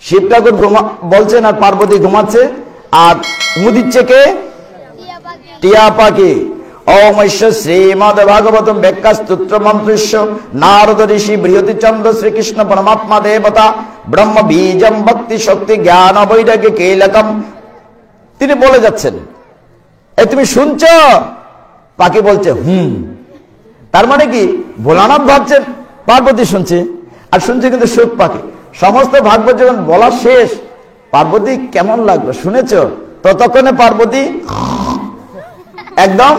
শিব ঠাকুর বলছেন আর পার্বতী ঘুমাচ্ছে, আর মুদিচ্ছে কে? টিয়া পাখি। ওম শ্রীমদ ভাগবতম ব্যাখ্যা স্তোত্র মন্ত্রস্য নারদ ঋষি বৃহতি চন্দ্র শ্রীকৃষ্ণ পরমাত্মা দেবতা ব্রহ্ম বীজম ভক্তি শক্তি জ্ঞান বৈরাগ্য কেলকম। তিনি বলে যাচ্ছেন, এই তুমি শুনছ? পাখি বলছে তার মানে কি ভোলানাথ ভাবছেন পার্বতী শুনছে, আর শুনছে কিন্তু সুখ পাখি। সমস্ত ভাগবত যখন বলা শেষ, পার্বতী কেমন লাগলো শুনেছ? ততক্ষণে পার্বতী একদম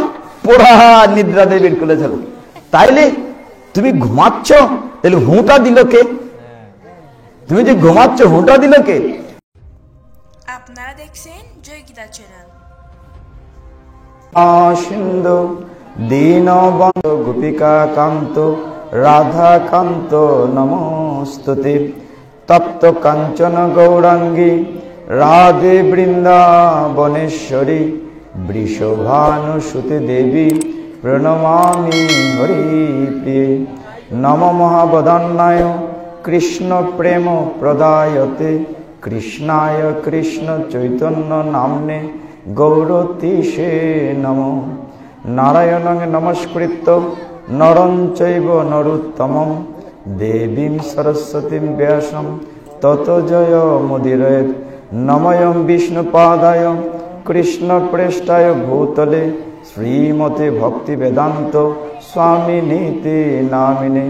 পুরা নিদ্রা দেবীর কোলে চলো। তাইলে তুমি ঘুমাচ্ছ, তাহলে হুঁটা দিল কে? তুমি যে ঘুমাচ্ছ হুঁটা দিল কে? আপনারা দেখছেন জয় গীতা চ্যানেল। সিন্ধু দীনবন্ধু গোপিকা কান্ত রাধা কান্ত নমস্তুতে। তপ্ত কাঞ্চন গৌরাঙ্গী রাধে বৃন্দাবনেশ্বরী বৃষভানুসুতে দেবী প্রণমামি হরিপ্রিয়ে। নম মহাবদান্যায় কৃষ্ণ প্রেম প্রদায়তে কৃষ্ণায় কৃষ্ণ চৈতন্য নাম্নে গৌরতীশে নম। নারায়ণং নমস্কৃত্য নরং চৈব নরোত্তমং দেবীং সরস্বতীং ব্যাসং ততো জয় মুদিরয়েৎ। নময়ং বিষ্ণুপাদায় কৃষ্ণ প্রেষ্ঠায় ভূতলে শ্রীমতে ভক্তি বেদান্ত স্বামিনীতি নামিনে।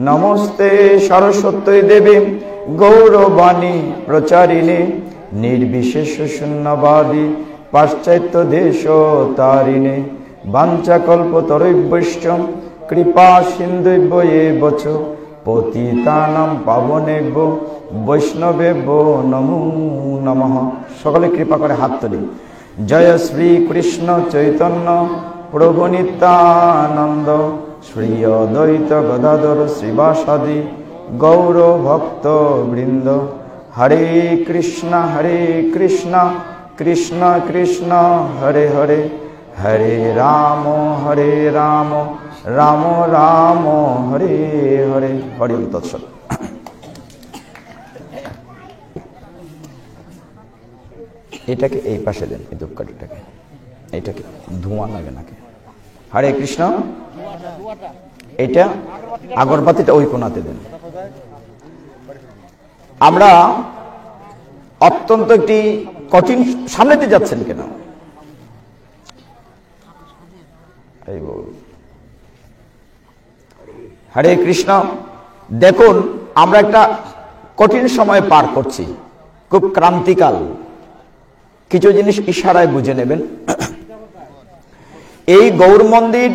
নমস্তে সরস্বতী দেবী গৌরবাণী প্রচারিণে নির্বিশেষ শূন্যবাদী পাশ্চাত্য দেশ তারিণে। বাঞ্ছাকল্পতরুভ্যশ্চ কৃপা সিন্ধুভ্য এব চ পতিতানাং পাবনেভ্যো বৈষ্ণবেভ্যো নমো নমঃ। সকলে কৃপা করে হাত তুলি। জয় শ্রী কৃষ্ণ চৈতন্য প্রভু নিত্যানন্দ শ্রী অদ্বৈত গদাধর শ্রীবাসাদি গৌর ভক্ত বৃন্দ। হরে কৃষ্ণ কৃষ্ণ কৃষ্ণ হরে হরে হরে রাম রাম রাম হরে হরে। হরি ওম তৎসৎ। এটাকে এই পাশে দেন, এই ধূপকাঠিটাকে, এটাকে ধোঁয়া লাগে নাকি? হরে কৃষ্ণ। এটা আগরবাতিটা ওই কোণাতে দেন। আমরা অত্যন্ত একটি কঠিন, সামনেতে যাচ্ছেন কেন? হরে কৃষ্ণ। দেখুন, আমরা একটা কঠিন সময় পার করছি, খুব ক্রান্তিকাল। কিছু জিনিস ইশারায় বুঝে নেবেন। এই গৌর মন্দির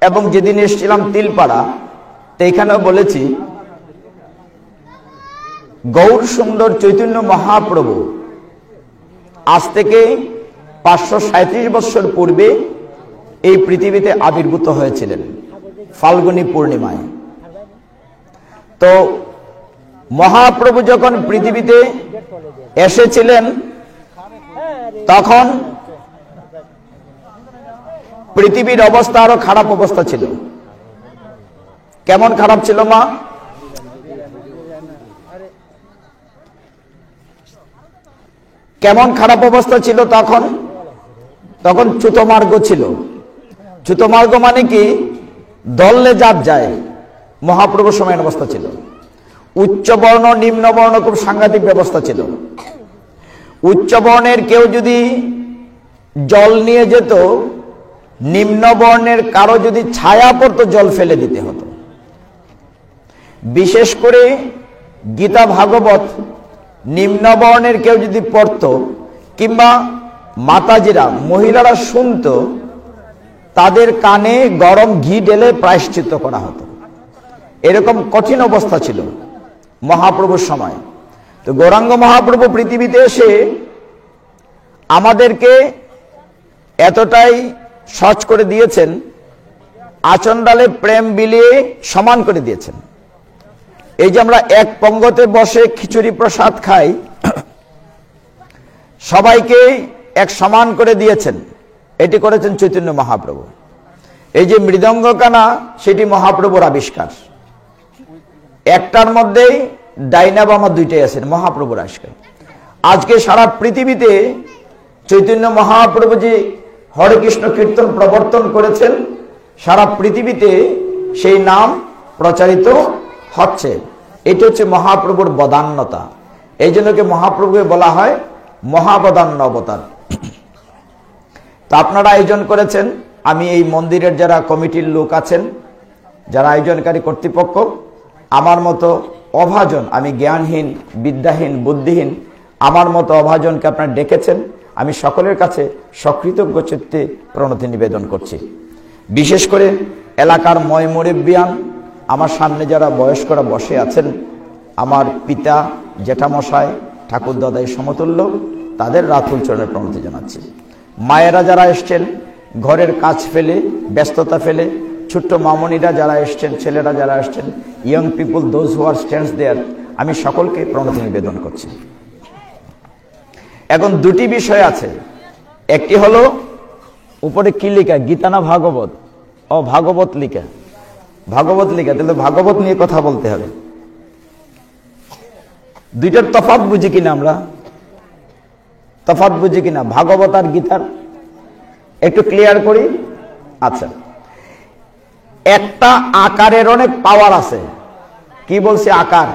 এবং যেদিন এসেছিলাম তিলপাড়া, তো এখানেও বলেছি গৌর সুন্দর চৈতন্য মহাপ্রভু আজ থেকে 537 বছর পূর্বে এই পৃথিবীতে আবির্ভূত হয়েছিলেন ফাল্গুনী পূর্ণিমায়। তো মহাপ্রভু যখন পৃথিবীতে এসেছিলেন তখন পৃথিবীর অবস্থা আরো খারাপ অবস্থা ছিল। কেমন খারাপ ছিল মা? কেমন খারাপ অবস্থা ছিল তখন? তখন চ্যুতমার্গ ছিল। চ্যুতমার্গ মানে কি? দলে জাত যায়। মহাপ্রভুর সময় অবস্থা ছিল। উচ্চ বর্ণ নিম্ন বর্ণ খুব সাংঘাতিক ব্যবস্থা ছিল। উচ্চ বর্ণের কেউ যদি জল নিয়ে যেত, নিম্ন বর্ণের কারো যদি ছায়া পড়তো জল ফেলে দিতে হতো। বিশেষ করে গীতা ভাগবত নিম্ন বর্ণের কেউ যদি পড়তো, কিংবা মাতাজিরা মহিলারা শুনতো, তাদের কানে গরম ঘি ঢেলে প্রায়শ্চিত্ত করা হতো। এরকম কঠিন অবস্থা ছিল মহাপ্রভুর সময়। তো গৌরাঙ্গ মহাপ্রভু পৃথিবীতে এসে আমাদেরকে এতটাই সহজ করে দিয়েছেন, আচণ্ডালে প্রেম বিলিয়ে সমান করে দিয়েছেন। এই যে আমরা এক পঙ্গতে বসে খিচুড়ি প্রসাদ খাই, সবাইকে এক সমান করে দিয়েছেন। এটি করেছেন চৈতন্য মহাপ্রভু। এই যে মৃদঙ্গ কানা, সেটি মহাপ্রভুর আবিষ্কার। একটার মধ্যেই ডাইনা বামা দুইটাই আছেন মহাপ্রভুর আজকে। আজকে সারা পৃথিবীতে চৈতন্য মহাপ্রভু যে হরে কৃষ্ণ কীর্তন প্রবর্তন করেছেন, সারা পৃথিবীতে সেই নাম প্রচারিত হচ্ছে। এটা হচ্ছে মহাপ্রভুর বদান্যতা। এই জন্য কি মহাপ্রভুকে বলা হয় মহাবদান্য অবতার। তা আপনারা আয়োজন করেছেন, আমি এই মন্দিরের যারা কমিটির লোক আছেন, যারা আয়োজনকারী কর্তৃপক্ষ, আমার মতো অভাজন, আমি জ্ঞানহীন, বিদ্যাহীন, বুদ্ধিহীন, আমার মতো অভাজনকে আপনারা ডেকেছেন, আমি সকলের কাছে সকৃতজ্ঞ চিত্তে প্রণতি নিবেদন করছি। বিশেষ করে এলাকার ময় মুরব্বিয়ান, আমার সামনে যারা বয়স্করা বসে আছেন, আমার পিতা, জেঠামশাই, ঠাকুর দাদাই সমতুল্য, তাদের রাতুল চরণে প্রণতি জানাচ্ছি। মায়েরা যারা এসছেন, ঘরের কাজ ফেলে, ব্যস্ততা ফেলে, ছোট্ট মামনিরা যারা এসছেন, ছেলেরা যারা এসছেন, young people, those who are stands there, আমি সকলকে প্রণতি নিবেদন করছি। এখন দুটি বিষয় আছে, একটি হলো উপরে কি লেখা, গীতা না ভাগবত? ও ভাগবত লেখা, ভাগবত লেখা, তাহলে ভাগবত নিয়ে কথা বলতে হবে। দুইটার তফাৎ বুঝি কিনা আমরা? তফাৎ বুঝি কিনা ভাগবত আর গীতার? একটু ক্লিয়ার করি। আচ্ছা, একটা আকারের অনেক পাওয়ার আছে। কি বলছে? আকার।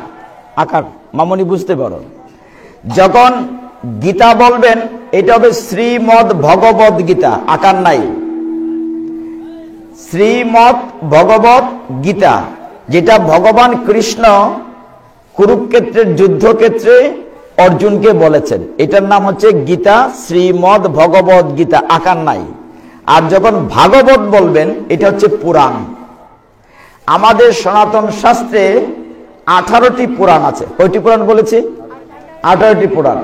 আকার মামনি বুঝতে পারো। যখন গীতা বলবেন, এটা হবে শ্রীমদ ভগবত গীতা, আকার নাই। শ্রীমদ ভগবত গীতা, যেটা ভগবান কৃষ্ণ কুরুক্ষেত্রের যুদ্ধক্ষেত্রে অর্জুনকে বলেছেন, এটার নাম হচ্ছে গীতা, শ্রীমদ ভগবত গীতা, আকার নাই। আর যখন ভাগবত বলবেন, এটা হচ্ছে পুরাণ। আমাদের সনাতন শাস্ত্রে 18টি পুরাণ আছে। কয়টি পুরাণ বলেছি? 18টি পুরাণ।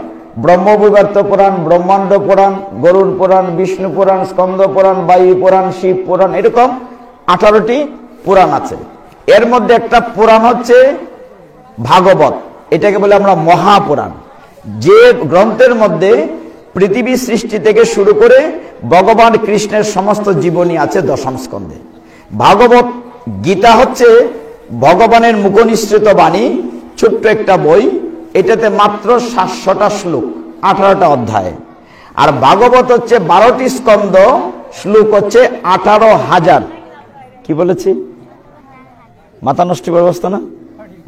ব্রহ্মবৈবর্ত পুরাণ, ব্রহ্মাণ্ড পুরাণ, গরুড় পুরাণ, বিষ্ণু পুরাণ, স্কন্দ পুরাণ, বায়ু পুরাণ, শিব পুরাণ, এরকম 18টি পুরাণ আছে। এর মধ্যে একটা পুরাণ হচ্ছে ভাগবত, এটাকে বলে আমরা মহাপুরাণ। যে গ্রন্থের মধ্যে পৃথিবী সৃষ্টি থেকে শুরু করে ভগবান কৃষ্ণের সমস্ত জীবনী আছে 10ম স্কন্ধে। ভাগবত গীতা হচ্ছে ভগবানের মুখনিসৃত বাণী, ছোট্ট একটা বই, এটাতে মাত্র 700টা শ্লোক, 18টা অধ্যায়। আর ভাগবত হচ্ছে 12টি স্কন্ধ, শ্লোক হচ্ছে 18,000। কি বলেছি? মাথা নষ্ট ব্যবস্থা না?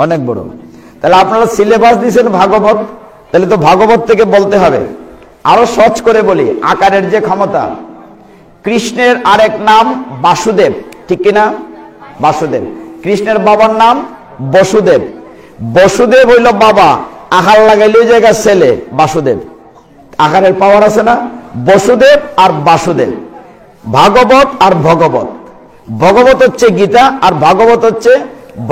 অনেক বড়। তাহলে আপনারা সিলেবাস দিয়েছেন ভাগবত, তাহলে তো ভাগবত থেকে বলতে হবে। আরো সহজ করে বলি, আকারের যে ক্ষমতা। কৃষ্ণের আরেক নাম বাসুদেব, ঠিক কিনা? বাসুদেব। কৃষ্ণের বাবার নাম বসুদেব। বসুদেব হইল বাবা, আহার লাগাইলে ওই জায়গায় ছেলে বাসুদেব। আকারের পাওয়ার আছে না? বসুদেব আর বাসুদেব। ভাগবত আর ভগবত। ভগবত হচ্ছে গীতা, আর ভাগবত হচ্ছে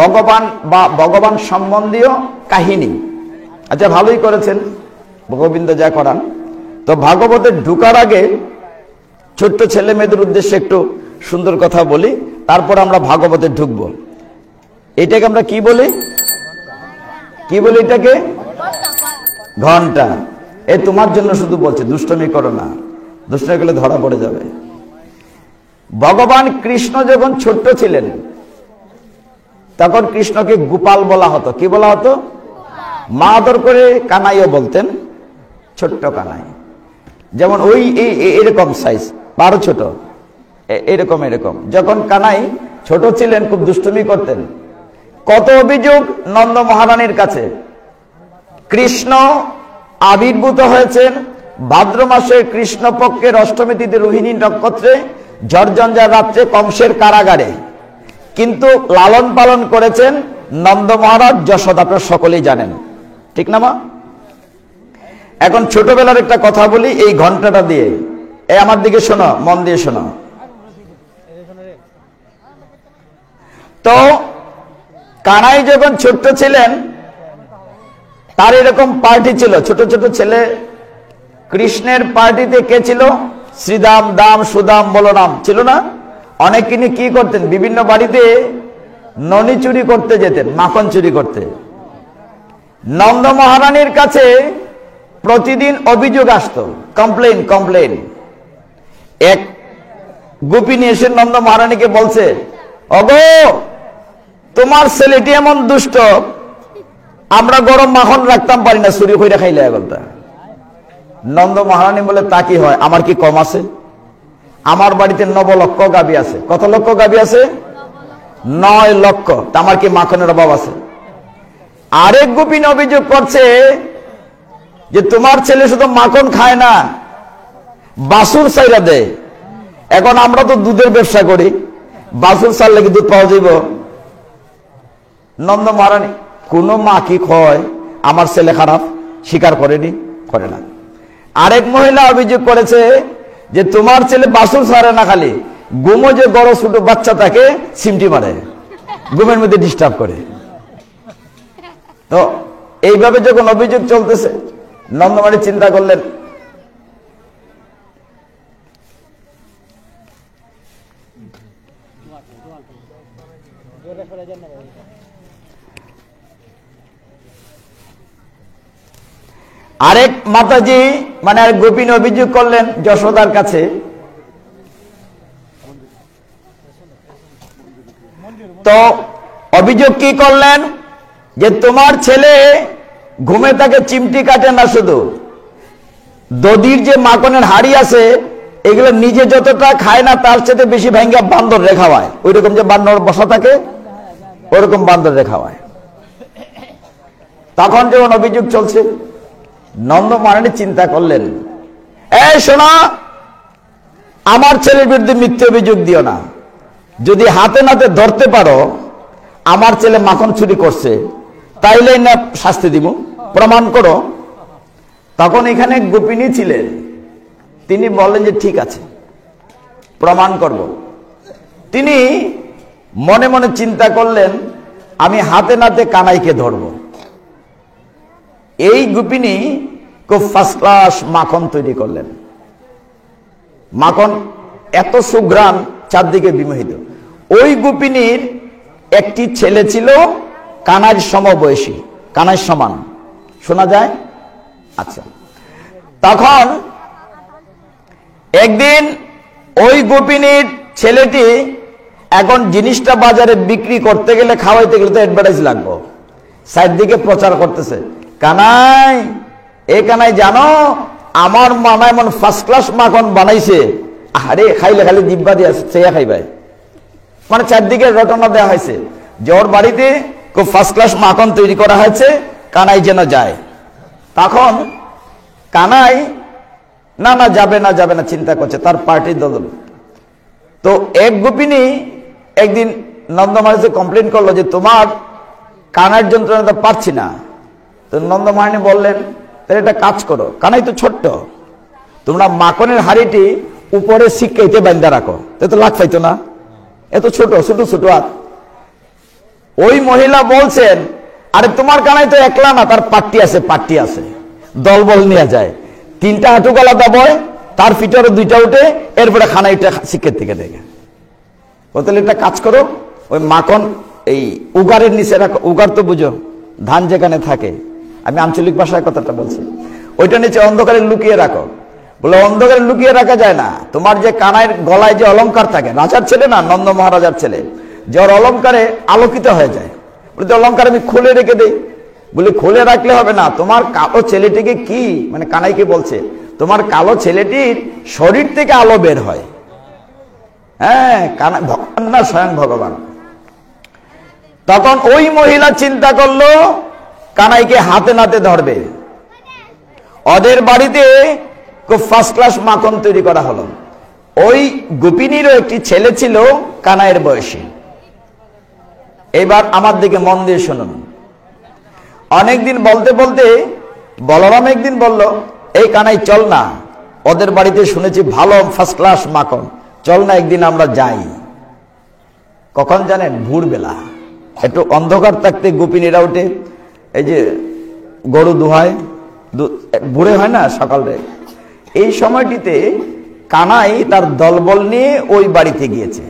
ভগবান বা ভগবান সম্বন্ধীয় কাহিনী। আচ্ছা, ভালোই করেছেন গোবিন্দ যা করান। তো ভাগবতে ঢুকার আগে ছোট্ট ছেলে মেয়েদের উদ্দেশ্যে একটু সুন্দর কথা বলি, তারপর আমরা ভাগবতে ঢুকবো। এটাকে আমরা কি বলি? কি বলি এটাকে? ঘন্টা। এ তোমার জন্য শুধু বলছে, দুষ্টমি করো না, দুষ্টমি করলে ধরা পড়ে যাবে। ভগবান কৃষ্ণ যখন ছোট্ট ছিলেন, তখন কৃষ্ণকে গোপাল বলা হতো। কি বলা হতো? মা আদর করে কানাইও বলতেন, ছোট্ট কানাই। যেমন ওই এরকম সাইজ, আরো ছোট, এরকম এরকম। যখন কানাই ছোট ছিলেন, খুব দুষ্টুমি করতেন। কত অভিযোগ নন্দ মহারানীর কাছে। কৃষ্ণ আবির্ভূত হয়েছেন ভাদ্র মাসে কৃষ্ণপক্ষের অষ্টমী তিথি রোহিণী নক্ষত্রে, ঝড়ঝঞ্ঝার রাত্রে কংসের কারাগারে, কিন্তু লালন পালন করেছেন নন্দ মহারাজ যশোদা, আপনারা সকলেই জানেন, ঠিক না মা? এখন ছোটবেলার একটা কথা বলি এই ঘন্টাটা দিয়ে। এই আমার দিকে শোনো, মন দিয়ে শোনো। তো কানাই যখন ছোট্ট ছিলেন, তার এরকম পার্টি ছিল, ছোট ছোট ছেলে। কৃষ্ণের পার্টিতে কে ছিল? শ্রীদাম, দাম, সুদাম, বলরাম ছিল না? অনেকে কি করতেন, বিভিন্ন বাড়িতে ননি চুরি করতে যেতেন, মাখন চুরি করতে। নন্দ মহারানীর কাছে প্রতিদিন অভিযোগ আসতো, কমপ্লেন। এক গোপিনী এসে নন্দ মহারানীকে বলছে, ওগো তোমার ছেলেটি এমন দুষ্ট, আমরা গরম মাখন রাখতাম পারি না, চুরি করে খাইলে এগলটা। নন্দ মহারানী বলে তা কি হয়, আমার কি কম আছে? আমার বাড়িতে 9 লক্ষ গাভী আছে। কত লক্ষ গাভী আছে? 9 লক্ষ। তা আমার কি মাখনের অভাব আছে? আরেক গোপিনী অভিযোগ করছে যে তোমার ছেলে শুধু মাখন খায় না, বাছুর চাইরা দেয়। এখন আমরা তো দুধের ব্যবসা করি, বাছুর চাল লেগে দুধ পাওয়া যাইব? নন্দ মহারানী কোন মা কি কয় আমার ছেলে খারাপ স্বীকার করেনি, করে না। আরেক মহিলা অভিযোগ করেছে যে তোমার ছেলে বাছুর ছাড়ে না, খালি ঘুমো যে বড় ছোট বাচ্চা তাকে সিমটি মারে, ঘুমের মধ্যে ডিস্টার্ব করে। তো এইভাবে যখন অভিযোগ চলতেছে, নন্দমাণি চিন্তা করলেন আরেক মাতাজি মানে আরেক গোপিনী অভিযোগ করলেন যশোদার কাছে, তো অভিযোগ কি করলেন যে তোমার ছেলে ঘুমে তাকে চিমটি কাটে না, শুধু দদির যে মাখনের হাড়ি আছে এগুলো নিজে যতটা খায় না তার সাথে বেশি ভাঙ্গা বান্দর রেখা হয়, ওই রকম যে বান্দর বসা থাকে ওরকম বান্দর রেখা হয়। তখন যখন অভিযোগ চলছে, নন্দ মহারানী চিন্তা করলেন, এই শোনা, আমার ছেলের বিরুদ্ধে মিথ্যে অভিযোগ দিও না, যদি হাতে নাতে ধরতে পারো আমার ছেলে মাখন চুরি করছে তাইলে না শাস্তি দিব, প্রমাণ করো। তখন এখানে গোপিনী ছিলেন, তিনি বললেন যে ঠিক আছে, প্রমাণ করব। তিনি মনে মনে চিন্তা করলেন আমি হাতে নাতে কানাইকে ধরব। এই গোপিনী খুব ফার্স্ট ক্লাস মাখন তৈরি করলেন। মাখন এত সুঘ্রাণ, চারদিকে বিমোহিত। ওই গোপিনীর একটি ছেলে ছিল কানাইর সমবয়সী, কানাইর সমান, শোনা যায়। আচ্ছা, তখন একদিন ওই গোপিনীর ছেলেটি এখন জিনিসটা বাজারে বিক্রি করতে গেলে, খাওয়াইতে গেলে তো অ্যাডভার্টাইজ লাগবে, সাইড দিকে প্রচার করতেছে, কানাই এ কানাই জানো আমার মামা এমন ফার্স্ট ক্লাস মাখন বানাইছে, আরে খাইলে খালি জিব্বা দিয়ে চেয়া খাইবাই, মানে চারদিকে রটনা দেওয়া হয়েছে যে ওর বাড়িতে খুব ফার্স্ট ক্লাস মাখন তৈরি করা হয়েছে, কানাই যেন যায়। তখন কানাই না না যাবে না, যাবে না চিন্তা করছে, তার পার্টির দল। তো এক গোপিনী একদিন নন্দমহারানীকে কমপ্লেন করলো যে তোমার কানাইয়ের যন্ত্রণা পারছি না। তো নন্দমহারানী বললেন তাহলে একটা কাজ করো, কানাই তো ছোট্ট, তোমরা মাখনের হাড়িটি উপরে শিক্ষাইতে বান্ধা রাখো, তো লাগ পাইতো না, এত ছোট ছোট ছোট হাত। ওই মহিলা বলছেন আরে তোমার কানাই তো একলা না, তার পাট্টি আছে, পাট্টি আছে, দলবল নিয়ে যায়, 3টা হাঁটু গলা দাবয়, তার ফিটারে 2টা উঠে, এরপরে খানাইটা শিক্ষের থেকে দেখে। তাহলে একটা কাজ করো, ওই মাখন এই উগারের নিচে রাখো, উগার তো বুঝো ধান যেখানে থাকে, আমি আঞ্চলিক ভাষায় কথাটা বলছি, ওইটা নিচে অন্ধকারে লুকিয়ে রাখো। বলে অন্ধকারে লুকিয়ে রাখা যায় না, তোমার যে কানাইয়ের গলায় যে অলংকার থাকে, রাজার ছেলে না, নন্দ মহারাজার ছেলে, যে ওর অলংকারে আলোকিত হয়ে যায়, বলে অলংকার আমি খুলে রেখে দেই। বলে খুলে রাখলে হবে না, তোমার কালো ছেলেটিকে কি, মানে কানাইকে বলছে তোমার কালো ছেলেটির শরীর থেকে আলো বের হয়। হ্যাঁ, কানাই ভগবান না, স্বয়ং ভগবান। তখন ওই মহিলা চিন্তা করলো কানাইকে হাতে নাতে ধরবে। ওদের বাড়িতে খুব ফার্স্ট ক্লাস মাখন তৈরি করা হলো। ওই গোপিনীরও একটি ছেলে ছিল কানাইয়ের বয়সী। এবার আমার দিকে মন দিয়ে শুনুন। অনেকদিন বলতে বলতে বলরাম একদিন বলল, এই কানাই চল না, ওদের বাড়িতে শুনেছি ভালো ফার্স্ট ক্লাস মাখন, চল না একদিন আমরা যাই। কখন জানেন? ভোরবেলা, একটু অন্ধকার থাকতে গোপিনীরা উঠে, এই যে গরু দুহায়, ভোরে হয় না সকালে, এই সময়টিতে কানাই তার দলবল নিয়ে ওই বাড়িতে গিয়েছে।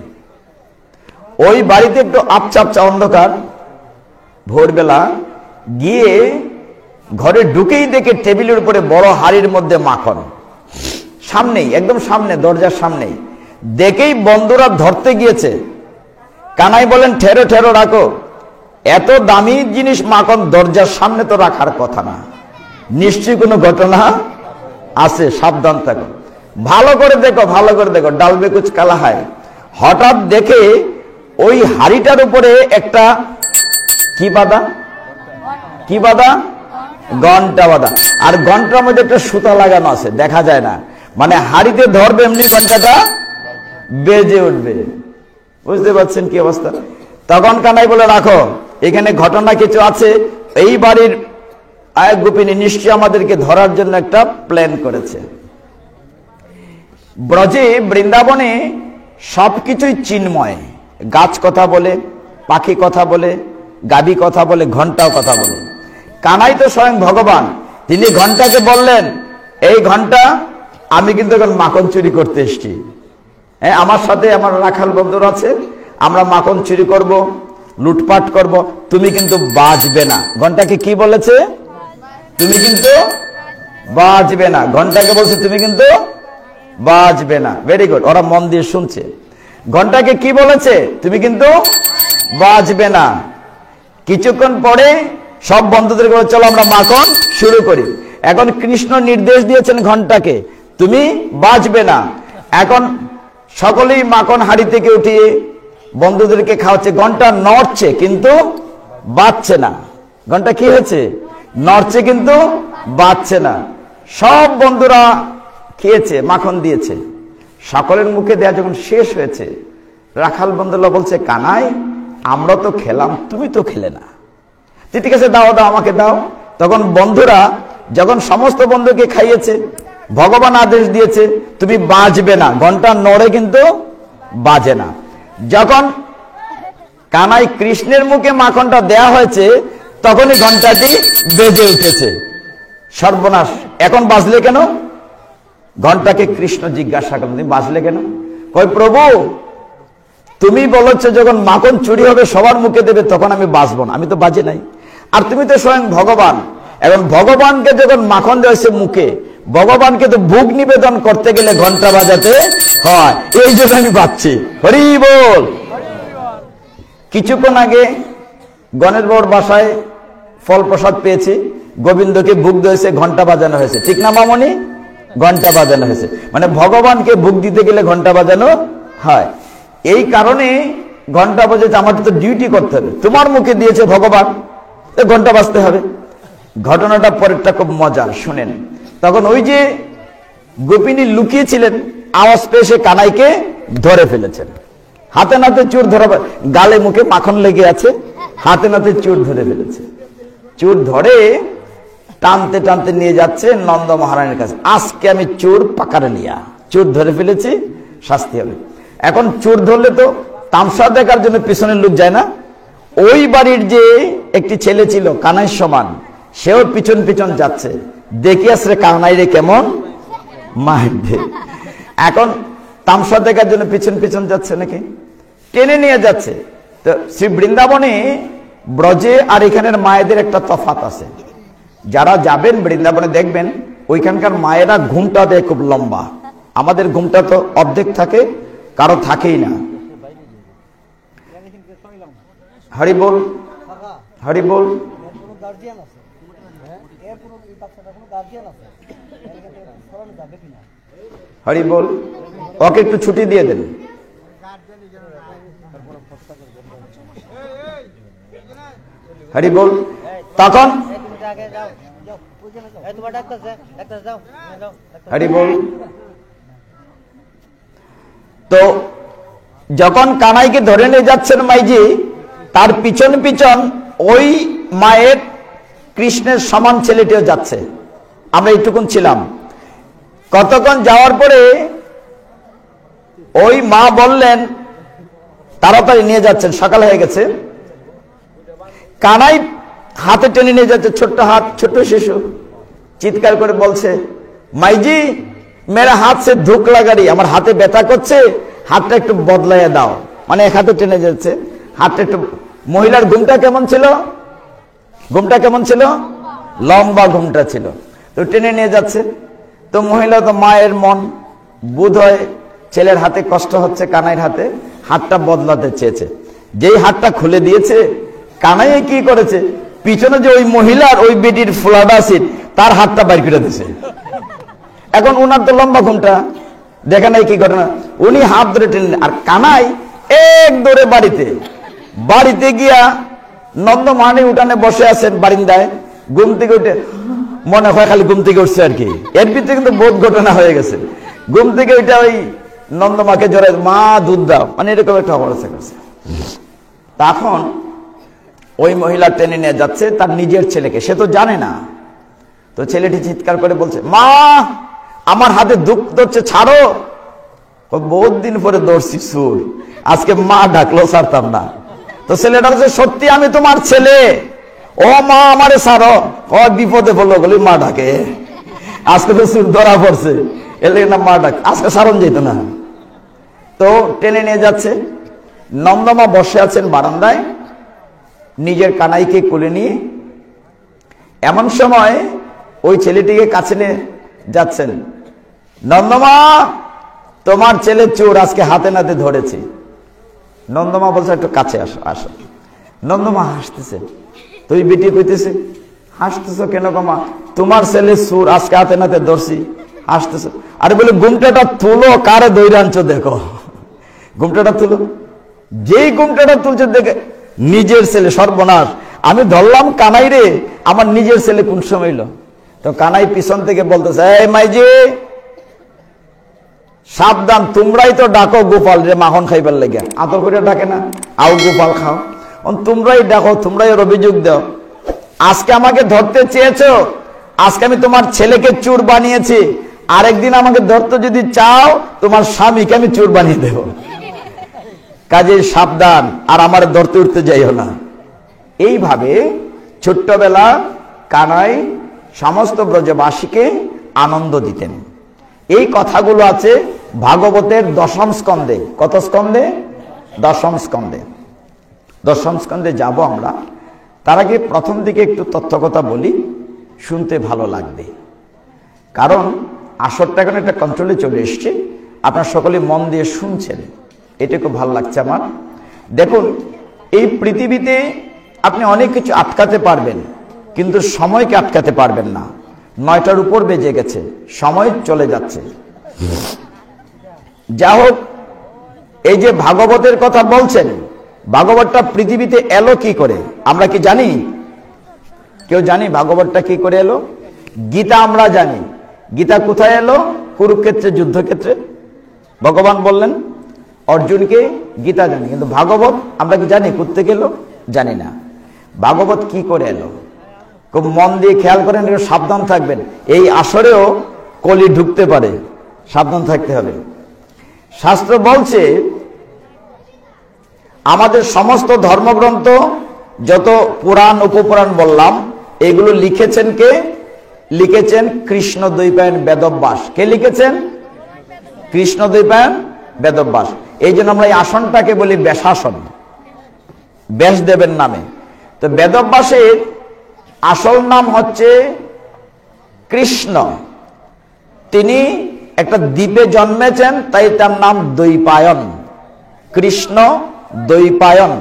ওই বাড়িতে একটু আপচা আপচা অন্ধকার, ভোরবেলা গিয়ে ঘরে ঢুকেই দেখে টেবিলের উপরে বড় হাড়ির মধ্যে মাখন, সামনেই, একদম সামনে, দরজার সামনেই। দেখেই বন্ধুরা ধরতে গিয়েছে। কানাই বলেন ঠেরো ঠেরো রাখো, এত দামি জিনিস মাখন দরজার সামনে তো রাখার কথা না, নিশ্চয়ই কোনো ঘটনা আছে, সাবধান থাকো। ভালো করে দেখো, ভালো করে দেখো, ডালবে কুচ কালা হয়। হঠাৎ দেখে ওই হাড়িটার উপরে একটা কি বাঁধা, কি বাঁধা, ঘন্টা বাঁধা, আর ঘন্টার মধ্যে একটা সুতা লাগানো আছে, দেখা যায় না, মানে হাড়িতে ধরবে এমনি ঘন্টাটা বেজে উঠবে। বুঝতে পারছেন কি অবস্থা? তখন কানাই বলে, রাখো, এখানে ঘটনা কিছু আছে, এই বাড়ির আয় গোপিনী নিশ্চয় আমাদেরকে ধরার জন্য একটা প্ল্যান করেছে। ব্রজে বৃন্দাবনে সবকিছুই চিন্ময়, গাছ কথা বলে, পাখি কথা বলে, গাবি কথা বলে, ঘন্টাও কথা বলে। কানাই তো স্বয়ং ভগবান, তিনি ঘন্টাকে বললেন, এই ঘন্টা, আমি কিন্তু এখন মাখন চুরি করতে এসছি, হ্যাঁ, আমার সাথে আমার রাখাল বন্ধুরা আছে, আমরা মাখন চুরি করব, লুটপাট করব, তুমি কিন্তু বাজবে না। ঘন্টাকে কি বলেছে? তুমি কিন্তু বাজবে না। ঘন্টাকে বলছে তুমি কিন্তু বাজবে না। ভেরি গুড, ওরা মন দিয়ে শুনছে। ঘন্টাকে কি বলেছে? তুমি কিন্তু বাজবে না। কিছুক্ষণ পরে সব বন্ধুদের বলে, চলো আমরা মাখন শুরু করি। এখন কৃষ্ণ নির্দেশ দিয়েছেন ঘন্টাকে, তুমি বাজবে না। এখন সকলেই মাখন হাড়ি থেকে উঠিয়ে বন্ধুদেরকে খাওয়াচ্ছে। ঘন্টা নড়ছে কিন্তু বাজছে না। ঘন্টা কি হয়েছে? নড়ছে কিন্তু বাজছে না। সব বন্ধুরা খেয়েছে, মাখন দিয়েছে। সকলের মুখে দেয়া যখন শেষ হয়েছে, রাখাল বন্ধুরা বলছে, কানাই, আমরা তো খেলাম, তুমি তো খেলে না। ঠিক আছে, দাও দাও, আমাকে দাও। তখন বন্ধুরা যখন সমস্ত বন্ধুকে খাইয়েছে, ভগবান আদেশ দিয়েছে তুমি বাজবে না। ঘন্টা নড়ে কিন্তু বাজে না। যখন কানাই কৃষ্ণের মুখে মাখনটা দেয়া হয়েছে, তখনই ঘন্টাটি বেজে উঠেছে। সর্বনাশ, এখন বাজলে কেন? ঘন্টাকে কৃষ্ণ জিজ্ঞাসা করলেন, তুমি বাজলে কেন? কই, প্রভু, তুমি বলেছো যখন মাখন চুরি হবে সবার মুখে দেবে, তখন আমি বাজবো না, আমি তো বাজে নাই। আর তুমি তো স্বয়ং ভগবান, এখন ভগবানকে যখন মাখন দেওয়া হয়েছে মুখে, ভগবানকে তো ভোগ নিবেদন করতে গেলে ঘন্টা বাজাতে হয়, এই জন্য আমি বাজছি। হরি বল। কিছুক্ষণ আগে গণেশ বাবুর বাসায় ফল প্রসাদ পেয়েছি, গোবিন্দকে ভোগ দিয়েছে, ঘন্টা বাজানো হয়েছে, ঠিক না মামনি? ঘন্টা বাজানো হয়েছে, মানে ভগবানকে ভোগ দিতে গেলে ঘন্টা বাজানো হয়। এই কারণে ঘন্টা বাজাতে আমাদের তো ডিউটি করতে হবে। তোমার মুখে দিয়েছে ভগবান, ঘন্টা বাজতে হবে। ঘটনাটা পরেরটা খুব মজার, শুনেন। তখন ওই যে গোপিনী লুকিয়েছিলেন, আওয়াজ পেয়ে সে কানাইকে ধরে ফেলেছেন। হাতে নাতে চোর ধরা, গালে মুখে মাখন লেগে আছে, হাতে নাতে চোর ধরে ফেলেছে। চোর ধরে টানতে টানতে নিয়ে যাচ্ছে নন্দ মহারানীর কাছে। আজকে আমি চোর পাকারে লিয়া, চোর ধরে ফেলেছি, শাস্তি হবে। এখন চোর ধরলে তো তামসা দেখার জন্য পিছনের লোক যায় না। ওই বাড়ির যে একটি ছেলে ছিল কানাইয়ের সমান, সেও পিছন পিছন যাচ্ছে, দেখি আসলে কানাই রে কেমন মারবে। এখন তামসা দেখার জন্য পিছন পিছন যাচ্ছে, নাকি টেনে নিয়ে যাচ্ছে। তো শ্রী বৃন্দাবনে, ব্রজে আর এখানের মায়েদের একটা তফাৎ আছে। যারা যাবেন বৃন্দাবনে দেখবেন ওইখানকার মায়েরা ঘুমটা দেয় খুব লম্বা। আমাদের ঘুমটা তো অর্ধেক থাকে, কারো থাকেই না। হরি বল, হরি বল। হরি বল। ওকে একটু ছুটি দিয়ে দেন। হরি বল। তখন হরি বল। তো যখন কানাইকে ধরে নিয়ে যাচ্ছেন মাইজি, তার পিছন পিছন ওই মায়ের কৃষ্ণের সমান ছেলেটিও যাচ্ছে। আমরা এইটুকুন ছিলাম। কতক্ষণ যাওয়ার পরে ওই মা বললেন, তাড়াতাড়ি নিয়ে যাচ্ছেন, সকাল হয়ে গেছে। কানাই হাতে টেনে নিয়ে যাচ্ছে, ছোট্ট হাত, ছোট্ট শিশু চিৎকার করে বলছে, মাইজি মেরা হাত সে ধুক লাগারি, আমার হাতে ব্যথা করছে, হাতটা একটু বদলাইয়া দাও। মানে এক হাতে টেনে যাচ্ছে, হাতটা একটু। মহিলার ঘুমটা কেমন ছিল? ঘুমটা কেমন ছিল? লম্বা ঘুমটা ছিল। তো টেনে নিয়ে যাচ্ছে। তো মহিলা তো মায়ের মন, বোধ হয় ছেলের হাতে কষ্ট হচ্ছে, কানাইয়ের হাতে, হাতটা বদলাতে চেয়েছে। যেই হাতটা খুলে দিয়েছে, কানাইয়ে কি করেছে, পিছনে যে ওই মহিলার ওই বেটির ফ্ল্যাট আছে তার হাতটা বাইর করে দিছে। এখন ওনার তো লম্বা ঘুমটা, দেখে নাই কি ঘটনা, উনি হাত ধরে টেনে, আর কানাই এক দৌড়ে বাড়িতে গিয়া নন্দমানি উঠানে বসে আছেন বারিন্দায়, ঘুম থেকে উঠে, মনে হয় খালি ঘুম থেকে উঠছে আর কি, এর ভিতরে কিন্তু বহুত ঘটনা হয়ে গেছে। ঘুম থেকে ওইটা ওই নন্দমাকে জড়াই, মা দুধ দাও, মানে এরকম একটা অবস্থা করছে। তখন ওই মহিলা টেনে নিয়ে যাচ্ছে তার নিজের ছেলেকে, সে তো জানে না। তো ছেলেটি চিৎকার করে বলছে, মা আমার হাতে দুঃখ ধরছে, ছাড়ো। বহুত দিন পরে দৌড়ছি সুর, আজকে মা ডাকলো ছাড়তাম না। তো ছেলেটা বলছে, সত্যি আমি তোমার ছেলে, ও মা আমারে ছাড়ো। বিপদে পড়লো বলি মা ডাকে, আজকে তো সুর ধরা পড়ছে, এলে না মা ডাক, আজকে সারণ যেত না। তো টেনে নিয়ে যাচ্ছে, নন্দমা বসে আছেন বারান্দায় নিজের কানাইকে কোলে নিয়ে। এমন সময় ওই ছেলেটিকে কাছে নিয়ে যাচ্ছেন, নন্দমা তোমার ছেলে চোর, আজকে হাতে নাতে ধরেছি। নন্দমা বলছে, একটু কাছে আসো আসো। নন্দমা হাসতেছে, তুই বেটি কইতেছে, হাসতেছ কেন গমা, তোমার ছেলে চোর, আজকে হাতে নাতে ধরছি, হাসতেছ। আরে বলে ঘুমটাটা তুলো, কারে দৌড়ে আনছো দেখো, ঘুমটাটা তুলো। যেই ঘুমটাটা তুলছে দেখে নিজের ছেলে, সর্বনাশ, আমি ধরলাম কানাই রে, আমার নিজের ছেলে কোন সময় এলো। তো কানাই পিছন থেকে বলতেছে, এই মাইজি সাবধান, তোমরাই তো ডাকো গোপাল রে মাখন খাইবার লেগে, আদর করে ডাকে না, আও গোপাল খাও, তোমরাই ডাকো, তোমরাই ওর অভিযোগ দাও। আজকে আমাকে ধরতে চেয়েছো, আজকে আমি তোমার ছেলেকে চোর বানিয়েছি, আরেকদিন আমাকে ধরতে যদি চাও তোমার স্বামীকে আমি চোর বানিয়ে দেব, কাজে সাবধান, আর আমার ধরতে উঠতে যাইও না। এইভাবে ছোট্টবেলা কানাই সমস্ত ব্রজবাসীকে আনন্দ দিতেন। এই কথাগুলো আছে ভাগবতের দশম স্কন্ধে। কত স্কন্ধে? দশম স্কন্ধে। দশম স্কন্ধে যাব আমরা। তার আগে প্রথম দিকে একটু তথ্য কথা বলি, শুনতে ভালো লাগবে, কারণ আসরটা এখন একটা কন্ট্রোলে চলে এসছে, আপনারা সকলে মন দিয়ে শুনছেন, এটা খুব ভালো লাগছে আমার। দেখুন, এই পৃথিবীতে আপনি অনেক কিছু আটকাতে পারবেন, কিন্তু সময়কে আটকাতে পারবেন না। 9টার উপর বেজে গেছে, সময় চলে যাচ্ছে। যা হোক, এই যে ভাগবতের কথা বলছেন, ভাগবতটা পৃথিবীতে এলো কি করে আমরা কি জানি? কেউ জানি ভাগবতটা কি করে এলো? গীতা আমরা জানি। গীতা কোথায় এলো? কুরুক্ষেত্রে, যুদ্ধক্ষেত্রে ভগবান বললেন অর্জুনকে গীতা জানি, কিন্তু ভাগবত আমরা কি জানি কোত্থেকে এলো? জানি না। ভাগবত কি করে এলো? খুব মন দিয়ে খেয়াল করেন, সাবধান থাকবেন, এই আসরেও কলি ঢুকতে পারে, সাবধান থাকতে হবে। শাস্ত্র বলছে আমাদের সমস্ত ধর্মগ্রন্থ, যত পুরাণ উপপুরাণ বললাম, এগুলো লিখেছেন কে? লিখেছেন কৃষ্ণদ্বৈপায়ন বেদব্যাস। কে লিখেছেন? কৃষ্ণদ্বৈপায়ন বেদব্যাস। এই জন্য আমরা এই আসনটাকে বলি ব্যাসাসন, ব্যাসদেবের নামে। তো বেদব্যাসের আসল নাম হচ্ছে কৃষ্ণ। তিনি একটা দ্বীপে জন্মেছেন, তাই তার নাম দ্বৈপায়ন। কৃষ্ণ দ্বৈপায়ন।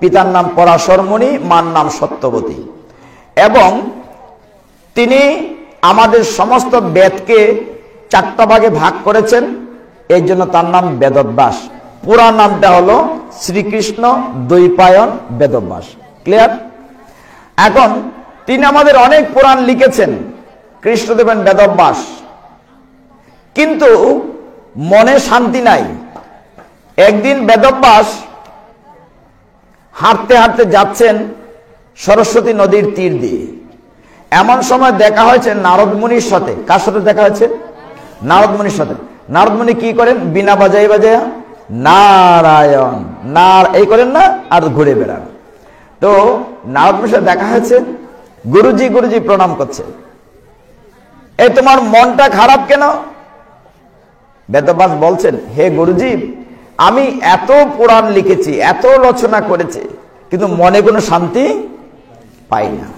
পিতার নাম পরাশর মুনি, মার নাম সত্যবতী। এবং তিনি আমাদের সমস্ত বেদকে 4টা ভাগে ভাগ করেছেন, এই জন্য তার নাম বেদব্যাস। পুরা নামটা হলো শ্রীকৃষ্ণ দ্বৈপায়ন বেদব্যাস। ক্লিয়ার? এখন তিনি আমাদের অনেক পুরাণ লিখেছেন, কৃষ্ণদেবেন বেদব্যাস, কিন্তু মনে শান্তি নাই। একদিন বেদব্যাস হাঁটতে হাঁটতে যাচ্ছেন সরস্বতী নদীর তীর দিয়ে। এমন সময় দেখা হয়েছে নারদ মুনির সাথে। কার সাথে দেখা হয়েছে? নারদ মুনির সাথে। নারদ মুনি কি করেন? বিনা বাজাই বাজায় নারায়ণ এই করেন না, আর ঘুরে বেড়ান। তো নারদ মুনির সাথে দেখা হয়েছে, গুরুজি গুরুজি প্রণাম করছে। এই তোমার মনটা খারাপ কেন? বেদব্যাস বলছেন, হে গুরুজি, আমি এত পুরাণ লিখেছি, এত রচনা করেছি, কিন্তু মনে কোনো শান্তি পাই না।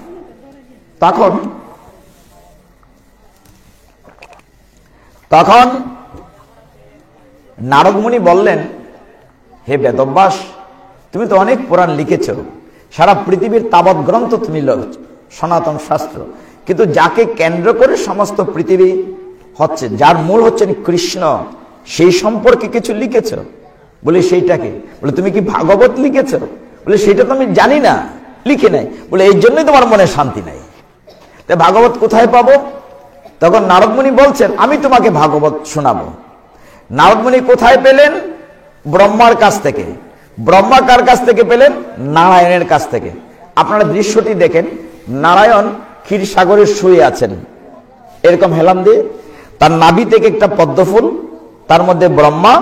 তখন নারদ মুনি বললেন, হে বেদব্যাস, তুমি তো অনেক পুরাণ লিখেছ, সারা পৃথিবীর তাবৎ গ্রন্থ তুমি সনাতন শাস্ত্র, কিন্তু যাকে কেন্দ্র করে সমস্ত পৃথিবী হচ্ছে, যার মূল হচ্ছেন কৃষ্ণ, সেই সম্পর্কে কিছু লিখেছ? বলে সেইটাকে। বলে তুমি কি ভাগবত লিখেছ? বলে সেটা তো আমি জানি না, লিখে নাই। বলে এই জন্যই তোমার মনে শান্তি নাই। তাই ভাগবত কোথায় পাবো? তখন নারদ মুনি বলছেন আমি তোমাকে ভাগবত শোনাবো। নারদ মুনি কোথায় পেলেন? ব্রহ্মার কাছ থেকে। ব্রহ্মা কার কাছ থেকে পেলেন? নারায়ণের কাছ থেকে। আপনারা দৃশ্যটি দেখেন, নারায়ণ ক্ষীরসাগরে শুয়ে আছেন, এরকম হেলাম দিয়ে, তার নাভি থেকে একটা পদ্মফুল, তার মধ্যে ব্রহ্মা,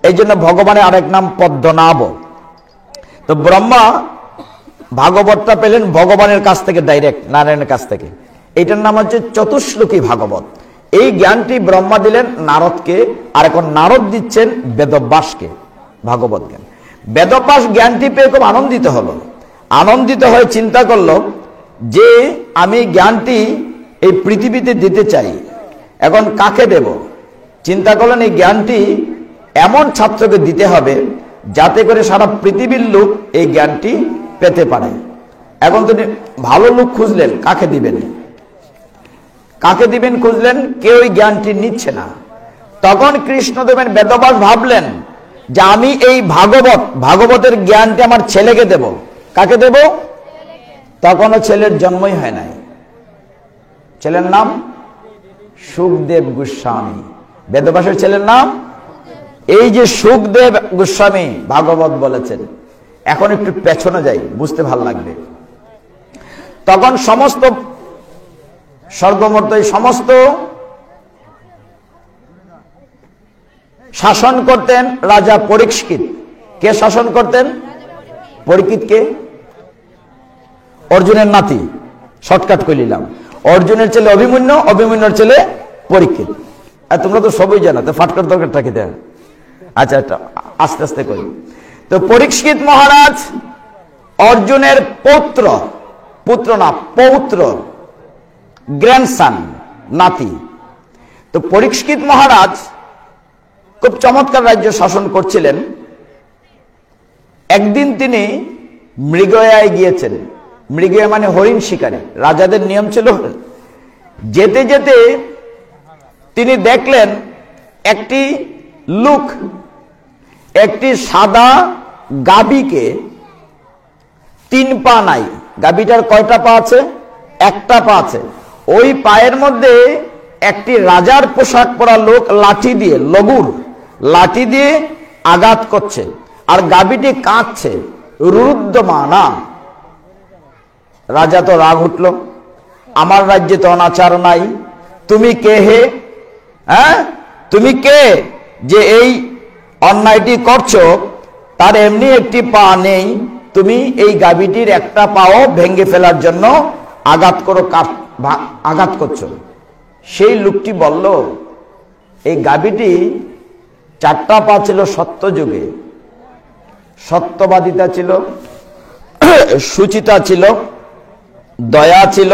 এই জন্য ভগবানের আরেক নাম পদ্মনাভ। তো ব্রহ্মা ভাগবতটা পেলেন ভগবানের কাছ থেকে, ডাইরেক্ট নারায়ণের কাছ থেকে। এটার নাম হচ্ছে চতুশ্লোকী ভাগবত। এই জ্ঞানটি ব্রহ্মা দিলেন নারদকে, আর এখন নারদ দিচ্ছেন বেদব্যাসকে ভাগবত জ্ঞান। বেদব্যাস জ্ঞানটি পেয়ে খুব আনন্দিত হলো। আনন্দিত হয়ে চিন্তা করলো যে আমি জ্ঞানটি এই পৃথিবীতে দিতে চাই, এখন কাকে দেব? চিন্তা করলেন এই জ্ঞানটি এমন ছাত্রকে দিতে হবে যাতে করে সারা পৃথিবীর লোক এই জ্ঞানটি পেতে পারে। এখন তিনি ভালো লোক খুঁজলেন, কাকে দিবেন? কাকে দিবেন খুঁজলেন, কেউ এই জ্ঞানটি নিচ্ছে না। তখন কৃষ্ণদেবের বেদব্যাস ভাবলেন যে আমি এই ভাগবতের জ্ঞানটি আমার ছেলেকে দেব। কাকে দেব? তখনও ছেলের জন্মই হয় নাই। ছেলের নাম সুখদেব গোস্বামী, বেদব্যাসের ছেলের নাম। এই যে সুখদেব গোস্বামী ভাগবত বলেছেন, এখন একটু পেছনে যাই, বুঝতে ভালো লাগবে। তখন সমস্ত স্বর্গমর্ত সমস্ত শাসন করতেন রাজা পরীক্ষিত। কে শাসন করতেন? পরীক্ষিতকে? অর্জুনের নাতি, শর্টকাট করে নিলাম। অর্জুনের ছেলে অভিমন্যু, অভিমন্যুর ছেলে পরীক্ষিত। আর তোমরা তো সবই জানো, তো ফাটকার দরকারটা কি দেয়? আচ্ছা, আস্তে আস্তে করি। তো পরীক্ষিত মহারাজ অর্জুনের পুত্র, পুত্র না পৌত্র, গ্র্যান্ডসন, নাতি। তো পরীক্ষিত মহারাজ খুব চমৎকার রাজ্য শাসন করছিলেন। একদিন তিনি মৃগয়ায় গিয়েছেন। মৃগয়া মানে হরিণ শিকারে, রাজাদের নিয়ম ছিল। যেতে যেতে তিনি দেখলেন একটি লোক একটি সাদা গাভীকে, 3 পা নাই, গাভীটার কয়টা পা আছে? 1টা পা আছে। ওই পায়ের মধ্যে একটি রাজার পোশাক পরা লোক লাঠি দিয়ে, লগুর লাঠি দিয়ে আঘাত করছে, আর গাভীটি কাঁদছে, রুদ্ধমানা। রাজা তো রাগ উঠল, আমার রাজ্যে তো অনাচার নাই, তুমি কে হে? হ্যাঁ, তুমি কে যে এই অন্যায়টি করছো? তার এমনি একটি পা নেই, তুমি এই গাভীটির 1টা পাও ভেঙে ফেলার জন্য আঘাত করছো। সেই লোকটি বলল, এই গাভীটি 4টা পা ছিল সত্য যুগে, সত্যবাদিতা ছিল, সুচিতা ছিল, দয়া ছিল,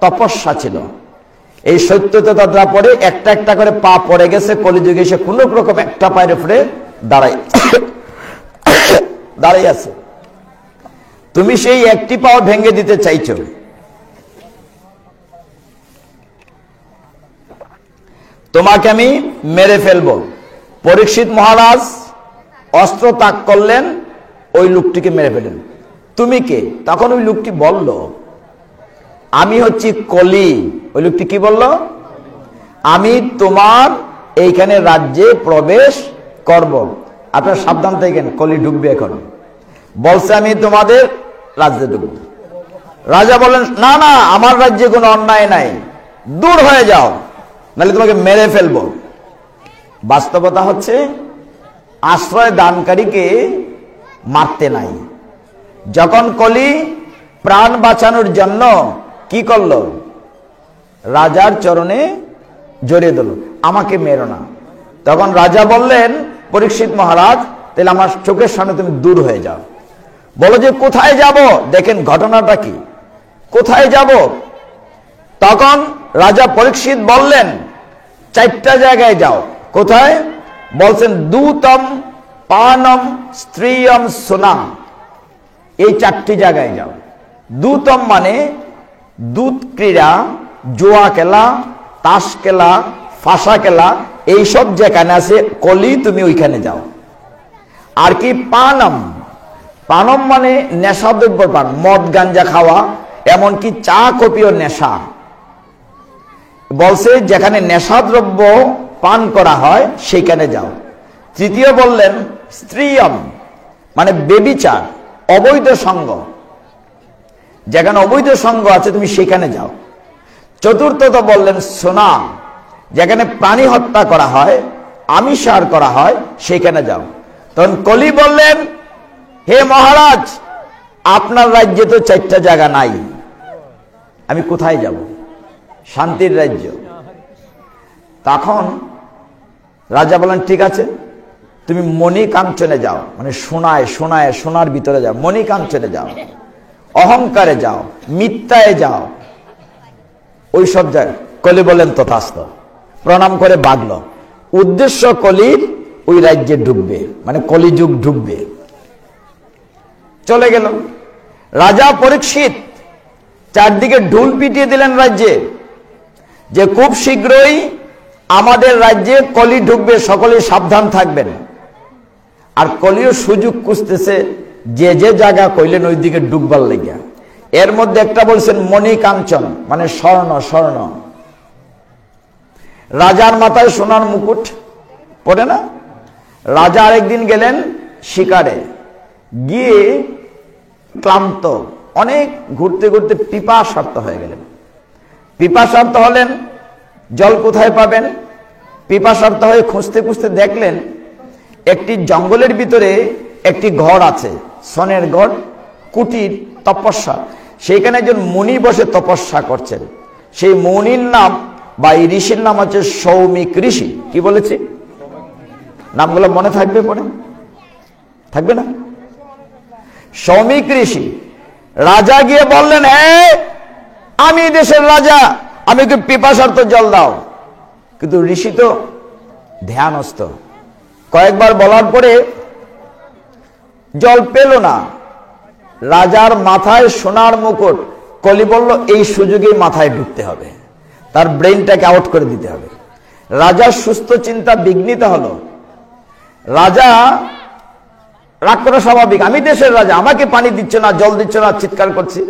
তপস্যা ছিল। এই সত্যতা পরে একটা একটা করে পা পড়ে গেছে, কলিযুগে এসে কোন রকম একটা পায়ের উপরে দাঁড়াই আছে। তুমি সেই একটি পাও ভেঙে দিতে চাইছো। তোমাকে আমি মেরে ফেলবো। পরীক্ষিত মহারাজ অস্ত্র তাক করলেন, ওই লোকটিকে মেরে ফেলেন। তুমি কে? তখন ওই লোকটি বলল, আমি হচ্ছি কলি। ওই লোকটি কি বলল? আমি তোমার এইখানে রাজ্যে প্রবেশ করব। আপনারা সাবধান থাকেন, কলি ঢুকবে এখন। বলছে আমি তোমাদের রাজ্যে ঢুকব। রাজা বলেন, না না, আমার রাজ্যে কোনো অন্যায় নাই, দূর হয়ে যাও, নাহলে তোমাকে মেরে ফেলবো। বাস্তবতা হচ্ছে আশ্রয় দানকারীকে মারতে নাই। যখন কলি প্রাণ বাঁচানোর জন্য কি করলো? রাজার চরণে জড়িয়ে দিল, আমাকে মেরো না। তখন রাজা বললেন, পরীক্ষিত মহারাজ, তাহলে আমার চোখের সামনে তুমি দূর হয়ে যাও। বলো যে কোথায় যাব? দেখেন ঘটনাটা কি, কোথায় যাব? তখন রাজা পরীক্ষিত বললেন, 4টা জায়গায় যাও। কোথায়? বলছেন, দূতম পানম, স্ত্রিয়ম, সোনাম, এই 4টি জায়গায় যাও। দুতম মানে দুধ ক্রীড়া, জুয়া খেলা, তাস খেলা, ফাঁসা খেলা, এইসব যেখানে আছে কলি, তুমি ওইখানে যাও। আর কি পানম, পানম মানে নেশাদ্রব্য পান, মদ গাঞ্জা খাওয়া, এমনকি চা কফিও নেশা। বলছে যেখানে নেশাদ্রব্য পান করা হয় সেইখানে যাও। তৃতীয় বললেন স্ত্রিয়ম মানে বেবিচার, অবৈধ সঙ্গ, যেখানে অবৈধ সঙ্গ আছে তুমি সেখানে যাও। চতুর্থত বললেন সোনা, যেখানে প্রাণী হত্যা করা হয়, আমিষার করা হয়, সেখানে যাও। তখন কলি বললেন, হে মহারাজ, আপনার রাজ্যে তো 4টা জায়গা নাই, আমি কোথায় যাব? শান্তির রাজ্য। তখন রাজা বলেন, ঠিক আছে, তুমি মণিকাঞ্চনে যাও, মানে সোনার ভিতরে যাও, মণিকাঞ্চনে যাও, অহংকারে যাও, মিথ্যায় যাও, ওই সব জায়গায়। কলি বলেন তথাস্ত, প্রণাম করে বাগল। উদ্দেশ্য কলির ওই রাজ্যে ঢুকবে, মানে কলিযুগ ঢুকবে। চলে গেল। রাজা পরীক্ষিত চারদিকে ঢুল পিটিয়ে দিলেন রাজ্যে, যে খুব শীঘ্রই আমাদের রাজ্যে কলি ঢুকবে, সকলে সাবধান থাকবেন। আর কলিও সুযোগ খুঁজতেছে, যে যে জায়গা কইলেন ওই দিকে ডুববার লেগে। এর মধ্যে একটা বলছেন মণিকাঞ্চন, মানে স্বর্ণ। রাজার মাথায় সোনার মুকুট পড়ে না? রাজা আরেকদিন গেলেন শিকারে, গিয়ে ক্লান্ত, অনেক ঘুরতে ঘুরতে পিপাসার্ত হয়ে গেলেন। পিপাসার্ত হলেন, জল কোথায় পাবেন? পিপাসার্ত হয়ে খুঁজতে খুঁজতে দেখলেন একটি জঙ্গলের ভিতরে একটি ঘর আছে, সনের ঘর, কুটির, তপস্যা। সেইখানে একজন মুনি বসে তপস্যা করছেন। সেই মুনির নাম বা এই ঋষির নাম হচ্ছে সৌমিক ঋষি। কি বলেছি? নামগুলো মনে থাকবে? পরে থাকবে না? সৌমিক ঋষি। রাজা গিয়ে বললেন, হ্যাঁ আমি দেশের রাজা, আমি কি পিপাসার্ত, জল দাও। কিন্তু ঋষি তো ধ্যানস্থ, কয়েকবার বলার পরে জল পেল না। রাজার মাথায় সোনার মুকুট। কলি বলল, এই সুযোগেই মাথায় ঢুকতে হবে, তার ব্রেইনটাকে আউট করে দিতে হবে। রাজার সুস্থ চিন্তা বিঘ্নিত হলো। রাজা রাগ করা স্বাভাবিক, আমি দেশের রাজা, আমাকে পানি দিচ্ছ না, জল দিচ্ছ না, চিৎকার করছি।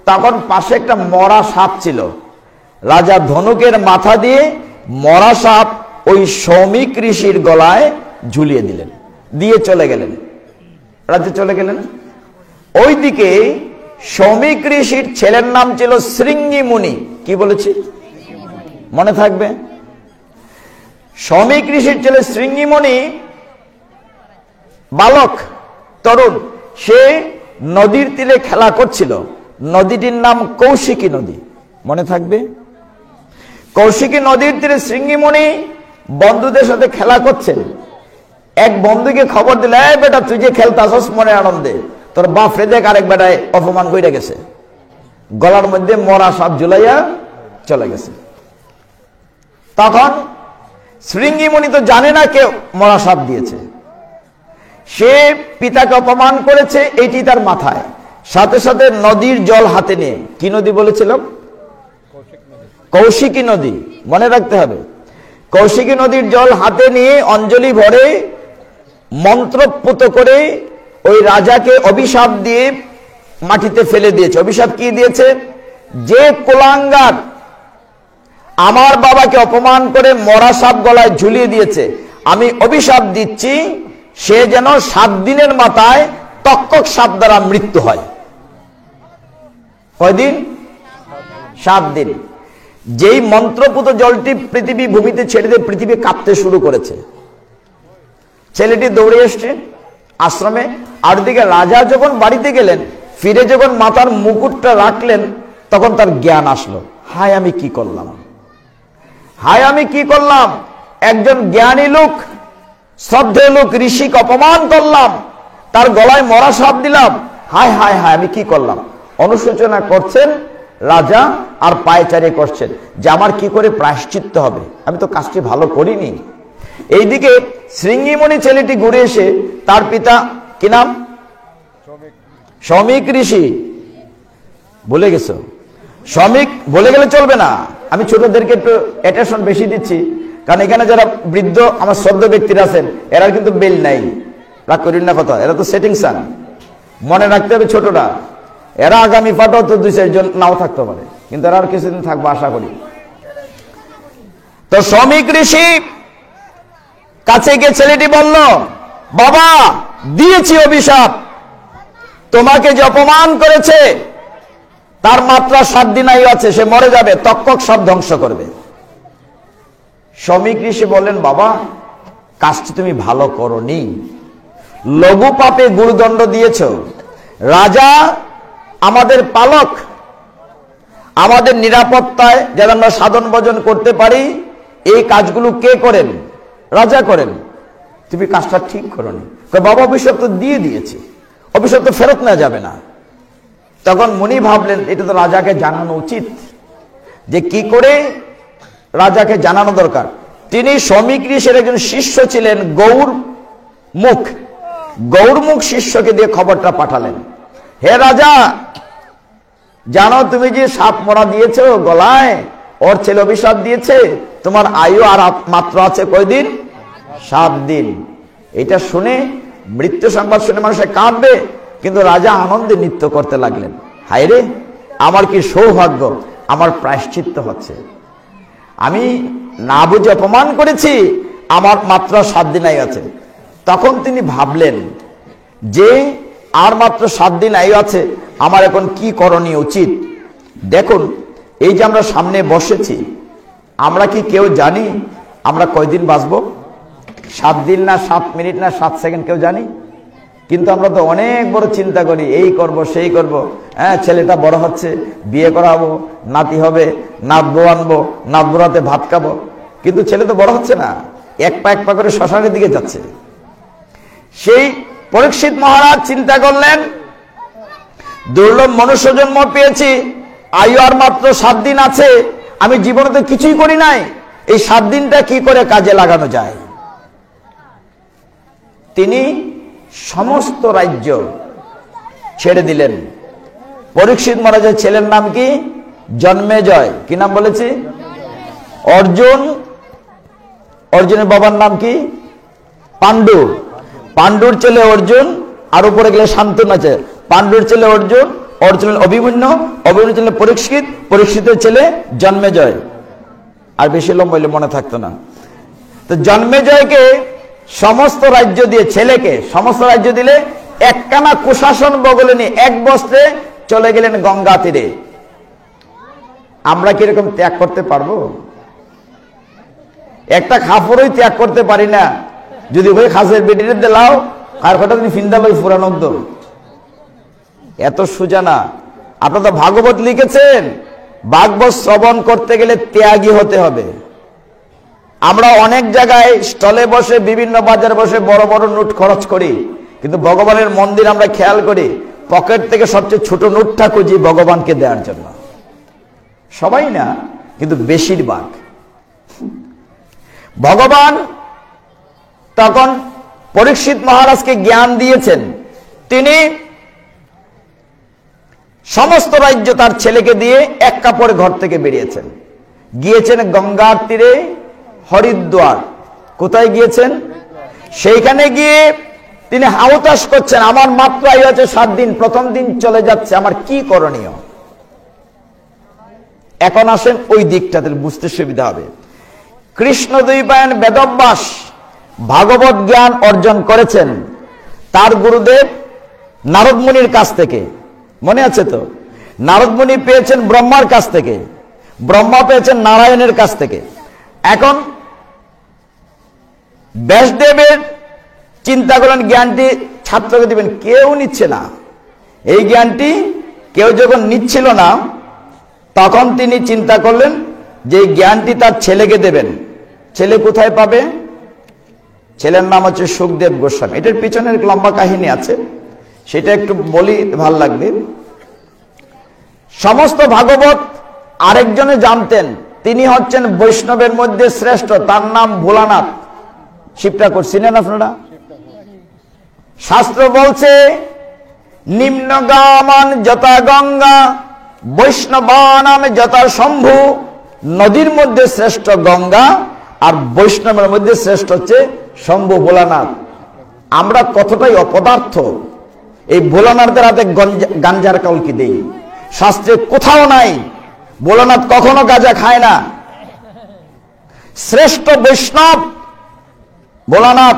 তখন পাশে একটা মরা সাপ ছিল। রাজা ধনুকের মাথা দিয়ে মরা সাপ ওই সৌমিক ঋষির গলায় ঝুলিয়ে দিলেন, দিয়ে চলে গেলেন। রাজা চলে গেলেন। ওইদিকে সৌমিক ঋষির ছেলের নাম ছিল শৃঙ্গি মুনি। কি বলেছি? মনে থাকবে? সৌমিক ঋষির ছেলে শৃঙ্গি মুনি বালক, তরুণ, সে নদীর তীরে খেলা করছিল। নদীটির নাম কৌশিকী নদী। মনে থাকবে? কৌশিকী নদীর তীরে শৃঙ্গিমণি বন্ধুদের সাথে খেলা করছেন। এক বন্ধুকে খবর দিল, এই বেটা তুই যে খেলতাছস মনে আনন্দে, তোর বাপ রে দেখ আরেক বেটায় অপমান কইরা গেছে, গলার মধ্যে মরা সাপ ঝুলাইয়া চলে গেছে। তখন শৃঙ্গিমণি তো জানে না কেউ মরা সাপ দিয়েছে, সে পিতাকে অপমান করেছে এটি তার মাথায়। সাথে সাথে নদীর জল হাতে নিয়ে, কি নদী বলেছিলাম? কৌশিকী নদী, মনে রাখতে হবে। কৌশিকী নদীর জল হাতে নিয়ে অঞ্জলি ভরে মন্ত্রপুত করে ওই রাজাকে অভিশাপ দিয়ে মাটিতে ফেলে দিয়েছে। অভিশাপ কি দিয়েছে? যে কুলাঙ্গার আমার বাবাকে অপমান করে মরা সাপ গলায় ঝুলিয়ে দিয়েছে, আমি অভিশাপ দিচ্ছি সে যেন 7 দিনের মাথায় তক্ষক সাপ দ্বারা মৃত্যু হয়। কয়দিন? 7 দিন। যেই মন্ত্রপুত জলটি পৃথিবী ভূমিতে ছেড়ে দিয়ে পৃথিবী কাঁপতে শুরু করেছে। ছেলেটি দৌড়ে এসছে আশ্রমে। আর দিকে রাজা যখন বাড়িতে গেলেন, ফিরে যখন মাথার মুকুটটা রাখলেন, তখন তার জ্ঞান আসলো, হায় আমি কি করলাম, হায় আমি কি করলাম। একজন জ্ঞানী লোক, শ্রদ্ধেয় লোক, ঋষিকে অপমান করলাম, তার গলায় মরা সাপ দিলাম, হায় হায় হায় আমি কি করলাম। অনুশোচনা করছেন রাজা, আর পায়চারি করছেন যে আমার কি করে প্রায়শ্চিত্ত হবে, আমি তো কাজটি ভালো করিনি। এইদিকে শৃঙ্গিমণি ছেলেটি ঘুরে এসে তার পিতা কি নাম? শ্রমিক ঋষি। ভুলে গেছো? শ্রমিক বলে গেলে চলবে না, আমি ছোটদেরকে একটু অ্যাটেনশন বেশি দিচ্ছি, কারণ এখানে যারা বৃদ্ধ আমার শ্রদ্ধ ব্যক্তিরা আছেন এরা কিন্তু বেল নাই, রাগ করিন না কথা, এরা তো সেটিং সান, মনে রাখতে হবে ছোটরা, এরা আগামী পাঠাও তো 2-4 জন নাও থাকতে পারে, কিন্তু এরা আর কিছুদিন থাকবো আশা করি। তো শ্রমিক ঋষি কাছে গিয়ে ছেলেটি বলল, বাবা দিয়েছি অভিশাপ, তোমাকে যে অপমান করেছে তার মাত্রা 7 দিন আয়ু আছে, সে মরে যাবে, তক্ষক সব ধ্বংস করবে। শ্রমিক ঋষি বললেন, বাবা কাজটি তুমি ভালো করনি, লঘু পাপে গুরুদণ্ড দিয়েছ। রাজা আমাদের পালক, আমাদের নিরাপত্তায় যেন আমরা সাধন ভজন করতে পারি, এই কাজগুলো কে করেন? রাজা করেন। তুমি কাজটা ঠিক করনি। বাবা অভিশাপ তো দিয়ে দিয়েছি, অভিশাপ তো ফেরত নেওয়া যাবে না। তখন মুনি ভাবলেন এটা তো রাজাকে জানানো উচিত, যে কি করে রাজাকে জানানো দরকার। তিনি শ্রমিক ঋষির একজন শিষ্য ছিলেন গৌরমুখ, গৌরমুখ শিষ্যকে দিয়ে খবরটা পাঠালেন, হে রাজা জানো তুমি যে সাপ মরা দিয়েছো গলায়, ওর ছেলে অভিশাপ দিয়েছে, তোমার আয়ু আর মাত্র আছে কয়দিন? 7 দিন। এটা শুনে, মৃত্যু সংবাদ শুনে মানুষে কাঁদবে, কিন্তু রাজা আনন্দে নৃত্য করতে লাগলেন, হায় রে আমার কি সৌভাগ্য, আমার প্রায়শ্চিত্ত হচ্ছে, আমি না বুঝে অপমান করেছি, আমার মাত্র 7 দিন আয়ু আছে। তখন তিনি ভাবলেন যে আর মাত্র 7 দিন আয়ু আছে, আমার এখন কি করণীয় উচিত। দেখুন এই যে আমরা সামনে বসেছি, আমরা কি কেউ জানি আমরা কয়দিন বাঁচবো? 7 দিন না 7 মিনিট না 7 সেকেন্ড, কেউ জানি? কিন্তু আমরা তো অনেক বড় চিন্তা করি, এই করব সেই করব, হ্যাঁ ছেলেটা বড় হচ্ছে, বিয়ে করাবো, নাতি হবে, নাতবো আনবো, নাতবোরাতে ভাত খাবো, কিন্তু ছেলে তো বড় হচ্ছে না, এক পা করে শ্মশানের দিকে যাচ্ছে। সেই পরীক্ষিত মহারাজ চিন্তা করলেন, দুর্লভ মনুষ্য জন্ম পেয়েছি, আয়ু আর মাত্র 7 দিন আছে, আমি জীবনে তো কিছুই করি নাই, এই 7 দিনটা কি করে কাজে লাগানো যায়। তিনি সমস্ত রাজ্য ছেড়ে দিলেন। পরীক্ষিত মহারাজের ছেলের নাম কি? জন্মেজয়। কি নাম বলেছি? অর্জুন। অর্জুনের বাবার নাম কি? পাণ্ডু। পাণ্ডুর ছেলে অর্জুন, আর উপরে গেলে শান্তনু আছে। পাণ্ডুর ছেলে অর্জুন, অর্জুনের অভিমন্যু, অভিমন্যুর ছেলে পরীক্ষিত, পরীক্ষিতের ছেলে জন্মেজয়। আর বেশি লম্বা হইলে মনে থাকতো না। তো জন্মেজয়কে সমস্ত রাজ্য দিয়ে, ছেলেকে সমস্ত রাজ্য দিলে, একখানা কুশাসন বগলে নিয়ে 1 বস্ত্রে চলে গেলেন গঙ্গা তীরে। আমরা কিরকম ত্যাগ করতে পারবো? একটা খাফরই ত্যাগ করতে পারি না, যদি ওই খাসের বেটিরে দিলাও আর কটা তুমি ফিন্দালই ফুরানন্দ, এত সোজা না। আপনারা তো ভাগবত লিখেছেন, ভাগবত শ্রবণ করতে গেলে ত্যাগী হতে হবে। আমরা অনেক জায়গায় স্টলে বসে, বিভিন্ন বাজারে বসে বড় বড় নোট খরচ করি, কিন্তু ভগবানের মন্দির আমরা খেয়াল করি, পকেট থেকে সবচেয়ে ছোট নোটটা খুঁজি ভগবানকে দেওয়ার জন্য। সবাই না, কিন্তু বেশিরভাগ। ভগবান তখন পরীক্ষিত মহারাজকে জ্ঞান দিয়েছেন, তিনি সমস্ত রাজ্য তার ছেলেকে দিয়ে 1 কাপড়ে ঘর থেকে বেরিয়েছেন, গিয়েছেন গঙ্গার তীরে হরিদ্বার। কোথায় গিয়েছেন? সেইখানে গিয়ে তিনি হাউতাস করছেন, আমার মাত্র আয়ু আছে 7 দিন, প্রথম দিন চলে যাচ্ছে, আমার কি করণীয়। এখন আসেন ওই দিকটাতে, বুঝতে সুবিধা হবে। কৃষ্ণদ্বৈপায়ন বেদব্যাস ভাগবত জ্ঞান অর্জন করেছেন তার গুরুদেব নারদ মুনির কাছ থেকে, মনে আছে তো? নারদ মুনি পেয়েছেন ব্রহ্মার কাছ থেকে, ব্রহ্মা পেয়েছেন নারায়ণের কাছ থেকে। এখন ব্যাসদেবের চিন্তা করেন জ্ঞানটি ছাত্রকে দিবেন, কেউ নিচ্ছে না। এই জ্ঞানটি কেউ যখন নিচ্ছিল না, তখন তিনি চিন্তা করলেন যে এই জ্ঞানটি তার ছেলেকে দেবেন। ছেলে কোথায় পাবে? ছেলের নাম হচ্ছে সুখদেব গোস্বামী। এটার পিছনে এক লম্বা কাহিনী আছে, সেটা একটু বলি, ভাল লাগবে। সমস্ত ভাগবত আরেকজনে জানতেন, তিনি হচ্ছেন বৈষ্ণবের মধ্যে শ্রেষ্ঠ, তার নাম ভোলানাথ। শিব ঠাকুর চিনেন আপনারা? শাস্ত্র বলছে নিম্নগামান যথা গঙ্গা বৈষ্ণবানাম যথা শম্ভু, নদীর মধ্যে শ্রেষ্ঠ গঙ্গা আর বৈষ্ণবের মধ্যে শ্রেষ্ঠ হচ্ছে শম্ভু ভোলানাথ। আমরা কতটাই অপদার্থ, এই ভোলানাথের হাতে গাঞ্জার কাউলকি দেই। শাস্ত্রে কোথাও নাই ভোলানাথ কখনো গাঁজা খায় না। শ্রেষ্ঠ বৈষ্ণব ভোলানাথ,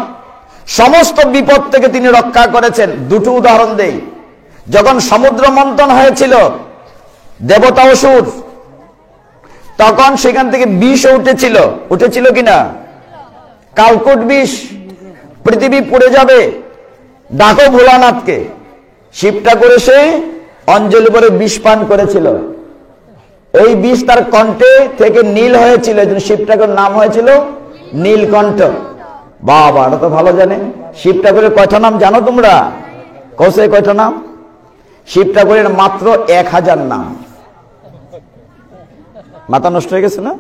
সমস্ত বিপদ থেকে তিনি রক্ষা করেছেন। দুটো উদাহরণ দেই। যখন সমুদ্র মন্থন হয়েছিল দেবতা অসুর, তখন সেখান থেকে বিষ উঠেছিল কিনা? কালকুট বিষ, পৃথিবী পুড়ে যাবে, ডাকো ভোলানাথকে। শিব ঠাকুর এসে অঞ্জলি করে বিষ পান করেছিল। এই বিষ তার কণ্ঠে থেকে নীল হয়েছিল, এই জন্য শিব ঠাকুর নাম হয়েছিল নীলকণ্ঠ। বাবা, এটা তো ভালো জানে। শিব ঠাকুরের কয়টা নাম জানো তোমরা? কৌশে কয়টা নাম? শিব ঠাকুরের মাত্র 1000 নাম। মাথা নষ্ট হয়ে গেছে না?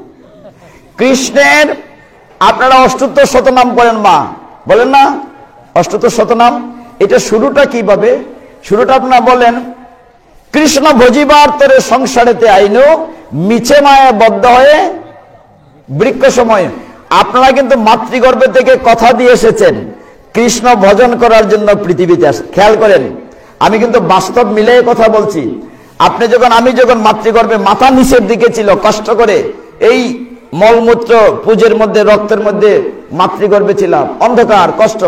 কৃষ্ণের আপনারা 78 শতনাম পড়েন, মা বলেন না 78 শতনাম। এটা শুরুটা কিভাবে? শুরুটা আপনারা বলেন, কৃষ্ণ ভজিবার তরে সংসারেতে আইনো মিছে মায়া বদ্ধ হয়ে বৃক্ষ সময়। আপনারা কিন্তু মাতৃগর্ভে থেকে কথা দিয়ে এসেছেন কৃষ্ণ ভজন করার জন্য পৃথিবীতে আসে। খেয়াল করেন, আমি কিন্তু বাস্তব মিলে কথা বলছি। আমি যখন মাতৃগর্ভে মাথা নিচের দিকে ছিল, কষ্ট করে এই মলমূত্র পুজের মধ্যে রক্তের মধ্যে মাতৃগর্ভে ছিলাম, অন্ধকার কষ্ট।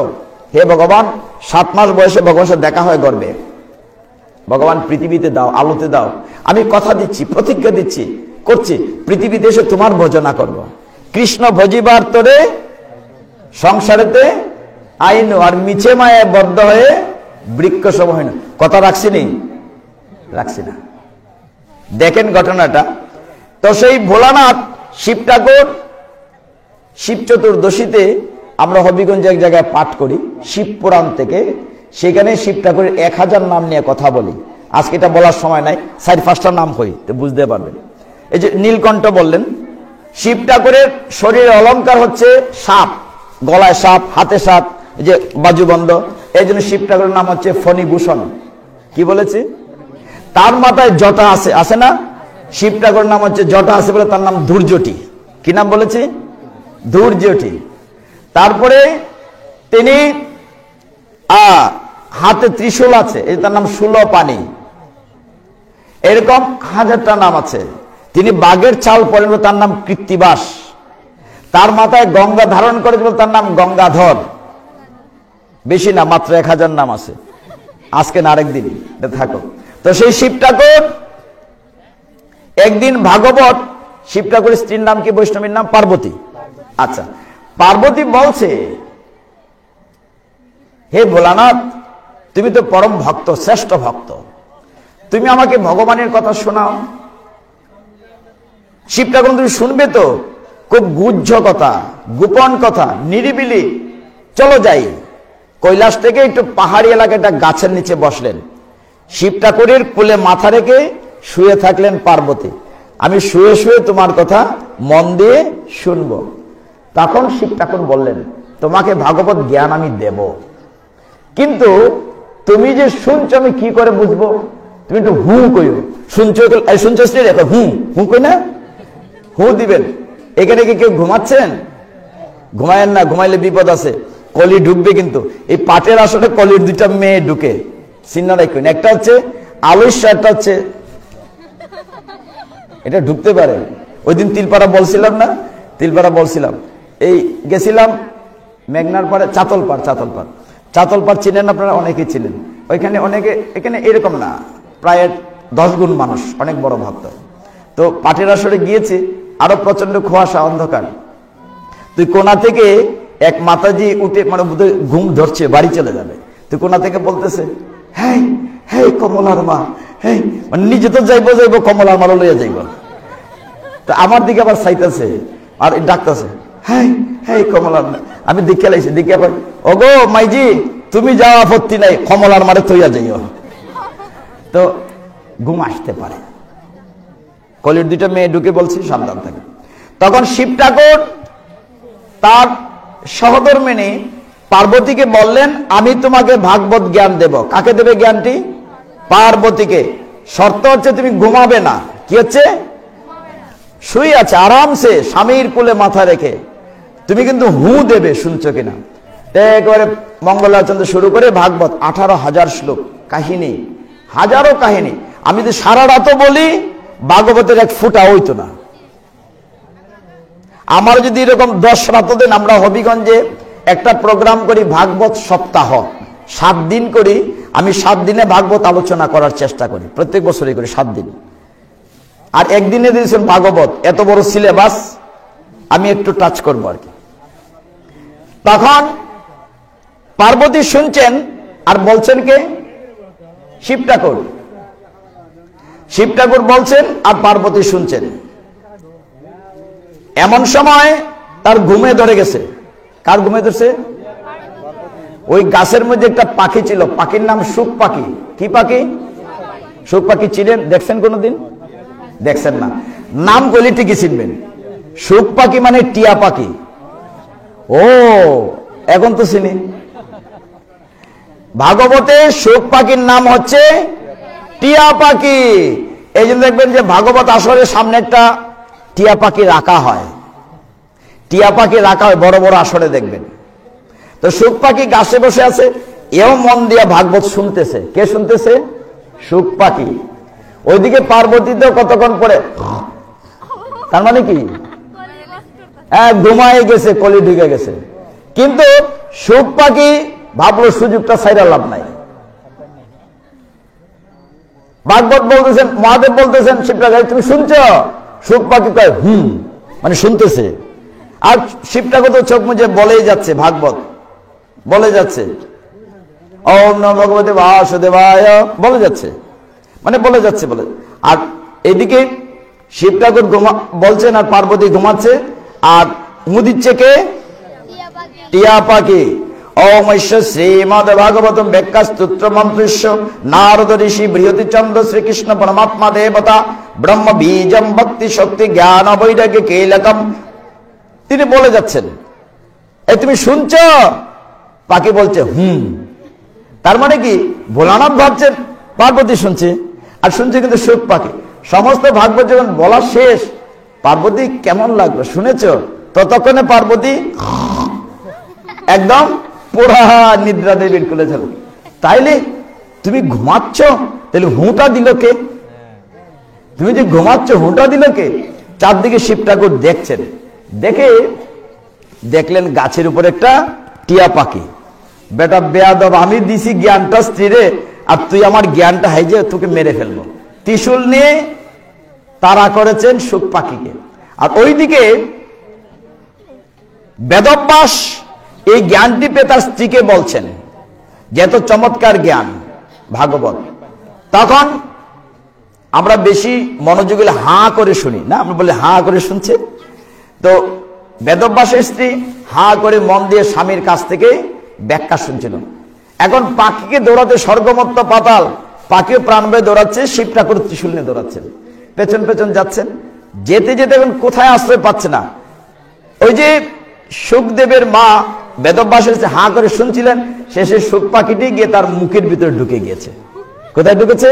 হে ভগবান, 7 মাস বয়সে ভগবানের সাথে দেখা হয় গর্ভে। ভগবান পৃথিবীতে দাও, আলোতে দাও। আমি কথা দিচ্ছি, প্রতিজ্ঞা দিচ্ছি, করছি, পৃথিবীতে এসে তোমার ভজনা করব। কৃষ্ণ ভজিবার তোরে সংসারেতে আইন আর মিছে মায়ায় বদ্ধ হয়ে বৃক্ষ সম হয় না। কথা রাখছি না। দেখেন ঘটনাটা। তো সেই ভোলানাথ শিব ঠাকুর, শিব চতুর্দশীতে আমরা হবিগঞ্জ এক জায়গায় পাঠ করি শিব পুরাণ থেকে, সেখানে শিব ঠাকুরের 1000 নাম নিয়ে কথা বলি। আজকে এটা বলার সময় নাই, 4-5টা নাম হই তো বুঝতে পারবেন। এই যে নীলকণ্ঠ বললেন, শিব ঠাকুরের শরীরের অলংকার হচ্ছে সাপ, গলায় সাপ, হাতে সাপ, যে বাজুবন্ধ। এই জন্য শিব ঠাকুরের নাম হচ্ছে ফণিভূষণ। কি বলেছি? তার মাথায় জটা আছে না? শিব ঠাকুরের নাম হচ্ছে জটা আছে বলে তার নাম ধূর্যটি। কি নাম বলেছি? ধূর্যটি। তারপরে তিনি হাতে ত্রিশূল আছে, এই তার নাম শূলপাণি। এরকম 1000টা নাম আছে। তিনি বাঘের চাল পরেন, তার নাম কৃত্তিবাস। তার মাথায় গঙ্গা ধারণ করেছিল, তার নাম গঙ্গাধর। বেশি না, মাত্র 1000 নাম আছে। আজকে না আরেকদিন থাকো। তো সেই শিব ঠাকুর একদিন ভাগবত, শিব ঠাকুরের স্ত্রীর নাম কি? বৈষ্ণবীর নাম পার্বতী। আচ্ছা, পার্বতী বলছে, হে ভোলানাথ, তুমি তো পরম ভক্ত, শ্রেষ্ঠ ভক্ত, তুমি আমাকে ভগবানের কথা শোনাও। শিব ঠাকুর তুমি শুনবে তো? খুব গুহ্য কথা, গোপন কথা, নিরিবিলি। চলো যাই। কৈলাস থেকে একটু পাহাড়ি এলাকায় একটা গাছের নিচে বসলেন। শিব ঠাকুরের কোলে মাথা রেখে শুয়ে থাকলেন পার্বতী। আমি শুয়ে শুয়ে তোমার কথা মন দিয়ে শুনবো। তখন শিব ঠাকুর বললেন, তোমাকে ভাগবত জ্ঞান আমি দেব, কিন্তু তুমি যে শুনছো আমি কি করে বুঝবো? তুমি একটু হু কইও। শুনছো হু কই না, হু দিবেন। এখানে কি কেউ ঘুমাচ্ছেন? ঘুমায়েন না, ঘুমাইলে বিপদ আছে, কলি ঢুকবে। কিন্তু এই পাটের আসলে কলির 2টা মেয়ে ঢুকে, চিন্তা রাখবেন। একটা হচ্ছে আলস্য, একটা হচ্ছে এটা ঢুকতে পারে। ওই দিন তিলপাড়া বলছিলাম, এই গেছিলাম মেঘনার পাড়ে, চাতলপাড় চিনেন আপনারা? অনেকেই ছিলেন ওইখানে, অনেকে এখানে এরকম না, প্রায় 10 গুণ মানুষ, অনেক বড় ভক্ত। তো পাটের আসরে গিয়েছি, আরো প্রচন্ড কুয়াশা, অন্ধকার। তুই কোনা থেকে এক মাতাজি উঠে, মানে ঘুম ধরছে, বাড়ি চলে যাবে। তুই কোনা থেকে বলতেছে, হ্যাঁ হ্যাঁ কমলার মা, হ্যাঁ, মানে নিজে তো যাইবো কমলার মালা লইয়া যাইব। তো আমার দিকে আবার চাইতেছে আর ডাকতেছে, হ্যাঁ হ্যাঁ কমলার মা। আমি দেখে লাইছি, দেখে আবার, ওগো মাইজি তুমি যাও, আপত্তি নাই, কমলার মারে থইয়া যাইও। তো ঘুম আসতে পারে। কলির 2টা মেয়ে ঢুকে বলছি সাবধান থাকে। তখন শিব ঠাকুর তার সহধর্মিণী পার্বতীকে বললেন, আমি তোমাকে ভাগবত জ্ঞান দেব। কাকে দেবে জ্ঞানটি? পার্বতীকে। শর্ত হচ্ছে তুমি ঘুমাবে না। কি হচ্ছে? শুয়ে আছে আরামসে স্বামীর কোলে মাথা রেখে, তুমি কিন্তু হু দেবে, শুনছো কিনা। একেবারে মঙ্গলাচন্দ্র শুরু করে ভাগবত 18,000 শ্লোক, কাহিনী, হাজারো কাহিনী। আমি তো সারা রাতও বলি, ভাগবতের এক ফুটা হইতো না। আমার যদি এরকম 10 রাত দেন, আমরা হবিগঞ্জে একটা প্রোগ্রাম করি, ভাগবত সপ্তাহ, 7 দিন করি। আমি 7 দিনে ভাগবত আলোচনা করার চেষ্টা করি, প্রত্যেক বছরই করি 7 দিন। আর একদিনে দিয়েছেন ভাগবত, এত বড় সিলেবাস, আমি একটু টাচ করবো আর কি। তখন পার্বতী শুনছেন, আর বলছেন কে? শিব ঠাকুর। শিব ঠাকুর বলছেন আর পার্বতী শুনছেন। এমন সময় তার ঘুমে ধরে গেছে। কার ঘুমে ধরছে? ওই গাছের মধ্যে একটা পাখি ছিল, পাখির নাম সুখ পাখি। কি পাখি? সুখ পাখি। চিনেন? দেখছেন কোনোদিন? দেখছেন না, নাম করলে ঠিকই চিনবেন। সুখ পাখি মানে টিয়া পাখি। ও, এখন তো চিনি। ভাগবতে সুখ পাখির নাম হচ্ছে টিয়া পাখি। এই জন্য দেখবেন যে ভাগবত আসরের সামনে একটা টিয়া পাখি রাখা হয়। টিয়া পাখি রাখা হয় বড় বড় আসরে, দেখবেন। তো সুখ পাখি গাছে বসে আছে, এও মন দিয়া ভাগবত শুনতেছে। কে শুনতেছে? সুখ পাখি। ওইদিকে পার্বতী তো কতক্ষণ পরে, তার মানে কি ঘুমায় গেছে, কলি ঢুকে গেছে। কিন্তু সুখ পাখি ভাবলো সুযোগটা ছাইরা লাভ নাই। ভাগবত বলতেছেন, মহাদেব বলতেছেন শিবটাকে, তুমি শুনছো? সুখ পাখি কয় হুম, মানে শুনতেছে। আর শিবটাকে তো চোখ মুজে বলেই যাচ্ছে, ভাগবত বলে যাচ্ছে, ওম নমঃ ভগবতে বাসুদেবায় বলে যাচ্ছে, মানে বলে যাচ্ছে বলে। আর এদিকে শিব ঠাকুর বলছেন আর পার্বতী ঘুমাচ্ছে। আর মুদিচ্ছে কে? টিয়া পাখি। ওম শ্রীমদ ভাগবতম ব্যাখ্যাস্তোত্র মন্ত্রস্য নারদ ঋষি বৃহতি চন্দ্র শ্রীকৃষ্ণ পরমাত্মা দেবতা ব্রহ্ম বীজম ভক্তি শক্তি জ্ঞান বৈরাগ্য কেলকম। তিনি বলে যাচ্ছেন, এই তুমি শুনছো? পাখি বলছে হুম। তার মানে কি, ভোলানাথ ভাবছেন পার্বতী শুনছে, আর শুনছে কিন্তু সুখ পাখি। সমস্ত ভাগবত যখন বলা শেষ, পার্বতী কেমন লাগলো শুনেছো? ততক্ষণে পার্বতী একদম পুরা নিদ্রা দেবীর কোলে চল। তাইলে তুমি ঘুমাচ্ছ, তাহলে হুঁটা দিল কে? তুমি যে ঘুমাচ্ছ, হুঁটা দিল কে? চারদিকে শিব ঠাকুর দেখছেন। দেখে দেখলেন গাছের উপর একটা টিয়া পাখি। বেটা বেয়াদব, আমি দিছি জ্ঞানটা স্ত্রীরে, আর তুই আমার জ্ঞানটা হাইজে তোকে মেরে ফেলবো। ত্রিশূল নিয়ে তাড়া করেছেন সুখ পাখিকে। আর ওইদিকে বেদব্যাস এই জ্ঞানটি পেয়ে তার স্ত্রীকে বলছেন, যে এত চমৎকার জ্ঞান ভাগবত। তখন আমরা বেশি মনোযোগ হলে হাঁ করে শুনি না, আমরা বলি হাঁ করে শুনছে। তো বেদব্যাসের স্ত্রী হাঁ করে মন দিয়ে স্বামীর কাছ থেকে ব্যাখ্যা শুনছিল। এখন পাখিকে দৌড়াতে স্বর্গমত্ত পাতাল, পাখিও প্রাণভয়ে দৌড়াচ্ছে, শিব ঠাকুর ত্রিশূল নিয়ে দৌড়াচ্ছেন, পেছন পেছন যাচ্ছেন। যেতে যেতে এখন কোথায় আশ্রয় পাচ্ছে না। ওই যে সুখদেবের মা বেদব্যাসের হাঁ করে শুনছিলেন, শেষে সুখ পাখিটি গিয়ে তার মুখের ভিতরে ঢুকে গিয়েছে। কোথায় ঢুকেছে?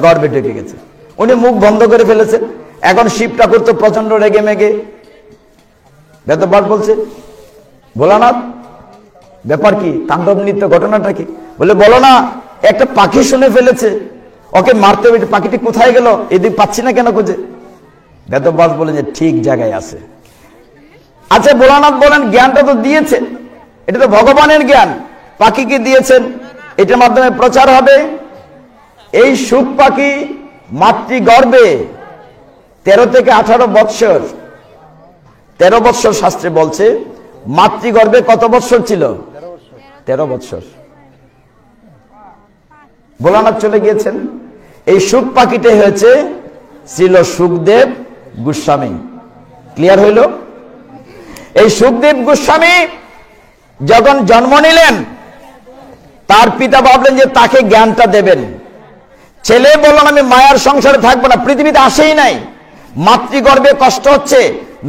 গর্ভে ঢুকে গেছে। উনি মুখ বন্ধ করে ফেলেছে। এখন শিব ঠাকুর তো প্রচন্ড রেগে মেগে। বেদব্যাস বলছে, ভোলানাথ ব্যাপার কি, তাণ্ডব নৃত্য ঘটনাটা কি? বলে বলো না, একটা পাখি শুনে ফেলেছে, ওকে মারতে হবে। পাখিটি কোথায় গেল? এদিক পাচ্ছি না কেন খুঁজে। বেদব্যাস বলে যে ঠিক জায়গায় আছে। আচ্ছা ভোলানাথ বলেন, জ্ঞানটা তো দিয়েছে, এটা তো ভগবানের জ্ঞান, পাখিকে দিয়েছেন, এটার মাধ্যমে প্রচার হবে। এই সুখ পাখি মাতৃগর্ভে 13 থেকে 18 বৎসর, 13 বৎসর শাস্ত্রে বলছে। মাতৃগর্ভে কত বৎসর ছিল? 13 বৎসর। ভোলানাথ চলে গিয়েছেন। এই সুখ পাখিতে হয়েছে ছিল সুখদেব গোস্বামী। ক্লিয়ার হইল? এই সুখদেব গোস্বামী যখন জন্ম নিলেন, তার পিতা ভাবলেন যে তাকে জ্ঞানটা দেবেন। ছেলে বললেন, আমি মায়ার সংসারে থাকবো না, পৃথিবীতে আসেই নাই, মাতৃগর্ভে কষ্ট হচ্ছে,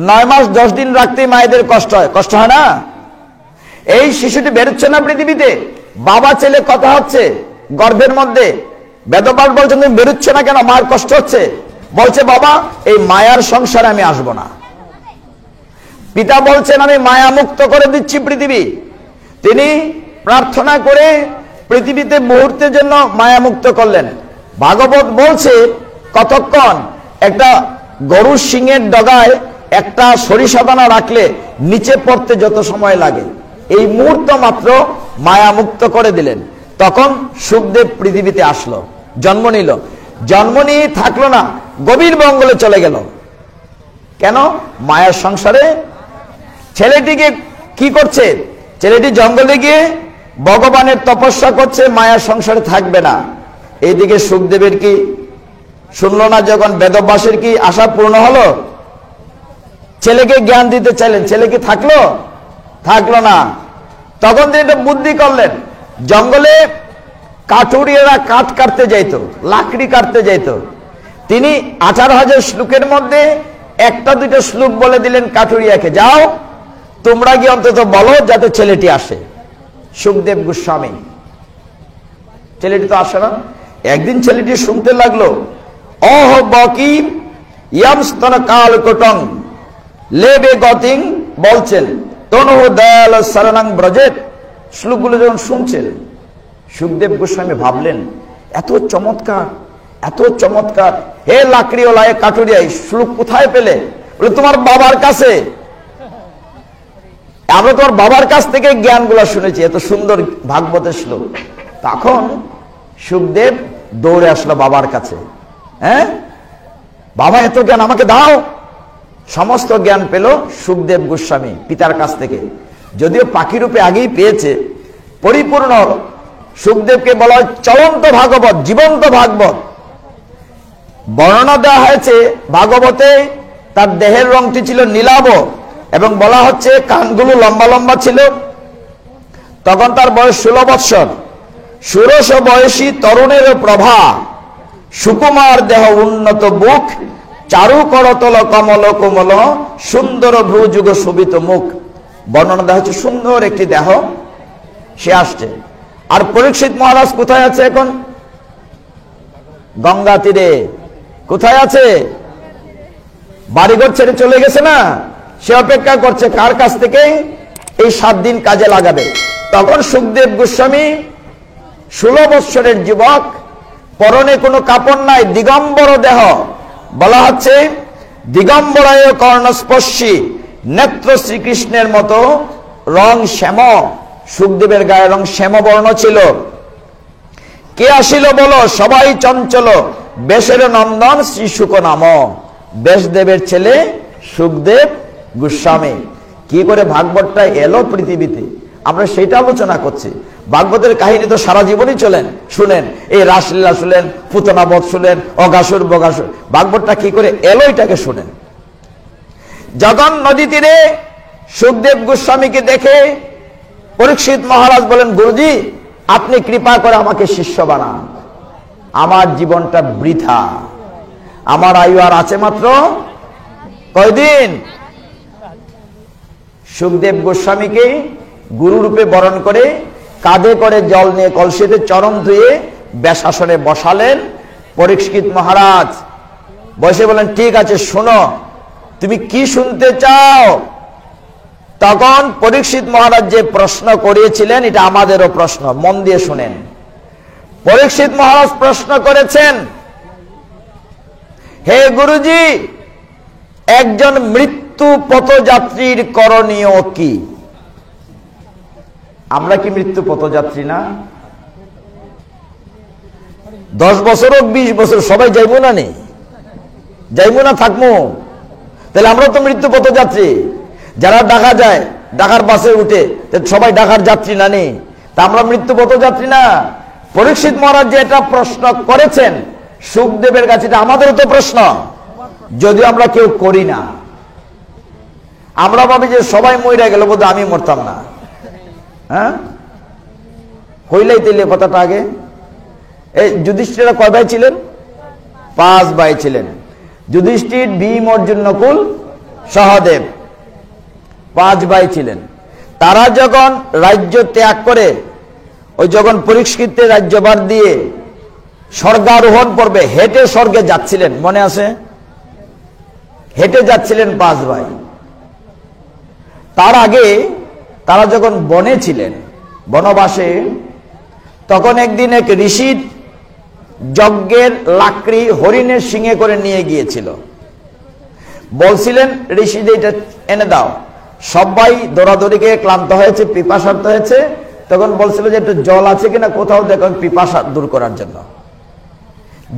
9 মাস 10 দিন রাখতেই মায়েদের কষ্ট হয়, কষ্ট হয় না? এই শিশুটি বেরোচ্ছে না পৃথিবীতে, বাবা ছেলে কথা হচ্ছে গর্ভের মধ্যে, বেদপাঠ বলছেন তুমি বেরোচ্ছে না কেন, মায়ের কষ্ট হচ্ছে, বলছে বাবা এই মায়ার সংসারে আমি আসব না। পিতা বলছেন আমি মায়া মুক্ত করে দিচ্ছি পৃথিবী, তিনি প্রার্থনা করে পৃথিবীতে মুহূর্তের জন্য মায়া মুক্ত করলেন। ভাগবত বলছে কতক্ষণ একটা গরুর শিঙের ডগায় একটা সরিষা দানা রাখলে নিচে পড়তে যত সময় লাগে, এই মুহূর্ত মাত্র মায়া মুক্ত করে দিলেন। তখন সুখদেব পৃথিবীতে আসলো, জন্ম নিল, জন্ম নিয়ে থাকলো না, গভীর মঙ্গলে চলে গেল। কেন? মায়ার সংসারে। ছেলেটিকে কি করছে? ছেলেটি জঙ্গলে গিয়ে ভগবানের তপস্যা করছে, মায়ার সংসারে থাকবে না। এইদিকে সুখদেবের কি শুনলো না, যখন বেদব্যাসের কি আশা পূর্ণ হলো, ছেলেকে জ্ঞান দিতে চাইলেন, ছেলে কি থাকলো? থাকলো না। তখন তিনি একটা বুদ্ধি করলেন, জঙ্গলে কাঠুরিয়ারা কাঠ কাটতে যাইতো, লাকড়ি কাটতে যাইতো, তিনি 18,000 শ্লোকের মধ্যে একটা দুইটা শ্লোক বলে দিলেন কাঠুরিয়াকে, যাও তোমরা গিয়ে অন্তত বলো যাতে ছেলেটি আসে। সুখদেব গোস্বামী, ছেলেটি তো আসে না। একদিন ছেলেটি শুনতে লাগলো, অহ বকি ইয়াম স্তন কাল কোটং লেবে গতিং, বলছেন তনু দয়াল শরণং ব্রজেত। শ্লোকগুলো যখন শুনছেন সুখদেব গোস্বামী ভাবলেন এত চমৎকার, এত চমৎকার, হে লাকড়িওয়ালা, হে কাঠুরিয়া, এই শ্লোক কোথায় পেলে? বলে তোমার বাবার কাছে, আমরা তোমার বাবার কাছ থেকে জ্ঞানগুলো শুনেছি, এত সুন্দর ভাগবতের শ্লোক। তখন সুখদেব দৌড়ে আসলো বাবার কাছে, হ্যাঁ বাবা এত জ্ঞান আমাকে দাও। সমস্ত জ্ঞান পেল সুখদেব গোস্বামী পিতার কাছ থেকে, যদিও পাখি রূপে আগেই পেয়েছে, পরিপূর্ণ। সুখদেবকে বলা হয় চলন্ত ভাগবত, জীবন্ত ভাগবত। বর্ণনা দেওয়া হয়েছে ভাগবতে তার দেহের রংটি ছিল নীলাভ, এবং বলা হচ্ছে কানগুলো লম্বা লম্বা ছিল। তখন তার বয়স 16 বৎসর। ষোড়শ বয়সী তরুণের প্রভা, সুকুমার দেহ উন্নত বুক, চারু করতল কমল কোমল, সুন্দর ভ্রুযুগ শোভিত মুখ। বর্ণনা দেওয়া হচ্ছে সুন্দর একটি দেহ, সে আসছে। আর পরীক্ষিত মহারাজ কোথায় আছে এখন? গঙ্গা তীরে। কোথায় আছে? বাড়িঘর ছেড়ে চলে গেছে না, সে অপেক্ষা করছে কার কাছ থেকে এই 7 দিন কাজে লাগাবে। তখন সুখদেব গোস্বামী 16 বৎসরের যুবক, পরনে কোনো কাপড় নাই, দিগম্বর দেহ। বলা হচ্ছে দিগম্বরায় কর্ণস্পর্শী, নেত্র শ্রীকৃষ্ণের মতো, রং শ্যাম। সুখদেবের গায়ে রং শ্যামবর্ণ ছিল। কে আসিল বলো, সবাই চঞ্চল, বেশের নন্দন শ্রী শুক নাম। ব্যাসদেবের ছেলে সুখদেব গোস্বামী। কি করে ভাগবতটা এলো পৃথিবীতে, আমরা সেটা আলোচনা করছি। ভাগবতের কাহিনী তো সারা জীবনই শুনেন, এই রাসলীলা শুনেন, পুতনাবধ শুনেন, অগাসুর বগাসুর। ভাগবতটা কি করে এলো এটাকে শুনেন। যখন নদী তীরে সুখদেব গোস্বামীকে দেখে পরীক্ষিত মহারাজ বলেন, গুরুজি আপনি কৃপা করে আমাকে শিষ্য বানান, আমার জীবনটা বৃথা, আমার আয়ু আর আছে মাত্র কয়দিন। সুখদেব গোস্বামীকে গুরুরূপে বরণ করে কাঁধে করে জল নিয়ে কলসিতে চরণ ধুয়ে ব্যাসাসনে বসালেন। পরীক্ষিত মহারাজ বসে বলেন, ঠিক আছে শোনো, তুমি কি শুনতে চাও? তখন পরীক্ষিত মহারাজ যে প্রশ্ন করিয়েছিলেন, এটা আমাদেরও প্রশ্ন, মন দিয়ে শুনেন। পরীক্ষিত মহারাজ প্রশ্ন করেছেন, হে গুরুজি, একজন মৃত্যু পথযাত্রীর করণীয় কি? আমরা কি মৃত্যু পথযাত্রী না? 10 বছর হোক 20 বছর সবাই যাইবো না, নেই যাইবো না, থাকবো। তাহলে আমরা তো মৃত্যু পথযাত্রী। যারা ঢাকা যায়, ঢাকার বাসে উঠে, সবাই ঢাকার যাত্রী না, নেই তা আমরা মৃত্যু পথযাত্রী না? পরীক্ষিত মহারাজ যে এটা প্রশ্ন করেছেন সুখদেবের কাছে, এটা আমাদেরও তো প্রশ্ন, যদিও আমরা কেউ করি না। আমরা ভাবি যে সবাই মইরা গেল, বোধ আমি মরতাম না। হ্যাঁ, হইলেই তেলে কথাটা আগে। এই যুধিষ্ঠিরা কয় ভাই ছিলেন? 5 ভাই ছিলেন। যুধিষ্ঠির, ভীম, অর্জুন, নকুল, সহদেব 5 ভাই ছিলেন। তারা যখন রাজ্য ত্যাগ করে ওই যখন পরীক্ষিতের রাজ্যভার দিয়ে স্বর্গারোহণ পর্বে হেঁটে স্বর্গে যাচ্ছিলেন, মনে আছে? হেঁটে যাচ্ছিলেন 5 ভাই। তার আগে তারা যখন বনে ছিলেন, বনবাসে, তখন একদিন এক ঋষির যজ্ঞের লাকড়ি হরিণের শিঙে করে নিয়ে গিয়েছিল। বলছিলেন ঋষি যে এটা এনে দাও। সবাই দৌড়াদৌড়িকে ক্লান্ত হয়েছে, পিপাসার্ত হয়েছে। তখন বলছিল যে একটু জল আছে কিনা কোথাও দেখুন, পিপাসা দূর করার জন্য।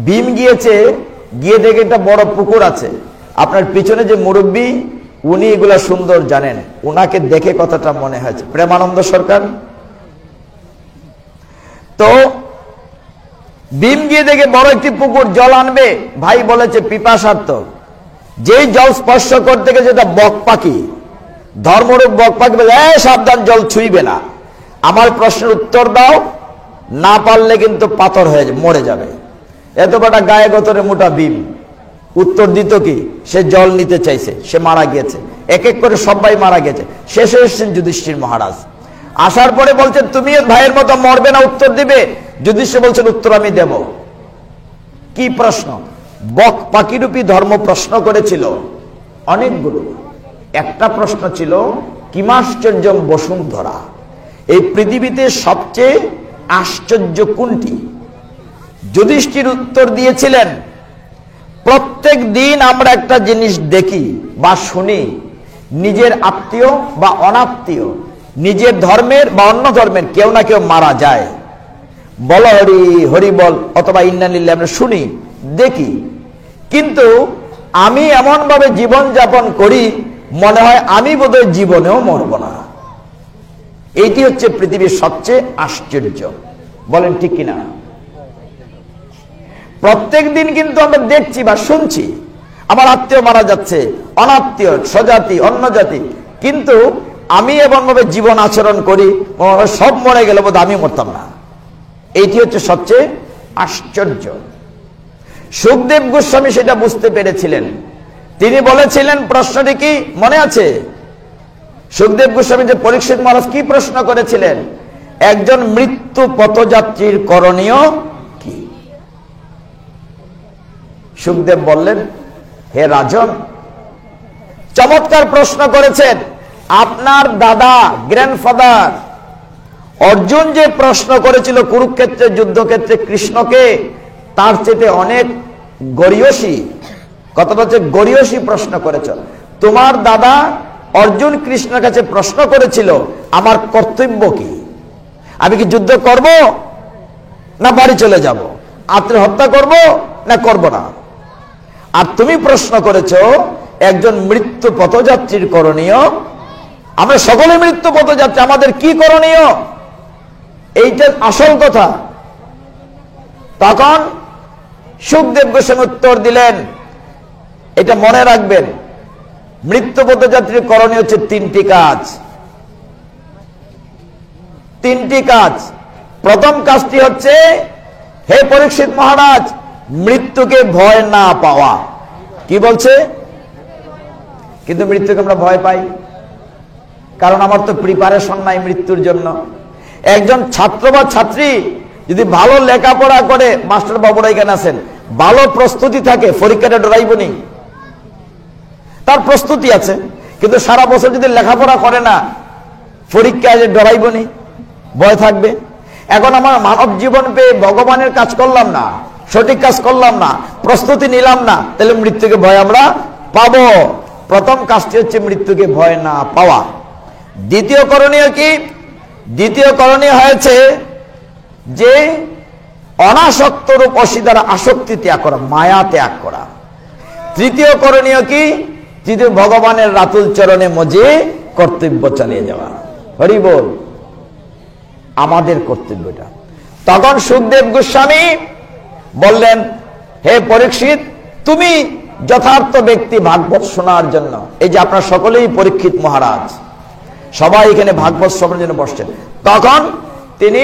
ভীম গিয়েছে, গিয়ে দেখে একটা বড় পুকুর আছে। আপনার পিছনে যে মুরব্বী, উনি এগুলা সুন্দর জানেন, উনাকে দেখে কথাটা মনে হয়েছে, প্রেমানন্দ সরকার। তো ভীম গিয়ে দেখে বড় একটি পুকুর, জল আনবে। ভাই বলেছে পিপাসার্ত। যেই জল স্পর্শ করতে গেছে, যেটা বক পাখি, ধর্মরূপ বক পাখি বলে, সাবধান, জল ছুঁইবে না, আমার প্রশ্নের উত্তর দাও, না পারলে কিন্তু পাথর হয়ে মরে যাবে। এত বড় গায়ে গতরে মোটা ভীম উত্তর দিত কি? সে জল নিতে চাইছে, সে মারা গিয়েছে। এক এক করে সবাই মারা গেছে। শেষে এসেছেন যুধিষ্ঠির মহারাজ। আসার পরে বলছেন তুমি ভাইয়ের মতো মরবে না, উত্তর দিবে। যুধিষ্ঠির বলছেন উত্তর আমি দেব। কি প্রশ্ন? বক পাখিরূপী ধর্ম প্রশ্ন করেছিল অনেকগুলো। একটা প্রশ্ন ছিল কিমাশ্চর্যম বসুন্ধরা, এই পৃথিবীতে সবচেয়ে আশ্চর্য কোনটি? যুধিষ্ঠির উত্তর দিয়েছিলেন প্রত্যেক দিন আমরা একটা জিনিস দেখি বা শুনি, নিজের আত্মীয় বা অনাত্মীয়, নিজের ধর্মের বা অন্য ধর্মের কেউ না কেউ মারা যায়। বল হরি হরি বল অথবা ইন্নালিল্লাহ আমরা শুনি, দেখি, কিন্তু আমি এমন ভাবে জীবন যাপন করি মনে হয় আমি বোধহয় জীবনেও মরব না। এইটি হচ্ছে পৃথিবীর সবচেয়ে আশ্চর্য। বলেন ঠিক কিনা? প্রত্যেক দিন কিন্তু আমরা দেখছি বা শুনছি আমার আত্মীয় মারা যাচ্ছে, অনাত্মীয়, স্বজাতি, অন্য জাতি, কিন্তু আমি এমন ভাবে জীবন আচরণ করি সব মরে গেলে বোধ আমি মরতাম না। এইটি হচ্ছে সবচেয়ে আশ্চর্য। সুখদেব গোস্বামী সেটা বুঝতে পেরেছিলেন। তিনি বলেছিলেন, প্রশ্নটি কি মনে আছে? সুখদেব গোস্বামী যে পরীক্ষিত মহারাজ কি প্রশ্ন করেছিলেন? একজন মৃত্যু পথযাত্রীর করণীয় কি? সুখদেব বললেন, হে রাজন, চমৎকার প্রশ্ন করেছেন। আপনার দাদা, গ্র্যান্ডফাদার অর্জুন যে প্রশ্ন করেছিল কুরুক্ষেত্রের যুদ্ধক্ষেত্রে কৃষ্ণকে, তার চেয়ে অনেক গরিয়সী, কথাটা হচ্ছে গরিয়সী প্রশ্ন করেছ। তোমার দাদা অর্জুন কৃষ্ণের কাছে প্রশ্ন করেছিল আমার কর্তব্য কি? আমি কি যুদ্ধ করব না বাড়ি চলে যাব? আত্মহত্যা করব না করব না? আর তুমি প্রশ্ন করেছ একজন মৃত্যু পথযাত্রীর করণীয়। আমরা সকলে মৃত্যু পথযাত্রী, আমাদের কি করণীয়? এইটা আসল কথা। তখন সুখদেব গোস্বামী উত্তর দিলেন, এটা মনে রাখবেন, মৃত্যু পথযাত্রীর করণীয় হচ্ছে 3টি কাজ। 3টি কাজ। প্রথম কাজটি হচ্ছে, হে পরীক্ষিত মহারাজ, মৃত্যুকে ভয় না পাওয়া। কি বলছে? কিন্তু মৃত্যুকে আমরা ভয় পাই, কারণ আমার তো প্রিপারেশন নাই মৃত্যুর জন্য। একজন ছাত্র বা ছাত্রী যদি ভালো লেখাপড়া করে, মাস্টার বাবুরা এখানে আছেন, ভালো প্রস্তুতি থাকে, পরীক্ষাটা ডরাইবনি, তার প্রস্তুতি আছে, কিন্তু সারা বছর যদি লেখাপড়া করে না, পরীক্ষায় ডরাইবনি, ভয় থাকবে। এখন আমার মানব জীবন পেয়ে ভগবানের কাজ করলাম না, সঠিক কাজ করলাম না, প্রস্তুতি নিলাম না, তাহলে মৃত্যুকে ভয় আমরা পাবো। প্রথম কাজটি হচ্ছে মৃত্যুকে ভয় না পাওয়া। দ্বিতীয় করণীয় কি? দ্বিতীয় করণীয় হয়েছে যে অনাসক্ত রূপ অসিদার আসক্তি ত্যাগ করা, মায়া ত্যাগ করা। তৃতীয় করণীয় কি? তৃতীয় ভগবানের রাতুল চরণে মজে কর্তব্য চালিয়ে যাওয়া। হরি বল, আমাদের কর্তব্যটা। তখন সুখদেব গোস্বামী বললেন, হে পরীক্ষিত, তুমি যথার্থ ব্যক্তি ভাগবত শোনার জন্য। এই যে আপনারা সকলেই পরীক্ষিত মহারাজ, সবাই এখানে ভাগবত শ্রবণের জন্য বসছেন। তখন তিনি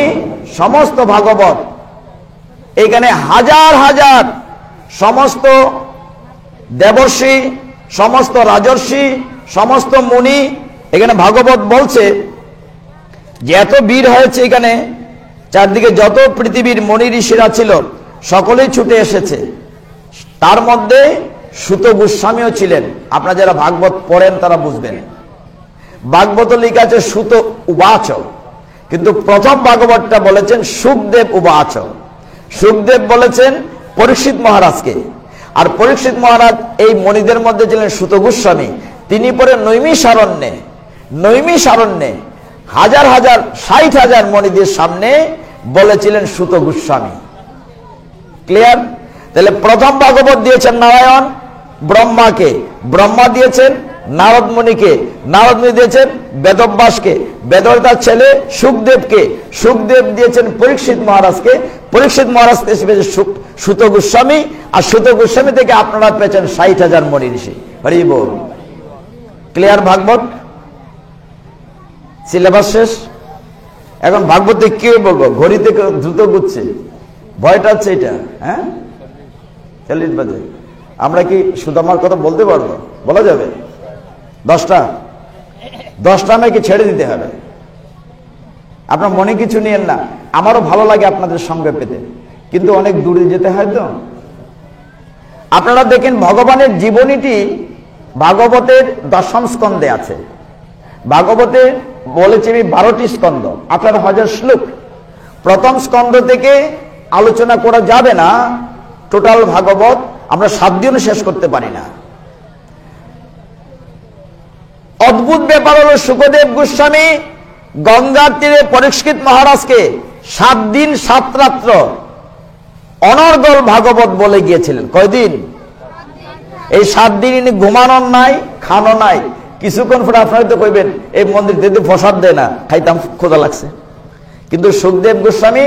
সমস্ত ভাগবত, এখানে হাজার হাজার সমস্ত দেবর্ষি সমস্ত রাজর্ষি, সমস্ত মুনি, এখানে ভাগবত বলছে যে এত ভিড় হয়েছে এখানে, চারদিকে যত পৃথিবীর মুনি ঋষিরা ছিল সকলেই ছুটে এসেছে। তার মধ্যে সুত গোস্বামীও ছিলেন। আপনারা যারা ভাগবত পড়েন তারা বুঝবেন, ভাগবত লেখা আছে সুত উবাচ, কিন্তু প্রথম ভাগবতটা বলেছেন সুখদেব উবাচ। সুখদেব বলেছেন পরীক্ষিত মহারাজকে, আর পরীক্ষিত মহারাজ এই মণিদের মধ্যে ছিলেন সুত গোস্বামী। তিনি পরে নৈমিষারণ্যে হাজার হাজার 60,000 মণিদের সামনে বলেছিলেন সুত গোস্বামী। ক্লিয়ার? তাহলে প্রথম ভাগবত দিয়েছেন নারায়ণ ব্রহ্মাকে, ব্রহ্মা দিয়েছেন নারদ মুনিকে, নারদ মুনি দিয়েছেন বেদব্যাসকে, বেদব্যাসের ছেলে সুখদেবকে, সুখদেব দিয়েছেন পরীক্ষিত মহারাজকে, পরীক্ষিত মহারাজ সুত গোস্বামী, আর সুত গোস্বামী থেকে আপনারা পেয়েছেন 60,000 মণি ঋষি। হরি বল। ক্লিয়ার? ভাগবত সিলেবাস শেষ। এখন ভাগবতে কি বলবো? ঘড়ি থেকে দ্রুত ঘুরছে, ভয়টা হচ্ছে এটা। হ্যাঁ, 40 বাজে। আমরা কি সুদামার কথা বলতে পারবো? বলা যাবে? 10টা আমাকে ছেড়ে দিতে হবে। আপনার মনে কিছু নিয়েন না, আমারও ভালো লাগে আপনাদের সঙ্গে পেতে, কিন্তু অনেক দূরে যেতে হয় তো। আপনারা দেখেন ভগবানের জীবনীটি ভাগবতের 10ম স্কন্ধে আছে। ভাগবতে বলেছি আমি 12টি স্কন্ধ, 18,000 শ্লোক। প্রথম স্কন্ধ থেকে আলোচনা করা যাবে না। টোটাল ভাগবত আমরা 7 দিনও শেষ করতে পারি না। অদ্ভুত ব্যাপার হলো সুখদেব গোস্বামী গঙ্গার তীরে পরীক্ষিত মহারাজকে 7 দিন 7 রাত্র অনর্গল ভাগবত বলে গিয়েছিলেন। কয়দিন? এই 7 দিন ইনি ঘুমানোর নাই, খানো নাই। কিছুক্ষণ পরে আপনারা তো কইবেন এই মন্দির দিতে প্রসাদ দেয় না, খাইতাম, ক্ষুধা লাগছে। কিন্তু সুখদেব গোস্বামী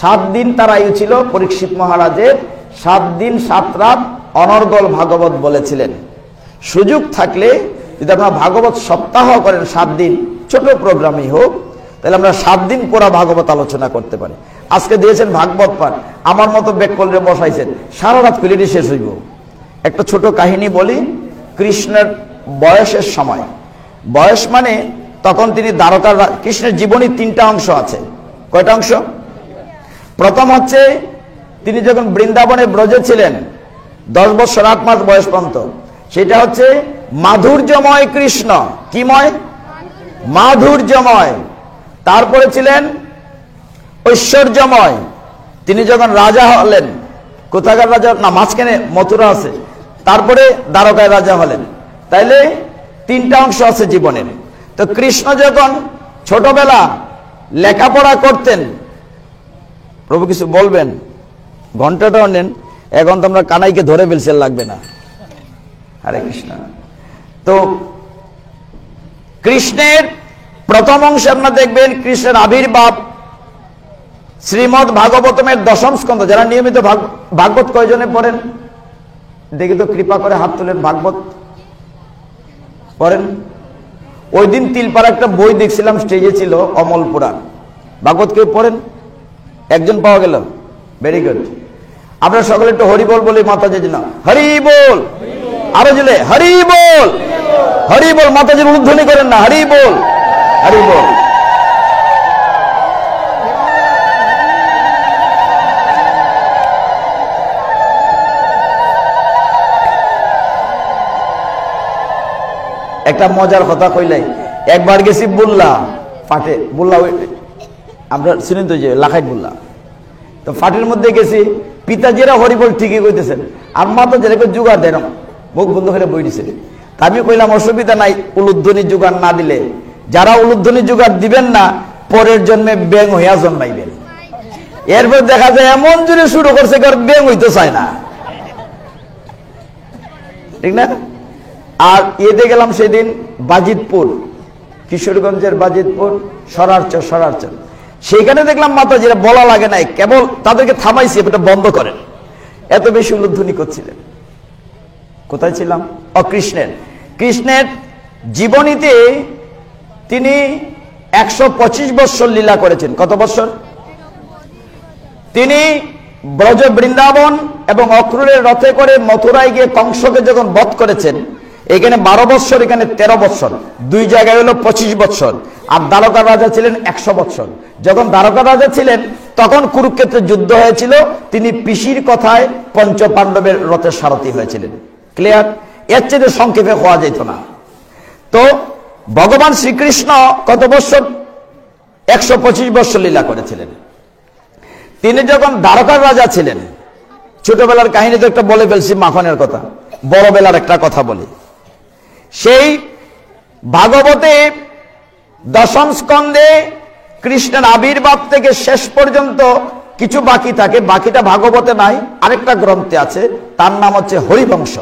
7 দিন তার আয়ু ছিল পরীক্ষিত মহারাজের, 7 দিন 7 রাত অনর্গল ভাগবত বলেছিলেন। সুযোগ থাকলে যদি আপনারা ভাগবত সপ্তাহ করেন 7 দিন, ছোট প্রোগ্রামই হোক, তাহলে আমরা 7 দিন পুরা ভাগবত আলোচনা করতে পারি। আজকে দিয়েছেন ভাগবত পাঠ, আমার মতো ব্যাক করলে বসাইছেন, সারা রাত ক্লিয়ারলি শেষ হইব। একটা ছোট কাহিনী বলি। কৃষ্ণের বয়সের সময়, বয়স মানে তখন তিনি দ্বারকার, কৃষ্ণের জীবনী 3টা অংশ আছে। কয়টা অংশ? প্রথম হচ্ছে তিনি যখন বৃন্দাবনে ব্রজে ছিলেন 10 বছর 8 মাস বয়স পর্যন্ত, সেটা হচ্ছে মাধুর্যময় কৃষ্ণ। কিময়? মাধুর্যময়। তারপরে ছিলেন ঐশ্বর্যময়, তিনি যখন রাজা হলেন, কোথাকার রাজা না, মাঝখানে মথুরা আছে, তারপরে দ্বারকায় রাজা হলেন। তাইলে 3টা অংশ আছে জীবনের। তো কৃষ্ণ যখন ছোটবেলা লেখাপড়া করতেন, প্রভু কিছু বলবেন? ঘন্টাটাও নেন, এখন তো আমরা কানাইকে ধরে ফেলছে, লাগবে না। হরে কৃষ্ণ। তো কৃষ্ণের প্রথম অংশে আপনারা দেখবেন কৃষ্ণের আবির্ভাব শ্রীমদ ভাগবতমের 10ম স্কন্ধ। যারা নিয়মিত ভাগবত কয়জনে পড়েন দেখি তো, কৃপা করে হাত তুলেন। ভাগবত পড়েন? ওই দিন তিলপাড়া একটা বই দেখছিলাম, স্টেজে ছিল অমল পুরাণ। ভাগবত কেউ পড়েন? একজন পাওয়া গেল, ভেরি গুড। আপনারা সকলে একটু হরি বল বলি মাতাজি না, হরি বল। আরো জেলে হরি বল, হরি বল। মাতাজির উদ্ধ্বনি করেন না, হরি বল, হরি বল। একটা মজার কথা কইলাই, একবার গেছি বুল্লা ফাটে, বুল্লা আমরা শুনেন তো যে লাখাই বুল্লা, তো ফাটের মধ্যে গেছি, পিতাজিরা হরিবল ঠিকই কইতেছেন, আর মাতা যেরকম জোগাড় দেন, মুখ বন্ধ করে বই দিছে। আমি কইলাম অসুবিধা নাই, উলুধ্বনি জোগাড় না দিলে, যারা উলুধ্বনি জোগাড় দিবেন না পরের জন্মে ব্যাং হইয়া জন্মাইবেন। এরপর দেখা যায় এমন জোরে শুরু করছে ব্যাং হইতে চায় না, ঠিক না? আর এতে গেলাম সেদিন বাজিতপুর, কিশোরগঞ্জের বাজিতপুর, সরারচর, সেইখানে দেখলাম মাতাজিরা বলা লাগে নাই, কেবল তাদেরকে থামাইছি এটা বন্ধ করেন, এত বেশি উলুধ্বনি করছিলেন। কোথায় ছিলাম? কৃষ্ণের জীবনীতে তিনি 125 বৎসর লীলা করেছেন। কত বৎসর? তিনি ব্রজ বৃন্দাবন এবং অক্রূরের রথে করে মথুরায় গিয়ে কংসকে যখন বধ করেছেন, এখানে 12 বৎসর, এখানে 13 বৎসর, দুই জায়গায় হলো 25 বৎসর। আর দ্বারকার রাজা ছিলেন 100 বৎসর। যখন দ্বারকার রাজা ছিলেন তখন কুরুক্ষেত্রে যুদ্ধ হয়েছিল, তিনি পিসির কথায় পঞ্চ পাণ্ডবের রথের সারথি হয়েছিলেন। ক্লিয়ার? এর চেয়ে সংক্ষেপে হওয়া যেত না। তো ভগবান শ্রীকৃষ্ণ কত বৎসর? 125 বৎসর লীলা করেছিলেন। তিনি যখন দ্বারকার রাজা ছিলেন, ছোটবেলার কাহিনী তো একটা বলে ফেলছি, মাখনের কথা, বড়বেলার একটা কথা বলি। সেই ভাগবতে দশম স্কন্ধে কৃষ্ণের আবির্ভাব থেকে শেষ পর্যন্ত কিছু বাকি থাকে, বাকিটা ভাগবতে নাই, আরেকটা গ্রন্থে আছে, তার নাম হচ্ছে হরিবংশ।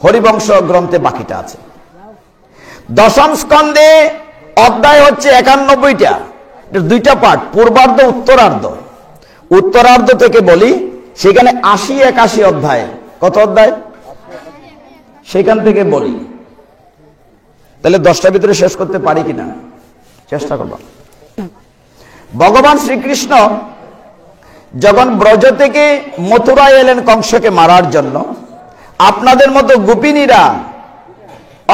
হরিবংশ গ্রন্থে বাকিটা আছে। দশম স্কন্ধে অধ্যায় হচ্ছে 91টা, দুইটা পার্ট, পূর্বার্ধ উত্তরার্ধ। উত্তরার্ধ থেকে বলি, সেখানে 80-81 অধ্যায়। কত অধ্যায়? সেখান থেকে বলি। তাহলে 10টার ভিতরে শেষ করতে পারি কিনা চেষ্টা করব। ভগবান শ্রীকৃষ্ণ যখন ব্রজ থেকে মথুরায় এলেন কংসকে মারার জন্য, আপনাদের মতো গোপিনীরা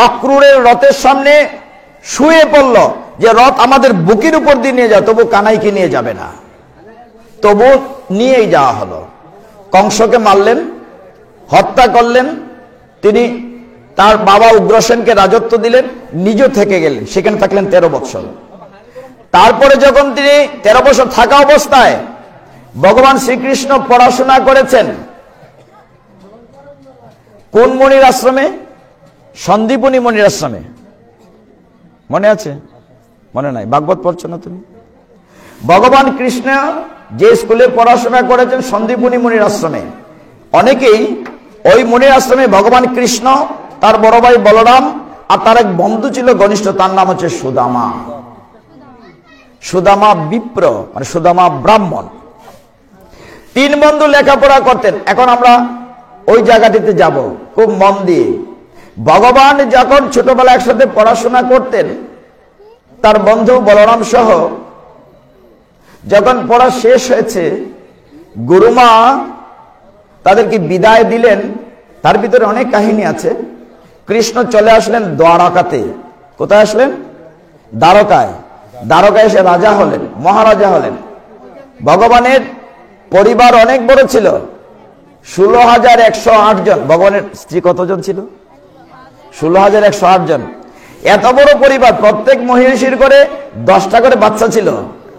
অক্রূরের রথের সামনে শুয়ে পড়ল যে রথ আমাদের বুকের উপর দিয়ে নিয়ে যাও, তবু কানাইকে নিয়ে যাবে না, তবু নিয়েই যাওয়া হলো। কংসকে মারলেন, হত্যা করলেন। তিনি তার বাবা উগ্রসেনকে রাজত্ব দিলেন, নিজে থেকে গেলেন, সেখানে থাকলেন 13 বৎসর। তারপরে যখন তিনি 13 বছর থাকা অবস্থায় ভগবান শ্রীকৃষ্ণ পড়াশোনা করেছেন কোন মুনির আশ্রমে? সন্দীপনী মুনির আশ্রমে। মনে আছে? মনে নাই? ভাগবত পড়ছো না তুমি? ভগবান কৃষ্ণ যে স্কুলে পড়াশোনা করেছেন সন্দীপনী মুনির আশ্রমে। অনেকেই ওই মুনির আশ্রমে ভগবান কৃষ্ণ, তার বড় ভাই বলরাম আর তার এক বন্ধু ছিল ঘনিষ্ঠ, তার নাম হচ্ছে সুদামা। সুদামা বিপ্র, মানে সুদামা ব্রাহ্মণ। 3 বন্ধু লেখাপড়া করতেন। এখন আমরা ওই জায়গাটিতে যাব খুব মন দিয়ে। ভগবান যখন ছোটবেলা একসাথে পড়াশোনা করতেন, তার বন্ধু বলরাম সহ, যখন পড়া শেষ হয়েছে, গুরুমা তাদেরকে বিদায় দিলেন। তার ভিতরে অনেক কাহিনী আছে। কৃষ্ণ চলে আসলেন দ্বারকাতে। কোথায় আসলেন? দ্বারকায়। দ্বারকায় এসে রাজা হলেন, মহারাজা হলেন। ভগবানের পরিবার অনেক বড় ছিল, 16,108 জন। ভগবানের স্ত্রী কতজন ছিল? 16,108 জন। এত বড় পরিবার, প্রত্যেক মহিষীর করে 10টা করে বাচ্চা ছিল।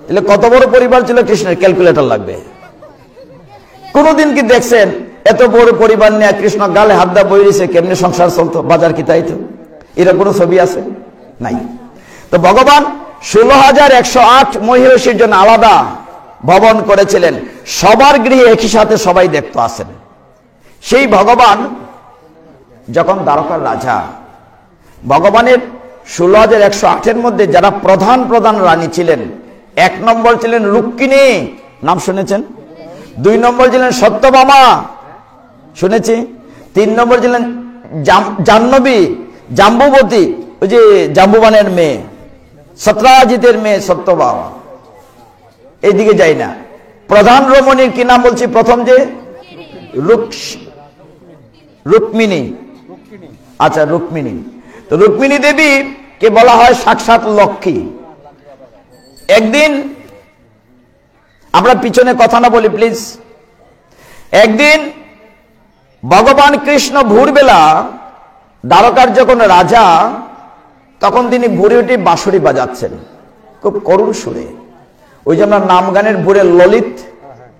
তাহলে কত বড় পরিবার ছিল কৃষ্ণের? ক্যালকুলেটর লাগবে। কোনদিন কি দেখছেন এত বড় পরিবার নিয়ে কৃষ্ণ গালে হাত দা বই দিয়েছে, কেমনি সংসার চলতো? বাজার কি তাই তো? এরকম কোনো ছবি আছে? নাই। তো ভগবান 16,108 মহিষীর জন্য আলাদা ভবন করেছিলেন। সবার গৃহে একই সাথে সবাই দেখতে আসেন। সেই ভগবান যখন দ্বারকার রাজা, ভগবানের 16,108-এর মধ্যে যারা প্রধান প্রধান রানী ছিলেন, 1 নম্বর ছিলেন রুক্মিণী, নাম শুনেছেন? 2 নম্বর ছিলেন সত্যভামা, শুনেছি। 3 নম্বর ছিলেন জাহ্নবী, জাম্বুবতী, ওই যে জাম্বুবানের মেয়ে, সত্রাজিতের মেয়ে সত্যভামা। এইদিকে যাই না। প্রধান রমণীর কি নাম বলছি? প্রথম যে রুক্মিণী। আচ্ছা, রুক্মিণী। তো রুক্মিণী দেবী কে বলা হয় সাক্ষাৎ লক্ষ্মী। একদিন, আমরা পিছনে কথা না বলি প্লিজ। একদিন ভগবান কৃষ্ণ ভোরবেলা, দ্বারকার যখন রাজা, তখন তিনি ভোরে উঠে বাঁশরি বাজাচ্ছেন খুব করুণ সুরে। ওই যে আমরা নাম গানের ভোরে ললিত,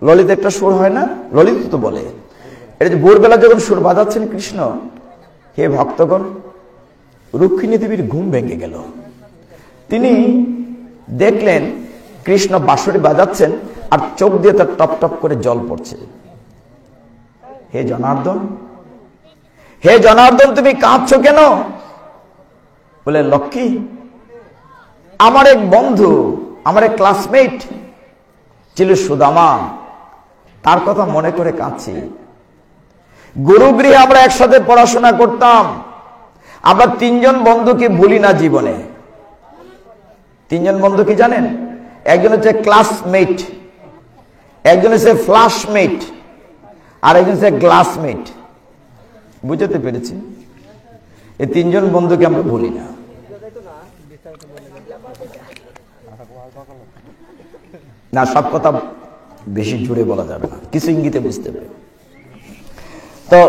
ললিত একটা সুর হয় না, ললিত তো বলে। এটা যে ভোরবেলা যখন সুর বাজাচ্ছেন কৃষ্ণ, হে ভক্তগণ, রুক্মিণী দেবীর ঘুম ভেঙে গেল। তিনি দেখলেন কৃষ্ণ বাঁশরি বাজাচ্ছেন আর চোখ দিয়ে তার টপ টপ করে জল পড়ছে। হে জনার্দন, হে জনার্দন, তুমি কাঁদছো কেন? বলে, লক্ষ্মী, আমার এক বন্ধু, আমার এক ক্লাসমেট ছিল সুদামা, তার কথা মনে করে কাঁদছি। গুরুগৃহে আমরা একসাথে পড়াশোনা করতাম। আমরা 3 জন বন্ধুকে ভুলি না জীবনে। 3 জন বন্ধু কি জানেন? একজন হচ্ছে ক্লাসমেট, একজন হচ্ছে ফ্লাশমেট, আর একজন হচ্ছে গ্লাসমেট। বুঝতে পেরেছি? এই তিনজন বন্ধুকে আমরা ভুলি না। না, সব কথা বেশি জুড়ে বলা যাবে না, কিছু ইঙ্গিতে বুঝতে হবে। তো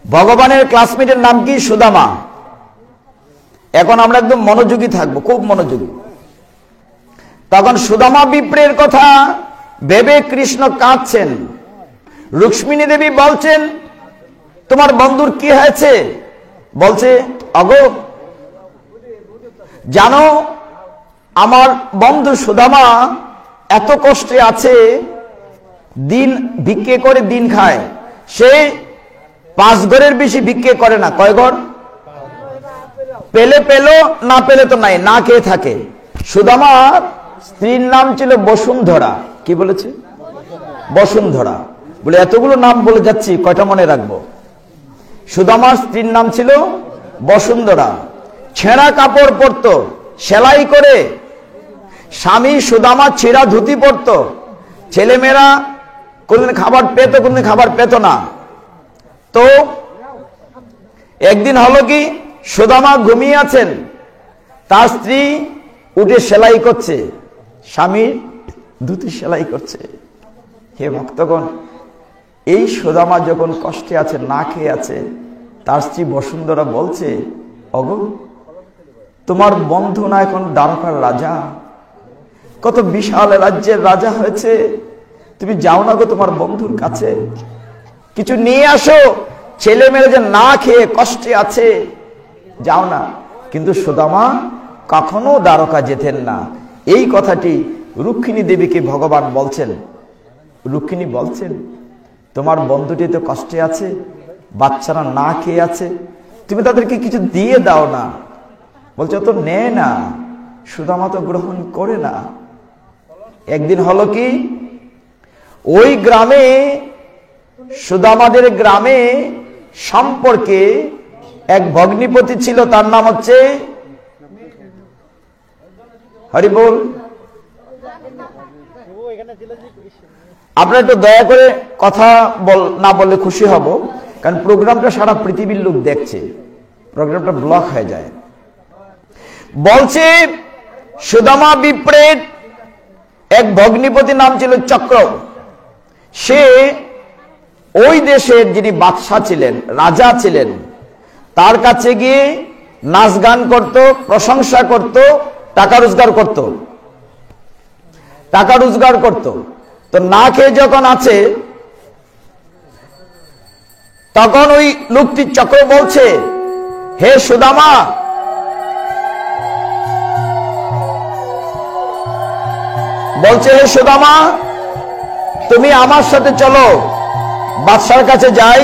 ভগবানের ক্লাসমেটের নাম কি? সুদামা। এখন আমরা একদম মনোযোগী থাকবো, খুব মনোযোগী। তখন সুদামা বিপ্রের কথা ভেবে কৃষ্ণ কাঁদছেন। রুক্মিণী দেবী বলছেন, তোমার বন্ধুর কি হয়েছে? বলছে, অগো জানো আমার বন্ধু সুদামা এত কষ্টে আছে, দিন ভিক্ষে করে দিন খায়। সে 5 ঘরের বেশি ভিক্ষে করে না। কয় ঘর? পেলে পেলো, না পেলে তো নাই, না খেয়ে থাকে। সুদামার স্ত্রীর নাম ছিল বসুন্ধরা। কি বলেছে? বসুন্ধরা। বলে এতগুলো নাম বলে যাচ্ছি, কয়টা মনে রাখবো? সুদামার স্ত্রীর নাম ছিল বসুন্ধরা। ছেঁড়া কাপড় পরতো, সেলাই করে। স্বামী সুদামা ছেঁড়া ধুতি পরতো। ছেলেমেয়েরা কোনদিন খাবার পেত, কোনদিন খাবার পেত না। তো একদিন হলো কি, সুদামা ঘুমিয়ে আছেন, তার স্ত্রী উঠে সেলাই করছে, স্বামীর ধুতি সেলাই করছে। হে ভক্তগণ, এই সুদামা যখন কষ্টে আছে, না খেয়ে আছে, তার স্ত্রী বসুন্ধরা বলছে, অগো তোমার বন্ধু না এখন দ্বারকার রাজা, কত বিশাল রাজ্যের রাজা হয়েছে, তুমি যাও না গো তোমার বন্ধুর কাছে, কিছু নিয়ে আসো, ছেলে মেয়ে যে না খেয়ে কষ্টে আছে, যাও না। কিন্তু সুদামা কখনো দ্বারকা যেতেন না। এই কথাটি রুক্মিণী দেবীকে ভগবান বলছেন। রুক্মিণী বলছেন, তোমার বন্ধুটি তো কষ্টে আছে, বাচ্চারা না খেয়ে আছে, তুমি তাদেরকে কিছু দিয়ে দাও না। বলছে, তো নেয় না, সুদামা তো গ্রহণ করে না। একদিন হলো কি, ওই গ্রামে, সুদামাদের গ্রামে সম্পর্কে এক ভগ্নিপতি ছিল, তার নাম হচ্ছে হরি বল। আপনারা একটু দয়া করে কথা না বললে খুশি হব, কারণ প্রোগ্রামটা সারা পৃথিবীর লোক দেখছে, প্রোগ্রামটা ব্লক হয়ে যায়। বলছে, সুদামা বিপ্রের এক ভগ্নিপতি নাম ছিল চক্র। সে ওই দেশের যিনি বাদশাহ ছিলেন, রাজা ছিলেন, তার কাছে গিয়ে নাচ গান করত, প্রশংসা করত, টাকা রোজগার করত, টাকা রোজগার করত। তো না খেয়ে যখন আছে, তখন ওই লোকটি চক্র বলছে, হে সুদামা, বলছে, হে সুদামা, তুমি আমার সাথে চলো, বাদশার কাছে যাই।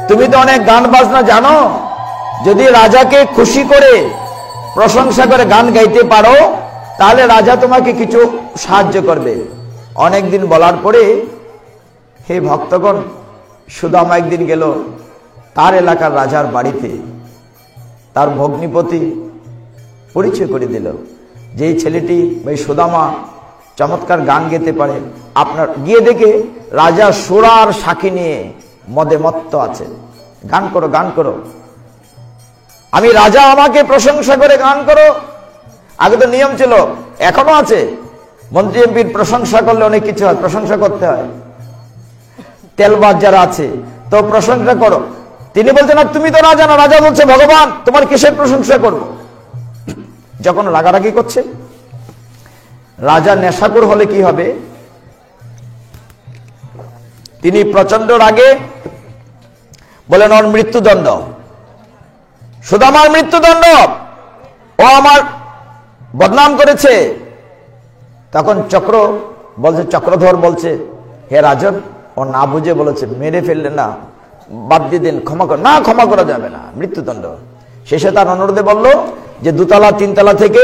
তুমি তো অনেক গান বাজনা জানো, যদি রাজাকে খুশি করে প্রশংসা করে গান গাইতে পারো, তাহলে রাজা তোমাকে কিছু সাহায্য করবে। অনেকদিন বলার পরে, হে ভক্তগণ, সুদামা একদিন গেল তার এলাকার রাজার বাড়িতে। তার ভগ্নিপতি পরিচয় করে দিল যে এই ছেলেটি, ভাই সুদামা চমৎকার গান গেতে পারে। আপনার গিয়ে দেখে রাজা সুরার সাক্ষী নিয়ে মদে মত্ত আছে, গান করো, গান করো, আমি রাজা, আমাকে প্রশংসা করে গান করো। আগে তো নিয়ম ছিল, এখনো আছে, মন্ত্রী এমপির প্রশংসা করলে অনেক কিছু হয়, প্রশংসা করতে হয়। তেলবাজ যারা আছে, তো প্রশংসা করো। তিনি বলছেন, না তুমি তো রাজা না। রাজা বলছে, ভগবান তোমার কিসের প্রশংসা করব? যখন রাগারাগি করছে, রাজা নেশাখোর হলে কি হবে, তিনি প্রচন্ড রাগে বলেন, ওর মৃত্যুদণ্ড, সুদামার মৃত্যুদণ্ড, ও আমার বদনাম করেছে। তখন চক্র বলছে, চক্রধর বলছে, হে রাজন, ও না বুঝে বলেছে, মেরে ফেললে না, বাদ দিয়ে দিন, ক্ষমা কর। না, ক্ষমা করা যাবে না, মৃত্যুদণ্ড। শেষে তার অনুরোধে বলল যে 2তলা 3তলা থেকে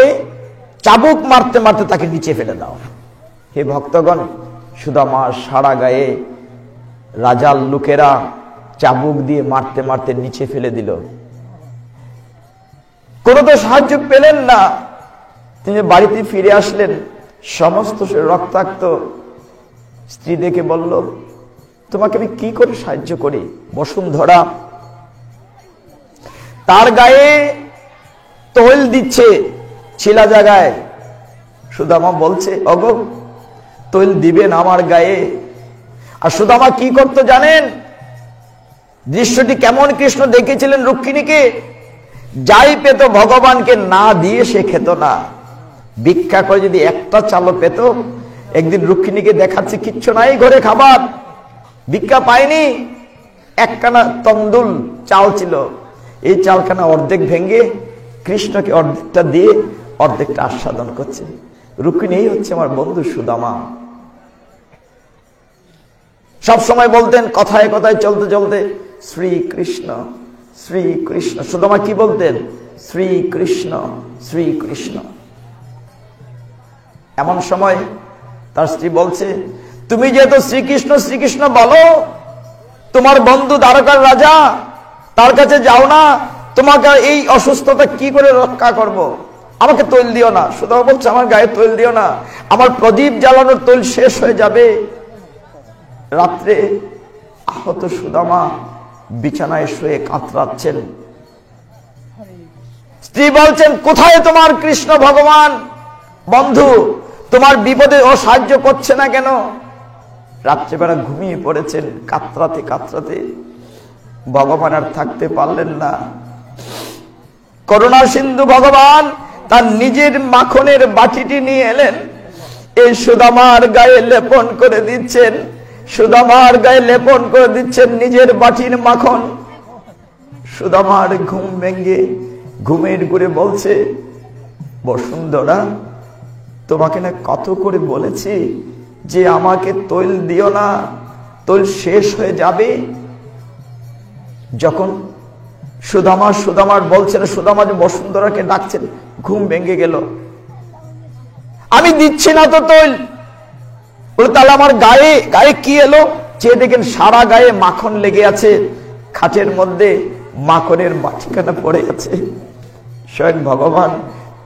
চাবুক মারতে মারতে তাকে নিচে ফেলে দাও। হে ভক্তগণ, সুদামার সারা গায়ে রাজার লোকেরা চাবুক দিয়ে মারতে মারতে নিচে ফেলে দিল। কোনো তো সাহায্য পেলেন না। তিনি বাড়িতে ফিরে আসলেন, সমস্ত রক্তাক্ত। স্ত্রী দেখে বলল, তোমাকে আমি কি করে সাহায্য করি? বসুন্ধরা তার গায়ে তৈল দিচ্ছে ছিলা জায়গায়। সুদামা বলছে, ওগো তৈল দিবেন আমার গায়ে। আর সুদামা কি করতো জানেন? দৃশ্যটি কেমন কৃষ্ণ দেখেছিলেন রুক্মিণীকে? যাই পেত ভগবানকে না দিয়ে সে খেত না। ভিক্ষা করে যদি একটা চালও পেত, একদিন রুক্মিণীকে দেখাচ্ছে কিচ্ছু নাই ঘরে খাবার, ভিক্ষা পায়নি, একখানা তন্দুল চাল ছিল, এই চালখানা অর্ধেক ভেঙে কৃষ্ণকে অর্ধেকটা দিয়ে অর্ধেকটা আস্বাদন করছে। রুক্মিণী এই হচ্ছে আমার বন্ধু সুদামা। সব সময় বলতেন কথায় কথায় চলতে চলতে শ্রীকৃষ্ণ শ্রীকৃষ্ণ। সুদামা কি বলতেন? শ্রীকৃষ্ণ শ্রীকৃষ্ণ। এমন সময় তার স্ত্রী বলছে, তুমি যেহেতু শ্রীকৃষ্ণ শ্রীকৃষ্ণ বলো, তোমার বন্ধু দ্বারকার রাজা, তার কাছে যাও না, তোমাকে এই অসুস্থতা কি করে রক্ষা করব? আমাকে তৈল দিও না। সুদামা বলছে, আমার গায়ে তৈল দিও না, আমার প্রদীপ জ্বালানোর তৈল শেষ হয়ে যাবে। রাত্রে আহত সুদামা বিছানায় শুয়ে কাতরাচ্ছেন। স্ত্রী বলছেন, কোথায় তোমার কৃষ্ণ ভগবান বন্ধু? তোমার বিপদে ও সাহায্য করছে না কেন? রাত্রেবেলা ঘুমিয়ে পড়েছেন। কাতরাতে কাতরাতে ভগবান আর থাকতে পারলেন না। করুণা সিন্ধু ভগবান তার নিজের মাখনের বাটিটি নিয়ে এলেন, এই সুদামার গায়ে লেপন করে দিচ্ছেন। সুদামার গায়ে লেপন করে দিচ্ছেন নিজের বাটির মাখন। সুদামার ঘুম ভেঙে ঘুমের ঘুরে বলছে, বসুন্ধরা, তোমাকে না কত করে বলেছি যে আমাকে তৈল দিও না, তৈল শেষ হয়ে যাবে। যখন সুদামার বলছেন, সুদামা যে বসুন্ধরাকে ডাকছেন, ঘুম ভেঙে গেল। আমি দিচ্ছি না তো তৈল। বলে, তাহলে আমার গায়ে গায়ে কি এলো? চেয়ে দেখেন সারা গায়ে মাখন লেগে আছে, খাটের মধ্যে মাখনের বাটিখানা পড়ে আছে। স্বয়ং ভগবান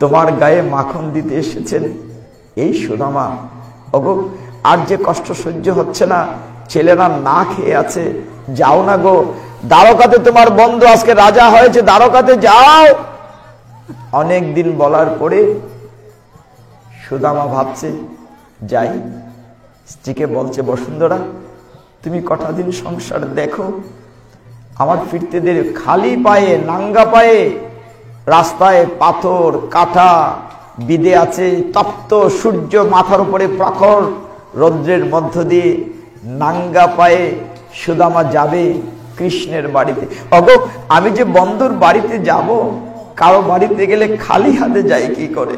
তোমার গায়ে মাখন দিতে এসেছেন। এই সুদামা, ওগো আর যে কষ্ট সহ্য হচ্ছে না, ছেলেরা না খেয়ে আছে, যাও না গো, দ্বারকাতে তোমার বন্ধু আজকে রাজা হয়েছে, দ্বারকাতে যাও। অনেক দিন বলার পরে সুদামা ভাবছে, যাই। স্ত্রীকে বলছে, বসুন্ধরা, তুমি কটা দিন সংসার দেখো, আমার ফিরতে দেরি। খালি পায়ে, নাঙ্গা পায়ে রাস্তায় পাথর কাটা বিদে আছে, তপ্ত সূর্য মাথার উপরে প্রখর রৌদ্রের মধ্য দিয়ে নাঙ্গা পায়ে সুদামা যাবে কৃষ্ণের বাড়িতে। ওগো, আমি যে বন্ধুর বাড়িতে যাব, কারো বাড়িতে গেলে খালি হাতে যাই কি করে?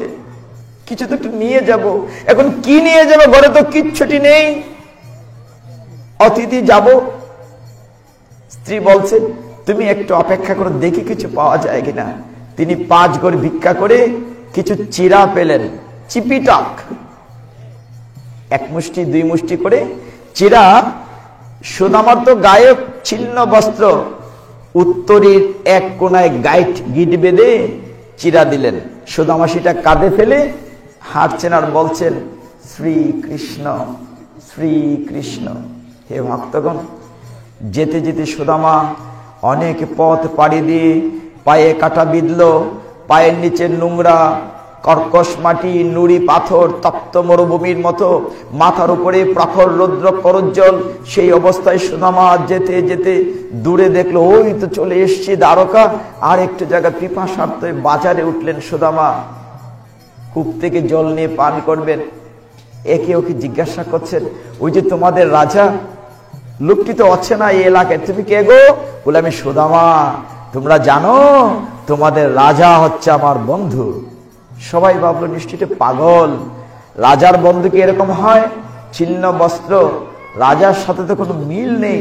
কিছু তো একটু নিয়ে যাব। এখন কি নিয়ে যাবো? ঘরে তো কিচ্ছুটি নেই, অতিথি যাব। স্ত্রী বলছে, তুমি একটু অপেক্ষা করো, দেখি কিছু পাওয়া যায় কিনা। তিনি 5 ঘর ভিক্ষা করে কিছু চিরা পেলেন, চিপিটাক, 1 মুষ্টি 2 মুষ্টি করে চিরা। সুদামার তো গায়ে ছিন্ন বস্ত্র, উত্তরীর এক কোনায় গিট বেঁধে চিরা দিলেন। সুদামা সেটা কাঁধে ফেলে হাঁটছেন আর বলছেন, শ্রীকৃষ্ণ শ্রীকৃষ্ণ। হে ভক্তগণ, যেতে যেতে সুদামা অনেক পথ পাড়ি দিয়ে পায়ে কাটা বিঁধল, পায়ের নিচে নোংরা কর্কশ মাটি, নুড়ি পাথর, তপ্ত মরুভূমির মতো, মাথার উপরে প্রখর রৌদ্র করজ্জ্বল। সেই অবস্থায় সুদামা যেতে যেতে দূরে দেখলো, ওই তো চলে এসছি দ্বারকা। আর একটু জায়গা পিপাসার্থে বাজারে উঠলেন সুদামা, কূপ থেকে জল নিয়ে পান করবেন। একে ওকে জিজ্ঞাসা করছেন, ওই যে তোমাদের রাজা, লোকটি তো আছে না এই এলাকায়, তুমি কে গো? বলে, আমি সুদামা। তোমরা জানো তোমাদের রাজা হচ্ছে আমার বন্ধু। সবাই ভাবলো নিশ্চিত পাগল, রাজার বন্ধু কি এরকম হয়? ছিন্ন বস্ত্র, রাজার সাথে তো কোনো মিল নেই।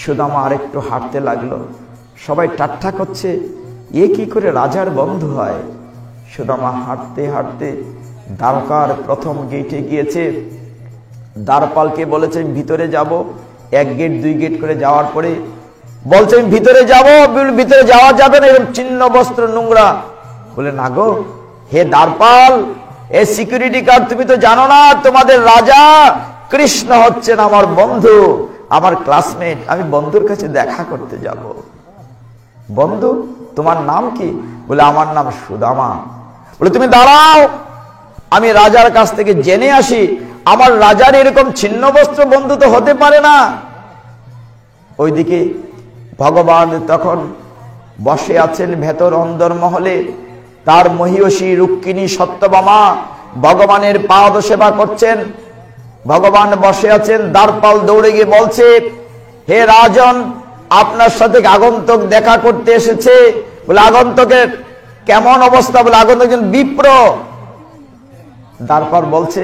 সুদামা আরেকটু হাঁটতে লাগলো, সবাই ঠাট্টা করছে, এ কি করে রাজার বন্ধু হয়? সুদামা হাঁটতে হাঁটতে দ্বারকার প্রথম গেটে গিয়েছে। দ্বারপালকে বলেছে, ভিতরে যাব। 1 গেট 2 গেট করে যাওয়ার পরে বলছে, ভিতরে যাব। ভিতরে যাওয়া যাবে না, এরকম ছিন্ন বস্ত্র, নোংরা। বলে, না গো, হে দ্বারপাল, এ সিকিউরিটি গার্ড, তুমি তো জানো না তোমাদের রাজা কৃষ্ণ হচ্ছেন আমার বন্ধু, আমার ক্লাসমেট, আমি বন্ধুর কাছে দেখা করতে যাব। বন্ধু তোমার নাম কি? বলে আমার নাম সুদামা। বলে তুমি দাঁড়াও, আমি রাজার কাছ থেকে জেনে আসি। আমার রাজার এরকম ছিন্ন বস্ত্র বন্ধু তো হতে পারে না। ওইদিকে ভগবান তখন বসে আছেন ভেতর অন্দরমহলে। তার মহিষী রুক্মিণী সত্যভামা ভগবানের পাদ সেবা করছেন। ভগবান বসে আছেন, দ্বারপাল দৌড়ে গিয়ে বলছে, হে রাজন, আপনার সাথে আগন্তুক দেখা করতে এসেছে। বলে আগন্তুকের কেমন অবস্থা? বলে আগন্তুক একজন বিপ্র। দ্বারপাল বলছে,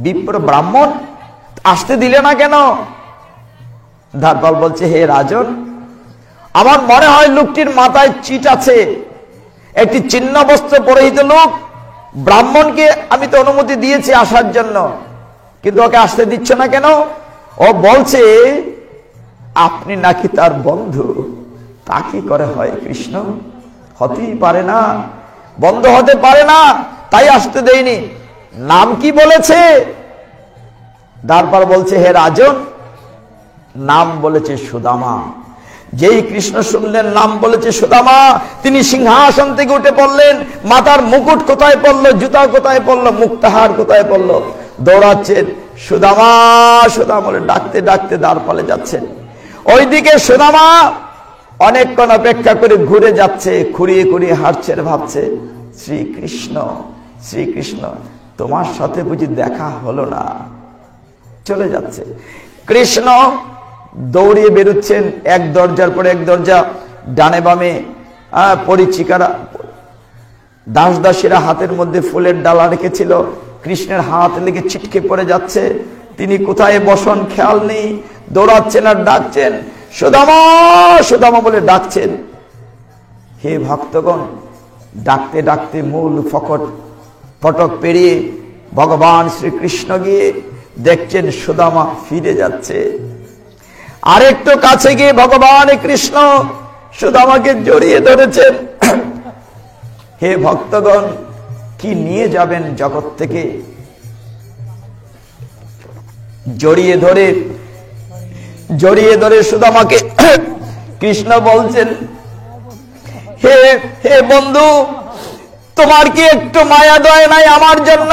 বিপ্র ব্রাহ্মণ, আসতে দিলে না কেন? দ্বারপাল বলছে, হে রাজন, আমার মনে হয় লোকটির মাথায় চিট আছে। একটি চিহ্ন বস্ত্র পরিহিত লোক, ব্রাহ্মণকে আমি তো অনুমতি দিয়েছি আসার জন্য, কিন্তু ওকে আসতে দিচ্ছ না কেন? ও বলছে আপনি নাকি তার বন্ধু। তা কি করে হয় কৃষ্ণ? হতেই পারে না, বন্ধু হতে পারে না, তাই আসতে দেয়নি। নাম কি বলেছে? দ্বারপাল বলছে, হে রাজন, নাম বলেছে সুদামা। যেই কৃষ্ণ শুনলেন নাম বলেছে সুদামা, তিনি সিংহাসন থেকে উঠে পড়লেন। মাথার মুকুট কোথায় পড়লো, জুতা কোথায় পড়লো, মুক্তাহার কোথায় পড়লো, দৌড়াচ্ছেন সুদামা সুদামা বলে ডাকতে ডাকতে দ্বারপালে যাচ্ছেন। ওইদিকে সুদামা অনেকক্ষণ অপেক্ষা করে ঘুরে যাচ্ছে, খুঁড়িয়ে খুঁড়িয়ে হাঁটছেন, ভাবছে শ্রীকৃষ্ণ শ্রীকৃষ্ণ, তোমার সাথে বুঝি দেখা হলো না। চলে যাচ্ছে। কৃষ্ণ দৌড়িয়ে বেরোচ্ছেন, এক দরজার পরে এক দরজা, ডানে বামে পরিচিকারা দাস দাসীরা হাতের মধ্যে ফুলের ডালা রেখেছিল। কৃষ্ণের হাত লেগে ছিটকে পড়ে যাচ্ছে। তিনি কোথায় বসন খেয়াল নেই, দৌড়াচ্ছেন আর ডাকছেন সুদামা সুদামা বলে ডাকছেন। হে ভক্তগণ, ডাকতে ডাকতে মূল ফটক পেরিয়ে ভগবান শ্রীকৃষ্ণ গিয়ে দেখছেন সুদামা ফিরে যাচ্ছে। আরেকটু কাছে গিয়ে ভগবান কৃষ্ণ সুদামাকে জড়িয়ে ধরেছেন। হে ভক্তগণ, কি নিয়ে যাবেন জগৎ থেকে? জড়িয়ে ধরে সুদামাকে কৃষ্ণ বলছেন, হে হে বন্ধু, তোমার কি একটু মায়া দয় নাই আমার জন্য?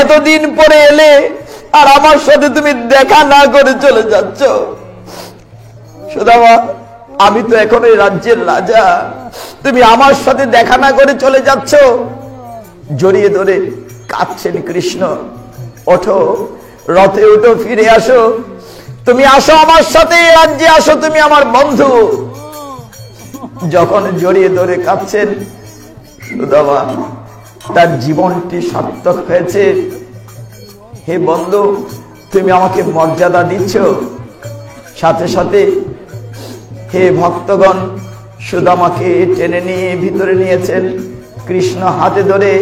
এতদিন পরে এলে আর আমার সাথে তুমি দেখা না করে চলে যাচ্ছ। সুদামা, আমি তো এখন এই রাজ্যের রাজা, তুমি আমার সাথে দেখা না করে চলে যাচ্ছ। জড়িয়ে ধরে কাঁদছেন কৃষ্ণ। ওঠো, রথে উঠো, ফিরে আসো, তুমি আসো আমার সাথে, রাজ্যে আসো, তুমি আমার বন্ধু। যখন জড়িয়ে ধরে কাঁদছেন সুদামা, তার জীবনটি সার্থক হয়েছে। হে বন্ধু, তুমি আমাকে মর্যাদা দিচ্ছ। সাথে সাথে হে ভক্তগণ, সুদামাকে টেনে নিয়ে ভিতরে নিয়েছেন। কৃষ্ণ হাতে ধরে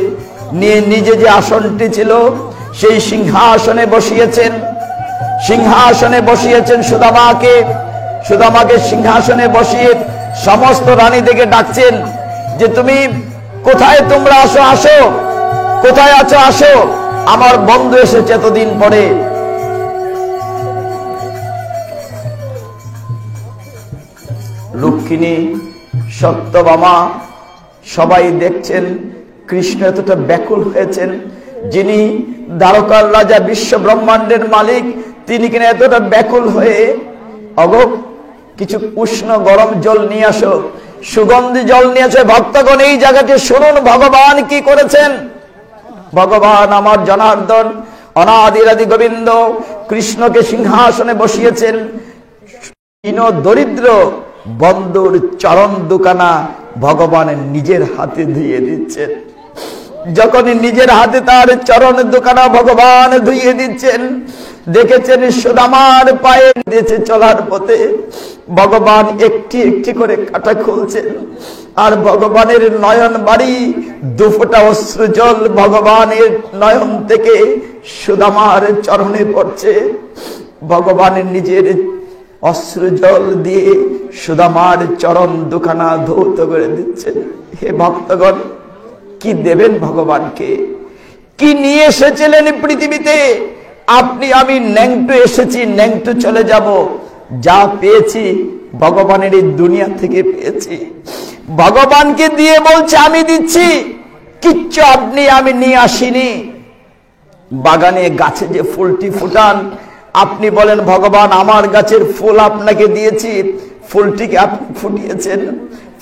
নিয়ে নিজে যে আসনটি ছিল সেই সিংহাসনে বসিয়েছেন। সুদামাকে সিংহাসনে বসিয়ে সমস্ত রানী থেকে ডাকছেন যে তুমি কোথায়, তোমরা আসো, আসো, কোথায় আছো, আসো, আমার বন্ধু এসেছে এতদিন পরে। রুক্মিণী, সত্যভামা সবাই দেখছেন কৃষ্ণ এতটা ব্যাকুল হয়েছেন। যিনি দ্বারকার রাজা, বিশ্ব ব্রহ্মাণ্ডের মালিক, তিনি কিনা এতটা ব্যাকুল হয়ে, অগো কিছু উষ্ণ গরম জল নিয়ে আসো, সুগন্ধি জল নিয়ে আসো। ভক্তগণ, এই জায়গাটি শুনুন ভগবান কি করেছেন। ভগবান আমার জনার্দন অনাদিরাদি গোবিন্দ কৃষ্ণকে সিংহাসনে বসিয়েছেন। দরিদ্র বন্ধুর চরণ দুখানা ভগবান নিজের হাতে ধুয়ে দিচ্ছেন। যখন নিজের হাতে তার চরণ দুখানা ভগবান ধুয়ে দিচ্ছেন, দেখেছেন সুদামার পায়ে দিয়েছে চলার পথে ভগবান একটি একটি করে কাটা খুলছেন, আর ভগবানের নয়ন বাড়ি দুফোঁটা অশ্রু জল ভগবানের নয়ন থেকে সুদামার চরণে পড়ছে। ভগবানের নিজের অশ্রু জল দিয়ে সুদামার চরণ দুখানা ধৌত করে দিচ্ছেন। হে ভক্তগণ, কি দেবেন ভগবানকে? কি নিয়ে এসেছিলেন পৃথিবীতে? আপনি আমি ন্যাংটু এসেছি, ন্যাংটু চলে যাব। যা পেয়েছি ভগবানের এই দুনিয়া থেকে পেয়েছি। ভগবানকে দিয়ে বলছে আমি দিচ্ছি, কিচ্ছু আপনি আমি নিয়ে আসিনি। বাগানে গাছে যে ফুলটি ফুটান, আপনি বলেন ভগবান আমার গাছের ফুল আপনাকে দিয়েছি, ফুলটিকে আপনি ফুটিয়েছেন,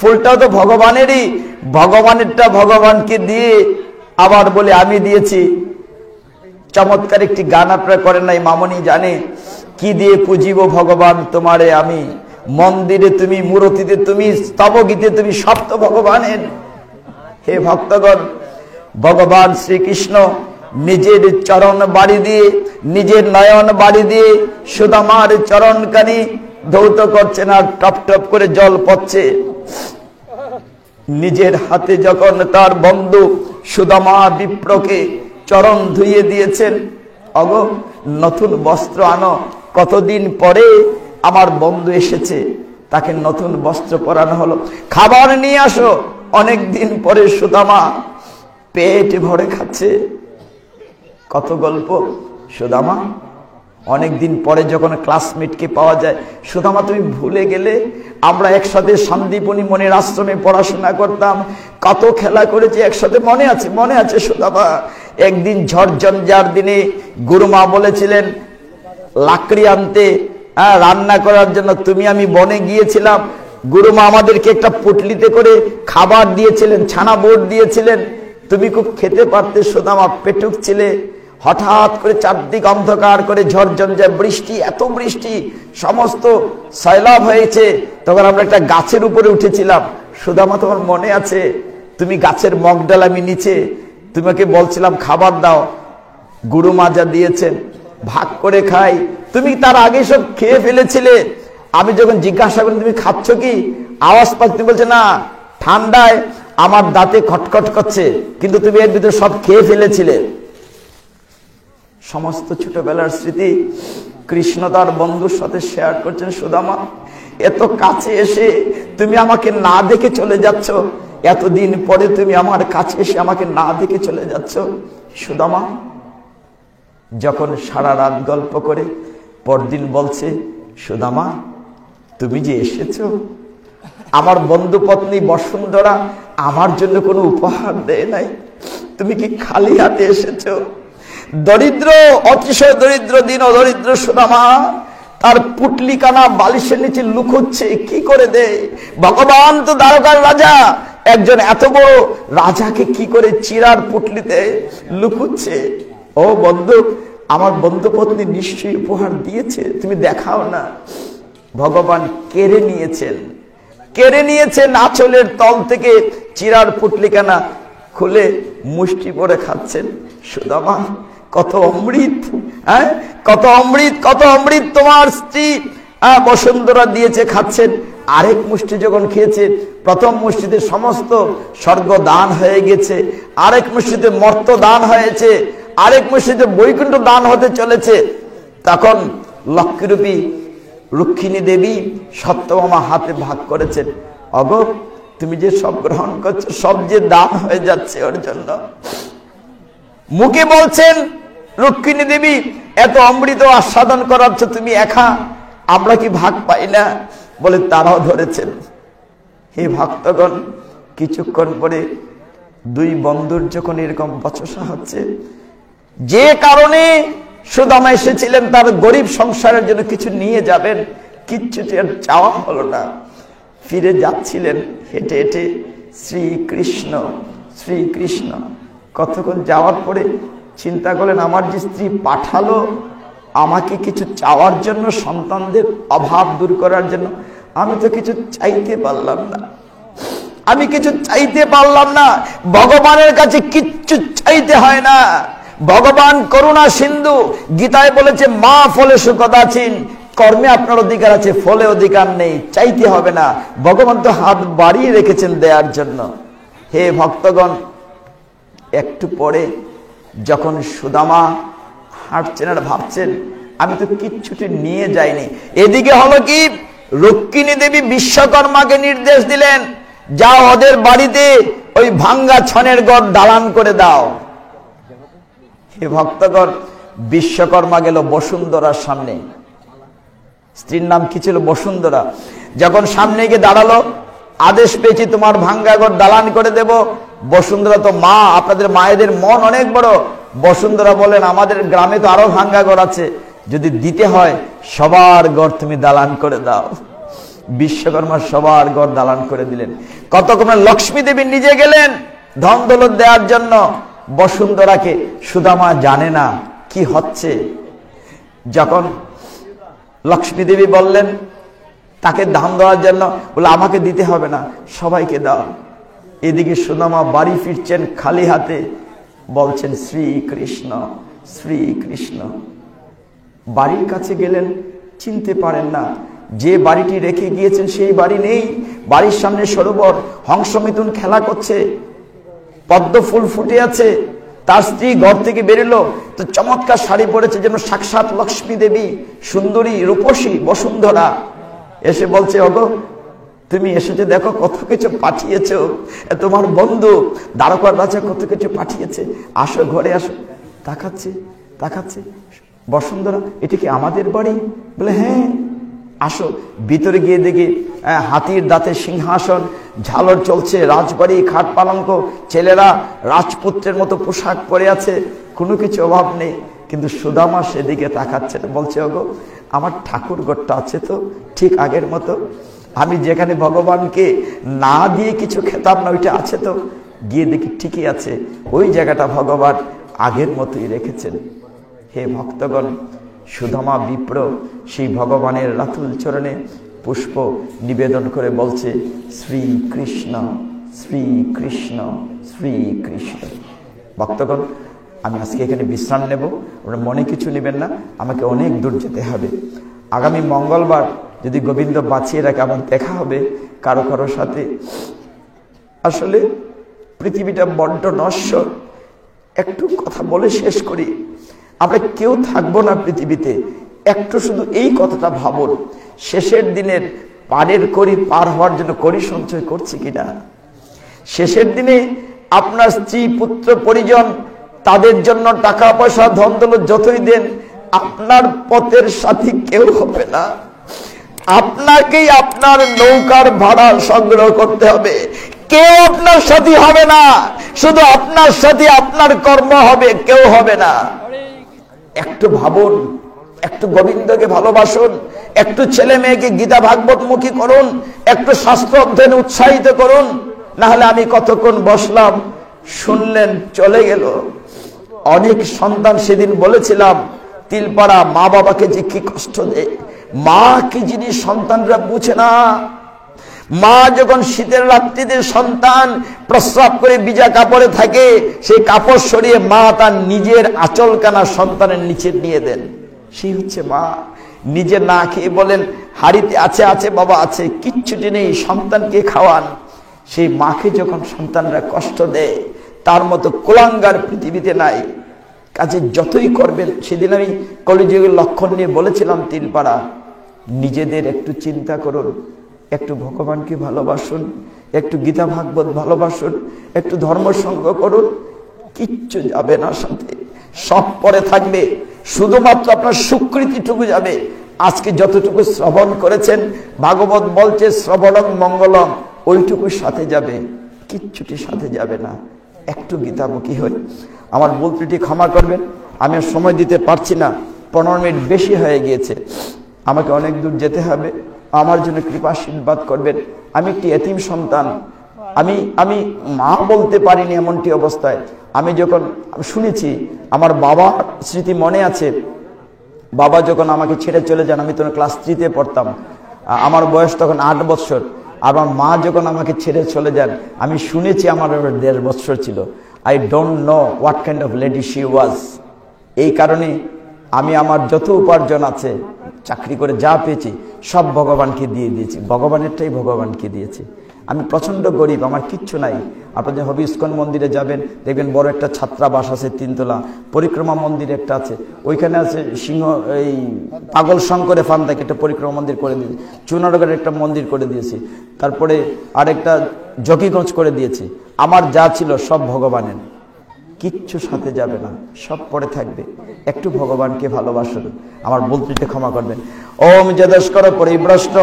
ফুলটাও তো ভগবানেরই, ভগবানেরটা ভগবানকে দিয়ে আবার বলে আমি দিয়েছি। চমৎকার একটি গান আপনারা করেন নাই, মামনি জানে, কি দিয়ে পুজিব ভগবান তোমারে আমি, মন্দিরে তুমি, মূর্তিতে তুমি, স্তবগীতে তুমি, সব তো ভগবানের। হে ভক্তগণ, ভগবান শ্রীকৃষ্ণ নিজের চরণ বাড়ি দিয়ে, নিজের নয়ন বাড়ি দিয়ে সুদামার চরণকানি ধৌত করছেন, আর টপ টপ করে জল পড়ছে। নিজের হাতে যখন তার বন্ধু সুদামা বিপ্রকে চরণ ধুইয়ে দিয়েছেন, অগো নতুন বস্ত্র আনো, কতদিন পরে আমার বন্ধু এসেছে, তাকে নতুন বস্ত্র পরানো হলো। খাবার নিয়ে আসো, অনেক দিন পরে সুদামা পেট ভরে খাচ্ছে। কত গল্প। সুদামা অনেকদিন পরে যখন ক্লাসমেটকে পাওয়া যায়, সুদামা তুমি ভুলে গেলে, আমরা একসাথে শান্তিপনি মনের আশ্রমে পড়াশোনা করতাম, কত খেলা করেছি একসাথে, মনে আছে? মনে আছে সুদামা? একদিন ঝড় ঝঞ্ঝার দিনে গুরুমা বলেছিলেন লাকড়ি আনতে, রান্না করার জন্য, তুমি আমি বনে গিয়েছিলাম, গুরুমা আমাদেরকে একটা পুটলিতে করে খাবার দিয়েছিলেন, ছানা বোট দিয়েছিলেন, তুমি খুব খেতে পারতে সুদামা, পেটুক ছিলে। হঠাৎ করে চারদিক অন্ধকার করে ঝড় ঝঞ্ঝা, বৃষ্টি, এত বৃষ্টি, সমস্ত সয়লাভ হয়েছে। তখন আমরা একটা গাছের উপরে উঠেছিলাম, সুদামা তোমার মনে আছে? তুমি গাছের মগডাল আমি নিচে, তোমাকে বলছিলাম খাবার দাও, গুরুমা যা দিয়েছেন ভাগ করে খাই, তুমি তার আগে সব খেয়ে ফেলেছিলে। আমি যখন জিজ্ঞাসা করি তুমি খাচ্ছ কি, আওয়াজ পাচ্ছি, তুমি বলছে না, ঠান্ডায় আমার দাঁতে খটখট করছে, কিন্তু তুমি এর ভিতরে সব খেয়ে ফেলেছিলে। সমস্ত ছোটবেলার স্মৃতি কৃষ্ণ তার বন্ধুর সাথে শেয়ার করছেন। সুদামা, এত কাছে এসে তুমি আমাকে না দেখে চলে যাচ্ছ, এতদিন পরে তুমি আমার কাছে এসে আমাকে না দেখে চলে যাচ্ছ। সুদামা যখন সারা রাত গল্প করে পরদিন বলছে, সুদামা তুমি যে এসেছো, আমার বন্ধু পত্নী বসুন্ধরা আমার জন্য কোনো উপহার দেয় নাই, তুমি কি খালি হাতে এসেছো? দরিদ্র, অতিশয় দরিদ্র, দিন দরিদ্র সুদামা তার পুটলিকানা বালিশের নিচে লুকোচ্ছে, কি করে দেয়? ভগবান তো দ্বারকার রাজা, একজন এত বড় রাজাকে কি করে চিরার পুটলিতে লুকোচ্ছে? ও বন্ধু, আমার বন্ধু পত্নী নিশ্চয়ই উপহার দিয়েছে, তুমি দেখাও না। ভগবান কেড়ে নিয়েছেন, কেড়ে নিয়েছেন, আঁচলের তল থেকে চিরার পুটলিকানা খুলে মুষ্টি করে খাচ্ছেন। সুদামা কত অমৃত, কত অমৃত, কত অমৃত তোমার স্ত্রী বসুন্ধরা দিয়েছে, খাচ্ছেন। আরেক মুষ্টি যখন খেয়েছে, প্রথম মুষ্টিতে সমস্ত স্বর্গ দান হয়ে গেছে, আরেক মুষ্টিতে মর্ত দান হয়েছে, আরেক মুষ্টিতে বৈকুণ্ঠ দান হতে চলেছে। তখন লক্ষ্মীরূপী রুক্মিণী দেবী সত্যভামা হাতে ভাগ করেছেন, অগো তুমি যে সব গ্রহণ করছো, সব যে দান হয়ে যাচ্ছে ওর জন্য। মুখে বলছেন রুক্মিণী দেবী, এত অমৃত আস্বাদন করাচ্ছ তুমি একা, আমরা কি ভাগ পাই না? বলে তারাও ধরেছেন। হে ভক্তগণ, কিছুক্ষণ পরে দুই বন্ধুর যখন এরকম বচসা হচ্ছে, যে কারণে সুদামা এসেছিলেন তার গরিব সংসারের জন্য কিছু নিয়ে যাবেন, কিচ্ছু চাওয়া হলো না। ফিরে যাচ্ছিলেন হেঁটে হেঁটে, শ্রীকৃষ্ণ শ্রীকৃষ্ণ। কতক্ষণ যাওয়ার পরে চিন্তা করলেন, আমার যে স্ত্রী পাঠালো আমাকে কিছু চাওয়ার জন্য, সন্তানদের অভাব দূর করার জন্য, আমি তো কিছু চাইতে পারলাম না, আমি কিছু চাইতে পারলাম না। ভগবানের কাছে কিচ্ছু চাইতে হয় না, ভগবান করুণা সিন্ধু। গীতায় বলেছে মা ফলে সুকদাচিন, কর্মে আপনার অধিকার আছে, ফলে অধিকার নেই, চাইতে হবে না। ভগবান তো হাত বাড়িয়ে রেখেছেন দেওয়ার জন্য। হে ভক্তগণ, একটু পরে যখন সুদামা হাঁটছেন আর ভাবছেন আমি তো কিচ্ছুটি নিয়ে যাইনি, এদিকে হলো কি, রুক্মিণী দেবী বিশ্বকর্মাকে নির্দেশ দিলেন, যাও ওদের বাড়িতে ওই ভাঙ্গা ছনের ঘর দালান করে দাও। হে ভক্তগণ, বিশ্বকর্মা গেল বসুন্ধরার সামনে, স্ত্রীর নাম কি ছিল? বসুন্ধরা। যখন সামনে গিয়ে দাঁড়ালো, আদেশ পেয়েছি তোমার ভাঙ্গা ঘর দালান করে দেব। বসুন্ধরা তো মা, আপনাদের মায়েদের মন অনেক বড়। বসুন্ধরা বলেন, আমাদের গ্রামে তো আরো ভাঙ্গা ঘর আছে, যদি দিতে হয় সবার ঘর তুমি দালান করে দাও। বিশ্বকর্মা সবার ঘর দালান করে দিলেন। কতক্ষণ লক্ষ্মী দেবী নিজে গেলেন ধন দৌলত দেওয়ার জন্য বসুন্ধরাকে। সুদামা জানে না কি হচ্ছে। যখন লক্ষ্মী দেবী বললেন তাকে দান দেওয়ার জন্য, বলে আমাকে দিতে হবে না, সবাইকে দাও। এদিকে সুদামা বাড়ি ফিরছেন খালি হাতে, বলছেন শ্রীকৃষ্ণ শ্রীকৃষ্ণ। বাড়ির কাছে গেলেন, চিনতে পারেন না, যে বাড়িটি রেখে গিয়েছেন সেই বাড়ি নেই। বাড়ির সামনে সরোবর, হংস মিথুন খেলা করছে, পদ্ম ফুল ফুটে আছে। তার স্ত্রী ঘর থেকে বেরোলো, তো চমৎকার শাড়ি পরেছে, যেন সাক্ষাৎ লক্ষ্মী দেবী, সুন্দরী রূপসী বসুন্ধরা। এসে বলছে, ওগো তুমি এসেছো, দেখো কত কিছু পাঠিয়েছ, তোমার বন্ধু দ্বারকার রাজা কত কিছু পাঠিয়েছে, আসো ঘরে আসো। তাকাচ্ছে তাকাচ্ছে, বসুন্ধরা এটা কি আমাদের বাড়ি? বলে হ্যাঁ আসো। ভিতরে গিয়ে দেখি হাতির দাঁতের সিংহাসন, ঝালর চলছে, রাজবাড়ি, খাট পালঙ্ক, ছেলেরা রাজপুত্রের মতো পোশাক পরে আছে, কোনো কিছু অভাব নেই। কিন্তু সুদামা সেদিকে তাকাচ্ছে না, বলছে ওগো আমার ঠাকুর ঘরটা আছে তো ঠিক আগের মতো, আমি যেখানে ভগবানকে না দিয়ে কিছু খেতাম না, ওইটা আছে তো? গিয়ে দেখি ঠিকই আছে, ওই জায়গাটা ভগবান আগের মতোই রেখেছেন। হে ভক্তগণ, সুদামা বিপ্র সেই ভগবানের রাতুল চরণে পুষ্প নিবেদন করে বলছে শ্রীকৃষ্ণ শ্রীকৃষ্ণ শ্রীকৃষ্ণ। ভক্তগণ, আমি আজকে এখানে বিশ্রাম নেব, ওরা মনে কিছু নেবেন না, আমাকে অনেক দূর যেতে হবে। আগামী মঙ্গলবার যদি গোবিন্দ বাঁচিয়ে রাখে আমার দেখা হবে কারো কারো সাথে। আসলে পৃথিবীটা বড্ড নশ্বর। একটু কথা বলে শেষ করি, আমরা কেউ থাকবো না পৃথিবীতে, একটু শুধু এই কথাটা ভাবুন, শেষের দিনের পারের করি পার হওয়ার জন্য করি সঞ্চয় করছি কিনা। শেষের দিনে আপনার স্ত্রী পুত্র পরিজন তাদের জন্য টাকা পয়সা ধন দৌলত যতই দেন, আপনার পথের সাথী কেউ হবে না। আপনাকেই আপনার নৌকার ভাড়া সংগ্রহ করতে হবে, কেউ আপনার সাথী হবে না। শুধু আপনার সাথে আপনার কর্ম হবে, কেউ হবে না। একটু ভাবুন, একটু গোবিন্দকে ভালোবাসুন, একটু ছেলে মেয়েকে গীতা ভাগবত মুখী করুন, একটু শাস্ত্র অধ্যয়নে উৎসাহিত করুন। না হলে আমি কতক্ষণ বসলাম, শুনলেন, চলে গেল। অনেক সন্তান সেদিন বলেছিলাম তিলপাড়া, মা বাবাকে যে কি কষ্ট দেয়, মা কি জিনিস সন্তানরা বুঝে না। মা যখন শীতের রাত্রিতে সন্তান প্রস্রাব করে ভিজা কাপড়ে থাকে, সেই কাপড় সরিয়ে মা তার নিজের আঁচলকানা সন্তানের নিচে নিয়ে দেন, সেই হচ্ছে মা। নিজে না খেয়ে বলেন হাড়িতে আছে আছে বাবা আছে, কিচ্ছুটি নেই, সন্তানকে খাওয়ান। সেই মাকে যখন সন্তানরা কষ্ট দেয়, তার মতো কুলাঙ্গার পৃথিবীতে নাই। কাজে যতই করবেন, সেদিন আমি কলিযুগের লক্ষণ নিয়ে বলেছিলাম তিলপাড়া, নিজেদের একটু চিন্তা করুন, একটু ভগবানকে ভালোবাসুন, একটু গীতা ভাগবত ভালোবাসুন, একটু ধর্মসঙ্গ করুন, কিচ্ছু যাবে না সাথে, সব পরে থাকবে। শুধুমাত্র আপনার স্বীকৃতিটুকু যাবে। আজকে যতটুকু শ্রবণ করেছেন, ভাগবত বলছে শ্রবণং মঙ্গলম, ওইটুকু সাথে যাবে, কিচ্ছুটি সাথে যাবে না। একটু গীতামুখী হই। আমার ভুল ত্রুটি ক্ষমা করবেন, আমি আর সময় দিতে পারছি না, 15 মিনিট বেশি হয়ে গিয়েছে, আমাকে অনেক দূর যেতে হবে। আমার জন্য কৃপা আশীর্বাদ করবেন। আমি একটি এতিম সন্তান, আমি মা বলতে পারিনি এমনটি অবস্থায়। আমি যখন শুনেছি, আমার বাবার স্মৃতি মনে আছে, বাবা যখন আমাকে ছেড়ে চলে যান, আমি তখন ক্লাস 3-তে পড়তাম, আমার বয়স তখন 8 বছর। আমার মা যখন আমাকে ছেড়ে চলে যান, আমি শুনেছি আমার 1.5 বছর ছিল। I don't know what kind of lady she was. এই কারণে আমি আমার যত উপার্জন আছে, চাকরি করে যা পেয়েছি, সব ভগবানকে দিয়ে দিয়েছি, ভগবানেরটাই ভগবানকে দিয়েছি। আমি প্রচণ্ড গরিব, আমার কিচ্ছু নাই। আপনাদের হবে ইস্কন মন্দিরে যাবেন, দেখবেন বড় একটা ছাত্রাবাস আছে 3 তলা, পরিক্রমা মন্দির একটা আছে, ওইখানে আছে সিংহ, এই পাগল শঙ্করে ফান্দাকে একটা পরিক্রমা মন্দির করে দিয়েছি, চুনারগড়ের একটা মন্দির করে দিয়েছি, তারপরে আরেকটা জকিগঞ্জ করে দিয়েছি। আমার যা ছিল সব ভগবানের। কিচ্ছু সাথে যাবে না, সব পরে থাকবে। একটু ভগবানকে ভালোবাসুন, আমার বলতে ক্ষমা করবেন। ওম যদস্কর পরিভ্রষ্ট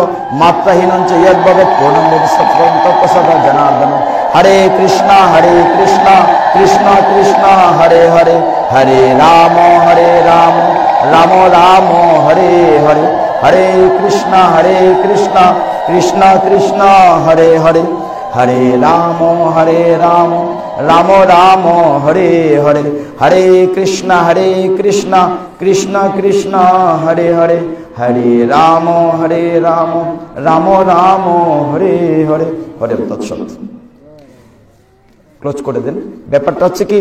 মাত্রাহীন ইয়দ্ভবৎ পূর্ণম সত্ত্বম তৎপ্রসাদা জনার্দন। হরে কৃষ্ণ কৃষ্ণ কৃষ্ণ হরে হরে, হরে রাম রাম রাম হরে হরে, হরে কৃষ্ণ কৃষ্ণ কৃষ্ণ হরে হরে, হরে রাম রাম রাম হরে হরে, হরে কৃষ্ণ কৃষ্ণ কৃষ্ণ হরে হরে, হরে রাম রাম রাম হরে হরে। হরে তৎসৎ। ক্লোজ করে দেন। ব্যাপারটা হচ্ছে কি,